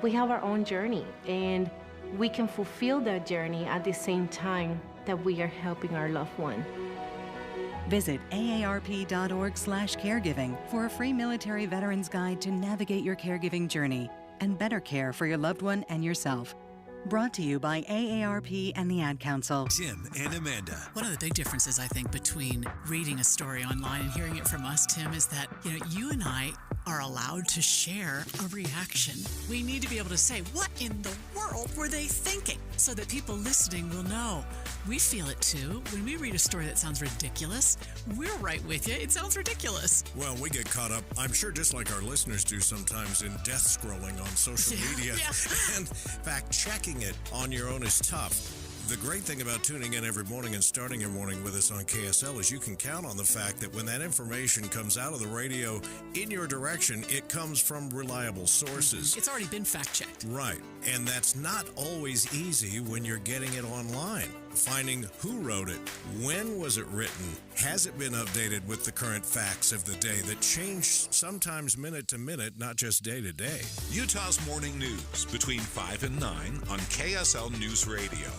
We have our own journey, and we can fulfill that journey at the same time that we are helping our loved one. Visit aarp.org/caregiving for a free military veterans guide to navigate your caregiving journey and better care for your loved one and yourself. Brought to you by AARP and the Ad Council. Tim and Amanda. One of the big differences, I think, between reading a story online and hearing it from us, Tim, is that, you and I are allowed to share a reaction. We need to be able to say, what in the world were they thinking? So that people listening will know. We feel it too. When we read a story that sounds ridiculous, we're right with you. It sounds ridiculous. Well, we get caught up, I'm sure just like our listeners do sometimes, in death scrolling on social media. And fact-checking it on your own is tough. The great thing about tuning in every morning and starting your morning with us on KSL is you can count on the fact that when that information comes out of the radio in your direction, it comes from reliable sources. It's already been fact-checked. Right. And that's not always easy when you're getting it online. Finding who wrote it, when was it written, has it been updated with the current facts of the day that change sometimes minute to minute, not just day to day. Utah's Morning News between 5 and 9 on KSL News Radio.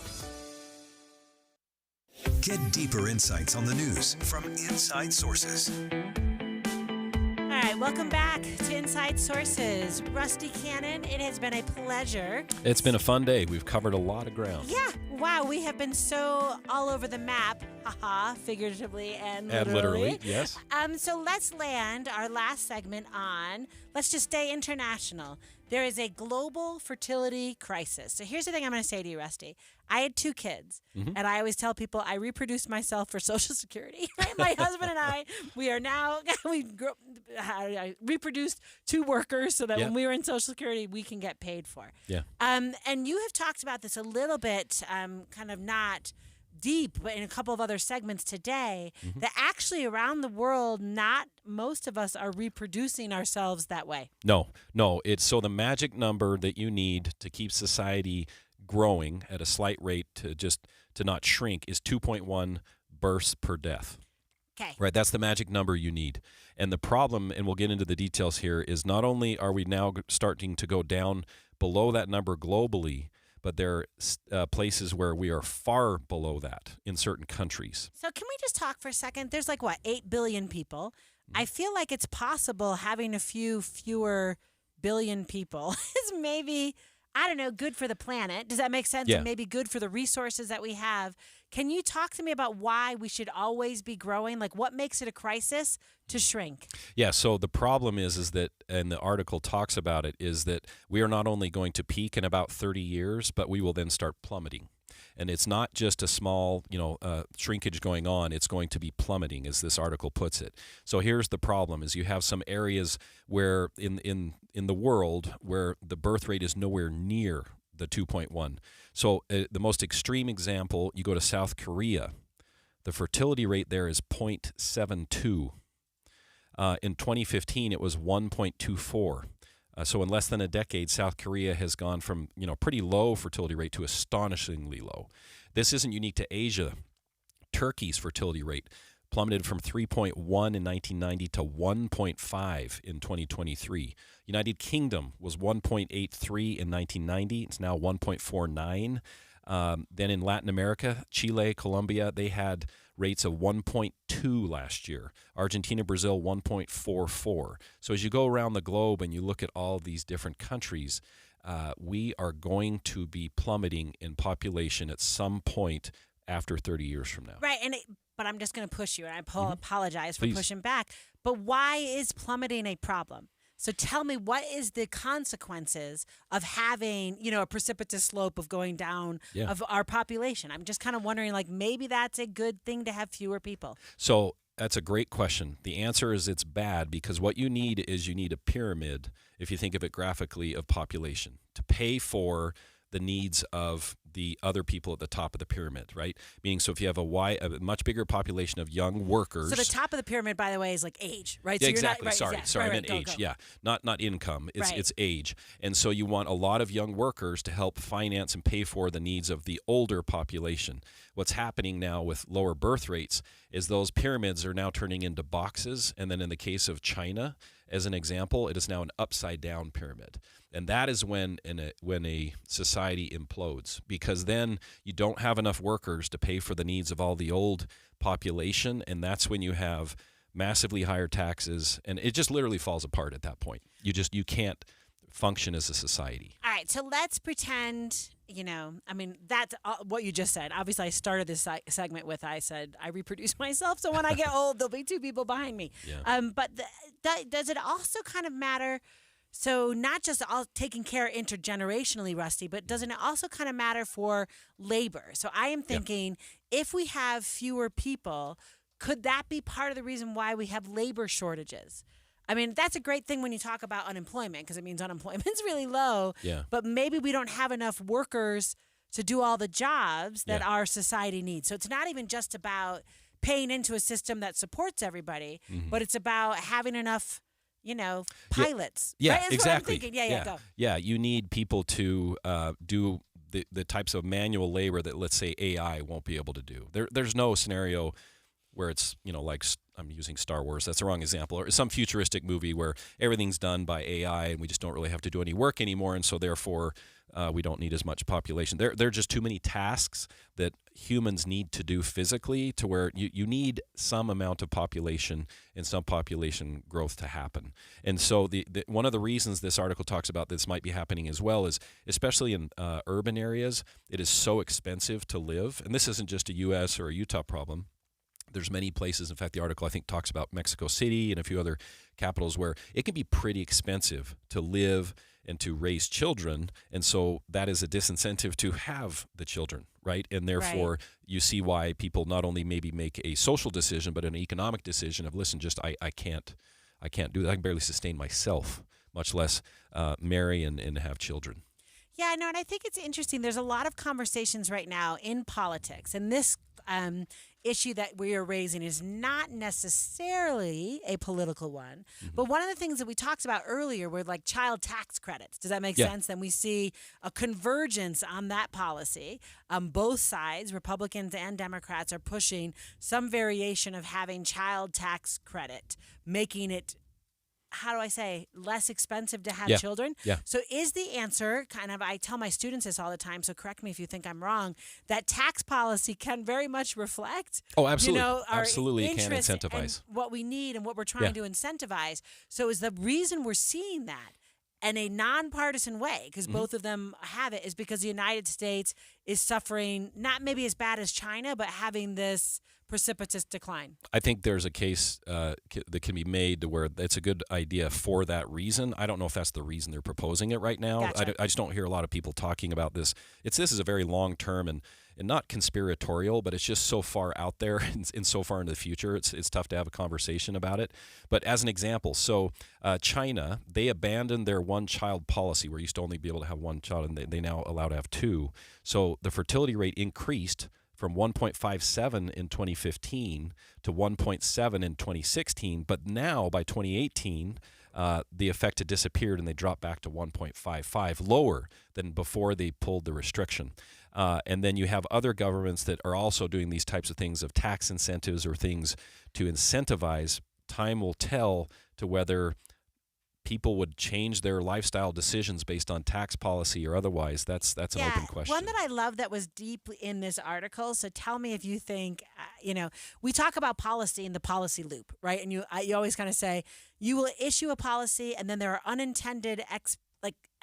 Get deeper insights on the news from inside sources. All right, welcome back to Inside Sources. Rusty Cannon, it has been a pleasure. It's been a fun day. We've covered a lot of ground. Yeah, wow, we have been so all over the map, figuratively and literally. Yes. So let's land our last segment on, let's just stay international. There is a global fertility crisis. So here's the thing I'm going to say to you, Rusty. I had 2 kids, and I always tell people I reproduced myself for Social Security. Right? My husband and I, I reproduced 2 workers so that when we were in Social Security, we can get paid for. Yeah. And you have talked about this a little bit, kind of not deep, but in a couple of other segments today, that actually around the world, not most of us are reproducing ourselves that way. No. It's so the magic number that you need to keep society growing at a slight rate to not shrink is 2.1 births per death. Okay. Right, that's the magic number you need. And the problem, and we'll get into the details here, is not only are we now starting to go down below that number globally, but there are places where we are far below that in certain countries. So can we just talk for a second? There's 8 billion people. I feel like it's possible having a few fewer billion people is maybe, I don't know, good for the planet. Does that make sense? Yeah. And maybe good for the resources that we have. Can you talk to me about why we should always be growing? What makes it a crisis to shrink? Yeah, so the problem is that, and the article talks about it, is that we are not only going to peak in about 30 years, but we will then start plummeting. And it's not just a small, shrinkage going on. It's going to be plummeting, as this article puts it. So here's the problem: is you have some areas where in the world where the birth rate is nowhere near the 2.1. So the most extreme example, you go to South Korea. The fertility rate there is 0.72. In 2015, it was 1.24. So in less than a decade, South Korea has gone from pretty low fertility rate to astonishingly low. This isn't unique to Asia. Turkey's fertility rate plummeted from 3.1 in 1990 to 1.5 in 2023. United Kingdom was 1.83 in 1990. It's now 1.49. Then in Latin America, Chile, Colombia, they had rates of 1.2 last year. Argentina, Brazil, 1.44. So as you go around the globe and you look at all these different countries, we are going to be plummeting in population at some point after 30 years from now. Right, but I'm just going to push you, and I apologize for Please. pushing back. But why is plummeting a problem? So tell me, what is the consequences of having, a precipitous slope of going down of our population? I'm just kind of wondering, maybe that's a good thing to have fewer people. So that's a great question. The answer is it's bad, because what you need is a pyramid, if you think of it graphically, of population to pay for the needs of the other people at the top of the pyramid, right? Meaning, so if you have a much bigger population of young workers. So the top of the pyramid, by the way, is like age, right? Yeah, so exactly. You're not, Sorry, I meant go, age. go. Yeah, not income. It's Right. it's age, and so you want a lot of young workers to help finance and pay for the needs of the older population. What's happening now with lower birth rates is those pyramids are now turning into boxes, and then in the case of China, as an example, it is now an upside down pyramid. And that is when a society implodes, because then you don't have enough workers to pay for the needs of all the old population, and that's when you have massively higher taxes, and it just literally falls apart at that point. You can't function as a society. All right, so let's pretend, that's what you just said. Obviously, I started this segment with, I said, I reproduce myself, so when I get old, there'll be two people behind me. Yeah. But does it also kind of matter? So not just all taking care intergenerationally, Rusty, but doesn't it also kind of matter for labor? So I am thinking, if we have fewer people, could that be part of the reason why we have labor shortages? I mean, that's a great thing when you talk about unemployment, because it means unemployment's really low. Yeah. But maybe we don't have enough workers to do all the jobs that our society needs. So it's not even just about paying into a system that supports everybody, but it's about having enough pilots. Yeah, right? That's exactly. What I'm thinking. Go. Yeah, you need people to do the types of manual labor that, let's say, AI won't be able to do. There's no scenario where it's, like I'm using Star Wars. That's the wrong example. Or some futuristic movie where everything's done by AI and we just don't really have to do any work anymore, and so therefore we don't need as much population. There are just too many tasks that humans need to do physically to where you need some amount of population and some population growth to happen. And so one of the reasons this article talks about this might be happening as well is, especially in urban areas, it is so expensive to live. And this isn't just a U.S. or a Utah problem. There's many places, in fact, the article I think talks about Mexico City and a few other capitals where it can be pretty expensive to live and to raise children, and so that is a disincentive to have the children, right? And therefore, you see why people not only maybe make a social decision, but an economic decision of, listen, just I can't do that. I can barely sustain myself, much less marry and have children. Yeah, no, and I think it's interesting. There's a lot of conversations right now in politics, and this issue that we are raising is not necessarily a political one. But one of the things that we talked about earlier were like child tax credits. Does that make sense? Then we see a convergence on that policy. Both sides, Republicans and Democrats, are pushing some variation of having child tax credit, making it, how do I say, less expensive to have children? Yeah. So is the answer kind of, I tell my students this all the time, so correct me if you think I'm wrong, that tax policy can very much reflect, absolutely. our Absolutely, it can interest incentivize and what we need and what we're trying to incentivize. So is the reason we're seeing that in a nonpartisan way, because both of them have it, is because the United States is suffering, not maybe as bad as China, but having this precipitous decline? I think there's a case that can be made to where it's a good idea for that reason. I don't know if that's the reason they're proposing it right now. Gotcha. I just don't hear a lot of people talking about this. This is a very long-term and not conspiratorial, but it's just so far out there and so far into the future. It's tough to have a conversation about it. But as an example, so China, they abandoned their one-child policy where you used to only be able to have one child, and they now allow to have two. So the fertility rate increased from 1.57 in 2015 to 1.7 in 2016. But now, by 2018, the effect had disappeared and they dropped back to 1.55, lower than before they pulled the restriction. And then you have other governments that are also doing these types of things of tax incentives or things to incentivize. Time will tell to whether people would change their lifestyle decisions based on tax policy or otherwise. That's an open question. One that I love that was deep in this article. So tell me if you think, we talk about policy in the policy loop, right? And you always kind of say you will issue a policy and then there are unintended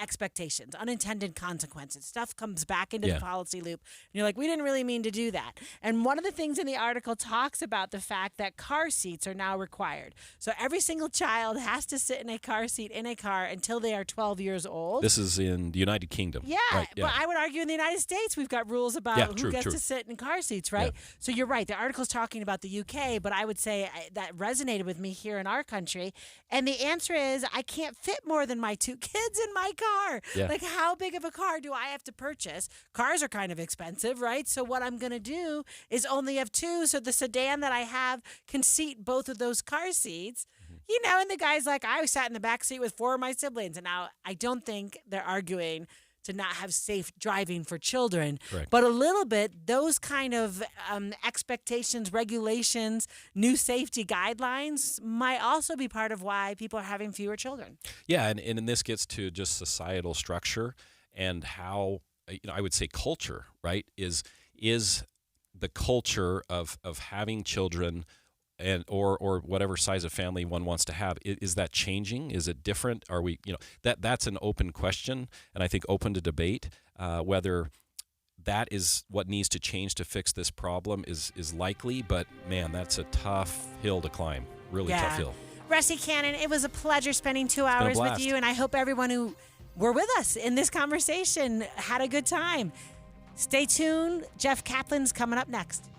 expectations, unintended consequences. Stuff comes back into the policy loop. And you're like, we didn't really mean to do that. And one of the things in the article talks about the fact that car seats are now required. So every single child has to sit in a car seat in a car until they are 12 years old. This is in the United Kingdom. Yeah, right, but I would argue in the United States, we've got rules about who gets to sit in car seats, right? Yeah. So you're right. The article's talking about the UK, but I would say that resonated with me here in our country. And the answer is I can't fit more than my two kids in my car. car. Yeah. Like, how big of a car do I have to purchase? Cars are kind of expensive, right? So what I'm going to do is only have two, so the sedan that I have can seat both of those car seats. You know, and the guy's like, I sat in the back seat with 4 of my siblings. And now I don't think they're arguing to not have safe driving for children. Correct. But a little bit, those kind of expectations, regulations, new safety guidelines might also be part of why people are having fewer children. Yeah, and this gets to just societal structure and how, I would say culture, right, is the culture of having children and or whatever size of family one wants to have. Is that changing? Is it different? Are we, that's an open question, and I think open to debate. Whether that is what needs to change to fix this problem is likely, but man, that's a tough hill to climb. Really tough hill. Rusty Cannon, it was a pleasure spending 2 hours with you, and I hope everyone who were with us in this conversation had a good time. Stay tuned. Jeff Kaplan's coming up next.